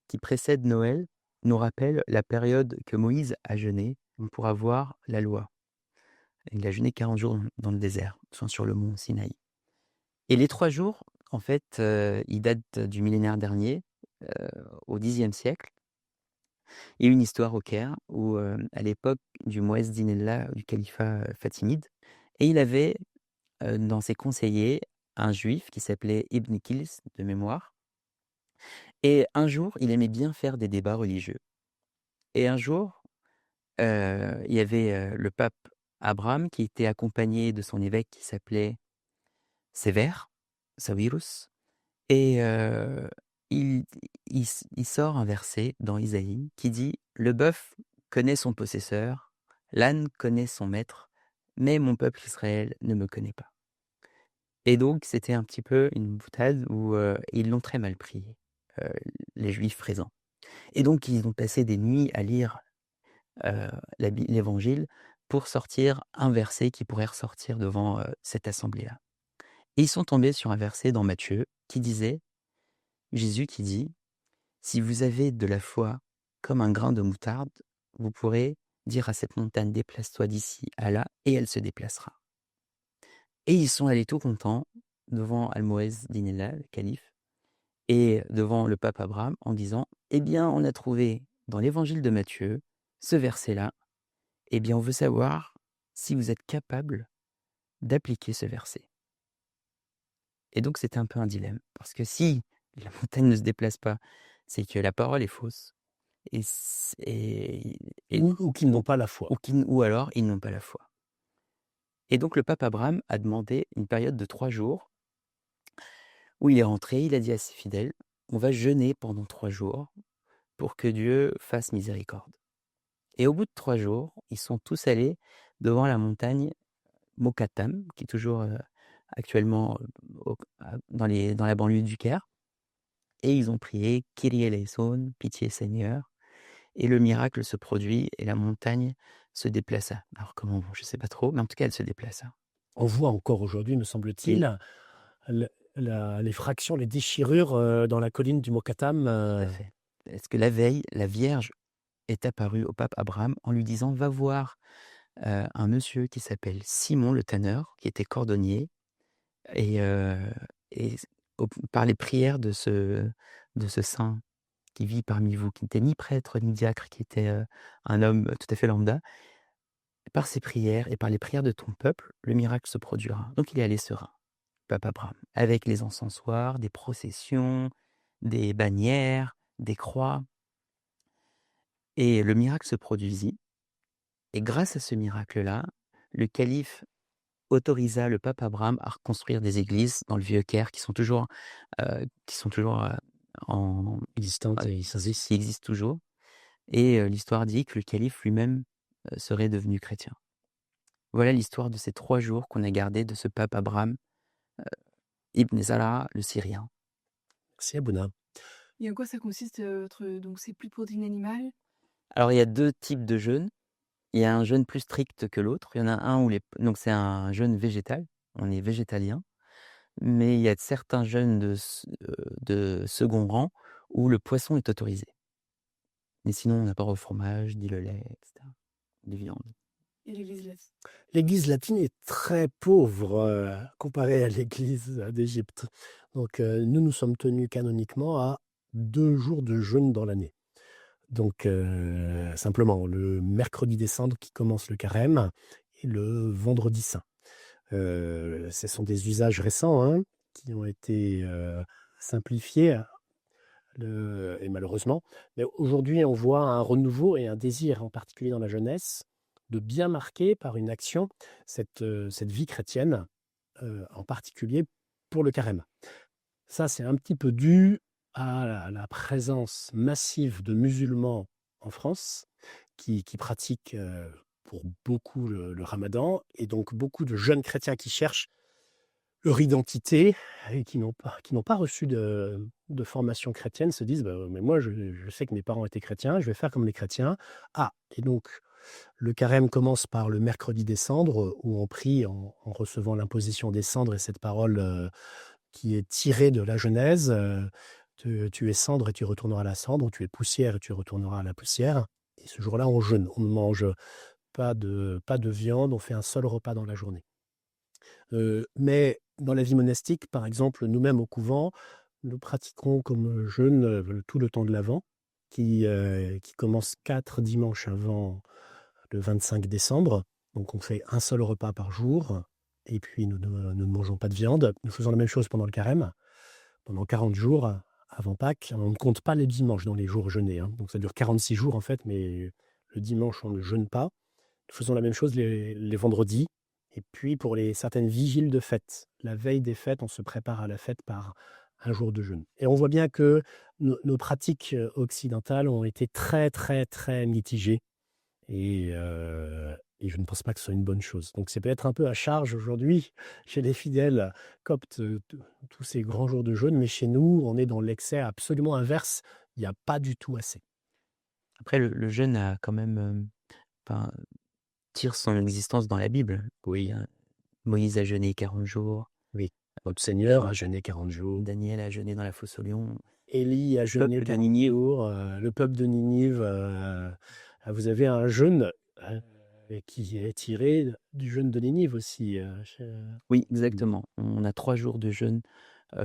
qui précèdent Noël nous rappellent la période que Moïse a jeûné pour avoir la loi. Il a jeûné 40 jours dans le désert, sur le mont Sinaï. Et les 3 jours, en fait, ils datent du millénaire dernier, au Xe siècle. Il y a eu une histoire au Caire où, à l'époque du Mouezdin Allah, du califat fatimide, et il avait dans ses conseillers un juif qui s'appelait Ibn Kils de mémoire. Et un jour, il aimait bien faire des débats religieux. Et un jour, il y avait le pape Abraham qui était accompagné de son évêque qui s'appelait Sévère, Savirus, et il, il sort un verset dans Isaïe qui dit « Le bœuf connaît son possesseur, l'âne connaît son maître, mais mon peuple Israël ne me connaît pas. » Et donc, c'était un petit peu une boutade où ils l'ont très mal pris, les Juifs présents. Et donc, ils ont passé des nuits à lire l'Évangile pour sortir un verset qui pourrait ressortir devant cette assemblée-là. Et ils sont tombés sur un verset dans Matthieu qui disait, Jésus qui dit, « Si vous avez de la foi comme un grain de moutarde, vous pourrez dire à cette montagne, déplace-toi d'ici à là, et elle se déplacera. » Et ils sont allés tout contents devant Al-Muezzin Allah, le calife, et devant le pape Abraham en disant « Eh bien, on a trouvé dans l'évangile de Matthieu ce verset-là. Eh bien, on veut savoir si vous êtes capable d'appliquer ce verset. » Et donc, c'était un peu un dilemme. Parce que si la montagne ne se déplace pas, c'est que la parole est fausse. Ou qu'ils n'ont pas la foi. Ou alors, ils n'ont pas la foi. Et donc, le pape Abraham a demandé une période de 3 jours où il est rentré, il a dit à ses fidèles, on va jeûner pendant 3 jours pour que Dieu fasse miséricorde. Et au bout de 3 jours, ils sont tous allés devant la montagne Mokattam, qui est toujours actuellement dans la banlieue du Caire. Et ils ont prié « Kyrie eleison », pitié Seigneur. Et le miracle se produit et la montagne se déplaça. Alors comment, je ne sais pas trop, mais en tout cas, elle se déplaça. On voit encore aujourd'hui, me semble-t-il, les fractions, les déchirures dans la colline du Mokattam. Tout à fait. Est-ce que la veille, la Vierge est apparue au pape Abraham en lui disant « Va voir un monsieur qui s'appelle Simon le tanneur, qui était cordonnier, et par les prières de ce saint qui vit parmi vous, qui n'était ni prêtre ni diacre, qui était un homme tout à fait lambda, par ses prières et par les prières de ton peuple, le miracle se produira. » Donc il est allé serein, pape Abraham, avec les encensoirs, des processions, des bannières, des croix. Et le miracle se produisit. Et grâce à ce miracle-là, le calife autorisa le pape Abraham à reconstruire des églises dans le vieux Caire qui sont toujours existantes et qui existent toujours. Et l'histoire dit que le calife lui-même serait devenu chrétien. Voilà l'histoire de ces 3 jours qu'on a gardés de ce pape Abraham, Ibn Zara, le Syrien. Merci Abouna. Et en quoi ça consiste donc c'est plus de protéines animales? Alors il y a 2 types de jeûnes. Il y a un jeûne plus strict que l'autre. Il y en a un où donc c'est un jeûne végétal, on est végétalien. Mais il y a certains jeûnes de second rang où le poisson est autorisé. Mais sinon, on n'a pas au fromage, ni le lait, etc. Des viandes. Et l'Église latine? L'Église latine est très pauvre comparée à l'Église d'Égypte. Donc nous sommes tenus canoniquement à 2 jours de jeûne dans l'année. Donc simplement le mercredi des cendres qui commence le carême et le vendredi saint. Ce sont des usages récents qui ont été simplifiés et malheureusement. Mais aujourd'hui, on voit un renouveau et un désir, en particulier dans la jeunesse, de bien marquer par une action cette vie chrétienne, en particulier pour le carême. Ça, c'est un petit peu dû à la présence massive de musulmans en France qui pratiquent pour beaucoup le ramadan, et donc beaucoup de jeunes chrétiens qui cherchent leur identité et qui n'ont pas reçu de formation chrétienne se disent: «Bah, mais moi, je sais que mes parents étaient chrétiens, je vais faire comme les chrétiens». Ah, et donc le carême commence par le mercredi des cendres, où on prie en recevant l'imposition des cendres et cette parole qui est tirée de la Genèse. Tu es cendre et tu retourneras à la cendre, ou tu es poussière et tu retourneras à la poussière. Et ce jour-là, on jeûne, on ne mange pas de viande, on fait un seul repas dans la journée. Mais dans la vie monastique, par exemple, nous-mêmes au couvent, nous pratiquons comme jeûne tout le temps de l'Avent, qui commence 4 dimanches avant le 25 décembre. Donc on fait un seul repas par jour, et puis nous ne mangeons pas de viande. Nous faisons la même chose pendant le carême, pendant 40 jours avant Pâques. On ne compte pas les dimanches dans les jours jeûnés, hein. Donc ça dure 46 jours en fait, mais le dimanche, on ne jeûne pas. Nous faisons la même chose les vendredis. Et puis pour certaines vigiles de fête, la veille des fêtes, on se prépare à la fête par un jour de jeûne. Et on voit bien que nos pratiques occidentales ont été très, très, très mitigées. Et je ne pense pas que ce soit une bonne chose. Donc c'est peut-être un peu à charge aujourd'hui chez les fidèles coptes, tous ces grands jours de jeûne, mais chez nous, on est dans l'excès absolument inverse. Il n'y a pas du tout assez. Après, le jeûne a quand même, enfin, tire son existence dans la Bible. Oui, Moïse a jeûné 40 jours, oui. Notre Seigneur a jeûné 40 jours. Daniel a jeûné dans la fosse aux lions. Élie a jeûné Peuple de 40 Ninive. jours. Le peuple de Ninive, vous avez un jeûne qui est tiré du jeûne de Ninive aussi. Oui, exactement. On a 3 jours de jeûne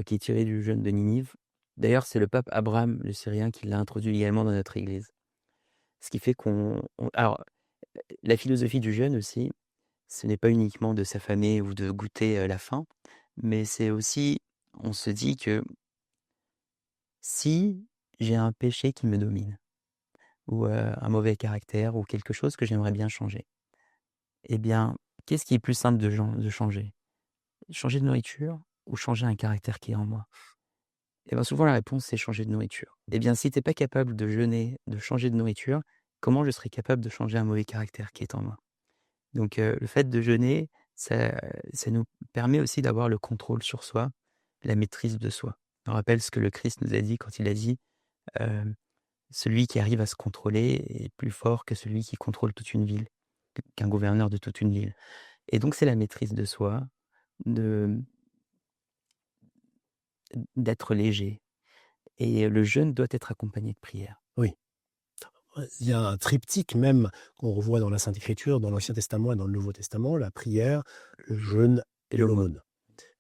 qui est tiré du jeûne de Ninive. D'ailleurs, c'est le pape Abraham le Syrien qui l'a introduit également dans notre Église. Ce qui fait alors, la philosophie du jeûne aussi, ce n'est pas uniquement de s'affamer ou de goûter la faim, mais c'est aussi, on se dit que si j'ai un péché qui me domine, ou un mauvais caractère, ou quelque chose que j'aimerais bien changer, eh bien, qu'est-ce qui est plus simple de changer? Changer de nourriture ou changer un caractère qui est en moi? Et bien souvent la réponse c'est changer de nourriture. Eh bien si tu es pas capable de jeûner, de changer de nourriture, comment je serai capable de changer un mauvais caractère qui est en moi? Donc le fait de jeûner, ça nous permet aussi d'avoir le contrôle sur soi, la maîtrise de soi. On rappelle ce que le Christ nous a dit quand il a dit, «Celui qui arrive à se contrôler est plus fort que celui qui contrôle toute une ville, qu'un gouverneur de toute une ville». Et donc c'est la maîtrise de soi, de d'être léger, et le jeûne doit être accompagné de prière. Oui. Il y a un triptyque même qu'on revoit dans la Sainte Écriture, dans l'Ancien Testament et dans le Nouveau Testament: la prière, le jeûne et l'aumône.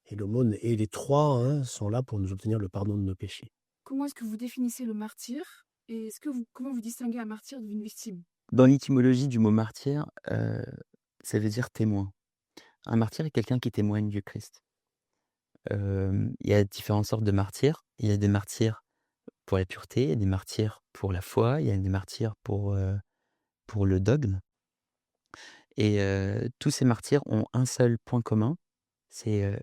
Et l'aumône, et les trois sont là pour nous obtenir le pardon de nos péchés. Comment est-ce que vous définissez le martyr et comment vous distinguez un martyr d'une victime? Dans l'étymologie du mot martyr, ça veut dire témoin. Un martyr est quelqu'un qui témoigne du Christ. Il y a différentes sortes de martyrs. Il y a des martyrs pour la pureté, il y a des martyrs pour la foi, il y a des martyrs pour le dogme. Et tous ces martyrs ont un seul point commun, c'est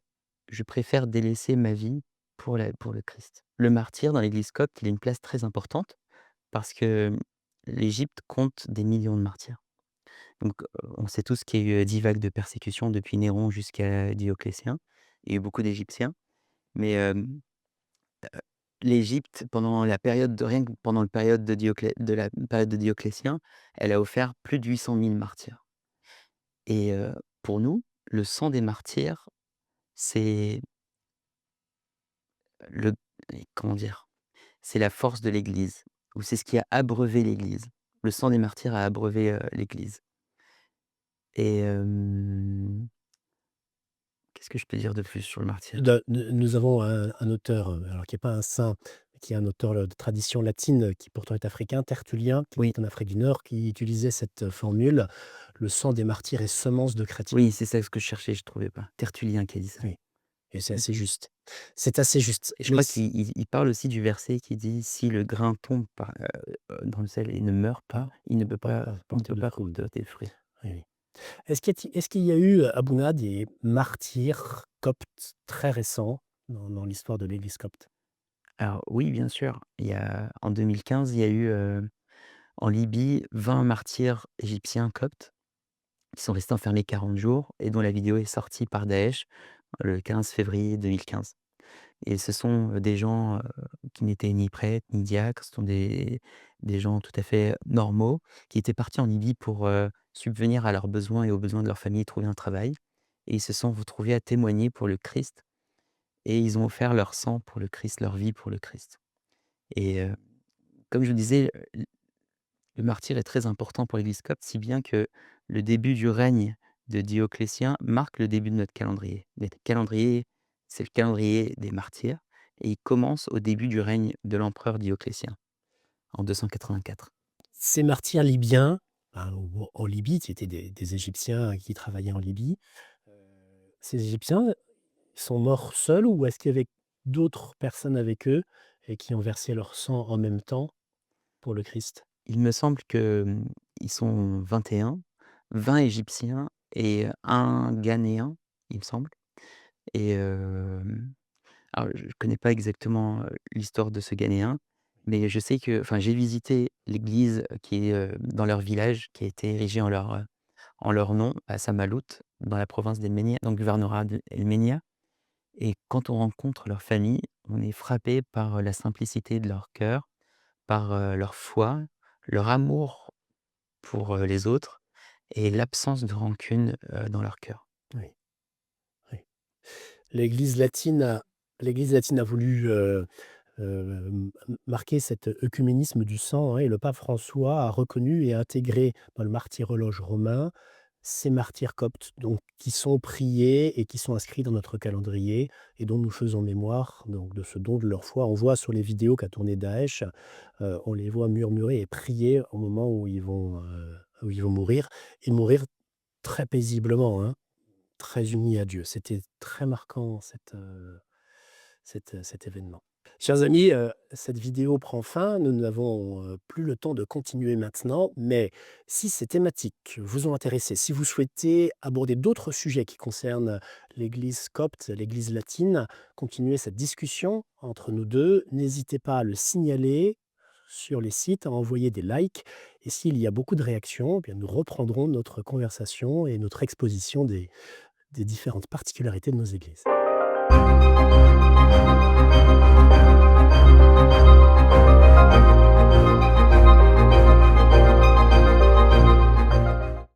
je préfère délaisser ma vie pour le Christ. Le martyr dans l'Église copte, il a une place très importante parce que l'Égypte compte des millions de martyrs. Donc on sait tous qu'il y a eu 10 vagues de persécution depuis Néron jusqu'à Dioclétien. Il y a eu beaucoup d'Égyptiens, mais l'Égypte pendant la période rien que pendant la période de Dioclétien, elle a offert plus de 800 000 martyrs. Et pour nous, le sang des martyrs, c'est le comment dire? C'est la force de l'Église, ou c'est ce qui a abreuvé l'Église. Le sang des martyrs a abreuvé l'Église. Et qu'est-ce que je peux dire de plus sur le martyr? Nous avons un auteur, alors qui n'est pas un saint, mais qui est un auteur de tradition latine, qui pourtant est africain, Tertullien, qui Oui, est en Afrique du Nord, qui utilisait cette formule: le sang des martyrs est semence de chrétiens. oui, c'est ça ce que je cherchais, je trouvais pas. Tertullien qui a dit ça. Oui. Et c'est Mmh. assez juste. C'est assez juste. Et je Mais crois qu'il parle aussi du verset qui dit: «Si le grain tombe dans le sel et ne meurt pas, il ne peut pas porter de fruits. porter de fruits». Oui, oui. Est-ce qu'il y a eu, à Bouna, des martyrs coptes très récents dans l'histoire de l'Église copte? Alors oui, bien sûr, en 2015, il y a eu, en Libye, 20 martyrs égyptiens coptes qui sont restés enfermés 40 jours et dont la vidéo est sortie par Daesh le 15 février 2015. Et ce sont, des gens, qui n'étaient ni prêtres ni diacres, ce sont des gens tout à fait normaux qui étaient partis en Libye pour, subvenir à leurs besoins et aux besoins de leur famille, trouver un travail et ils se sont retrouvés à témoigner pour le Christ et ils ont offert leur sang pour le Christ, leur vie pour le Christ et comme je vous disais, le martyre est très important pour l'Église copte, si bien que le début du règne de Dioclétien marque le début de notre calendrier. Notre calendrier, c'est le calendrier des martyrs et il commence au début du règne de l'empereur Dioclétien, en 284. Ces martyrs libyens, en Libye, c'était des Égyptiens qui travaillaient en Libye. Heu, Ces Égyptiens sont morts seuls ou est-ce qu'il y avait d'autres personnes avec eux et qui ont versé leur sang en même temps pour le Christ? Il me semble que, ils sont 21, 20 Égyptiens et un Ghanéen, il me semble et alors je connais pas exactement, l'histoire de ce Ghanéen, mais je sais que j'ai visité l'église, qui est, dans leur village, qui a été érigée en leur nom à Samalot, dans la province d'El-Ménia, dans le gouvernorat d'El Ménia et quand on rencontre leur famille, on est frappé par, la simplicité de leur cœur, par, leur foi, leur amour pour, les autres et l'absence de rancune, dans leur cœur. Oui, oui. L'Église latine a l'Église latine a voulu, marquer cet œcuménisme du sang, hein, et le pape François a reconnu et intégré dans le martyrologe romain ces martyrs coptes, donc qui sont priés et qui sont inscrits dans notre calendrier et dont nous faisons mémoire, donc de ce don de leur foi. On voit sur les vidéos qu'a tourné Daesh, on les voit murmurer et prier au moment où ils vont mourir et mourir très paisiblement, hein, très unis à Dieu. C'était très marquant cet événement. Chers amis, cette vidéo prend fin. Nous n'avons, plus le temps de continuer maintenant, mais si ces thématiques vous ont intéressé, si vous souhaitez aborder d'autres sujets qui concernent l'Église copte, l'Église latine, continuer cette discussion entre nous 2, n'hésitez pas à le signaler sur les sites, à envoyer des likes et s'il y a beaucoup de réactions, eh bien nous reprendrons notre conversation et notre exposition des différentes particularités de nos églises.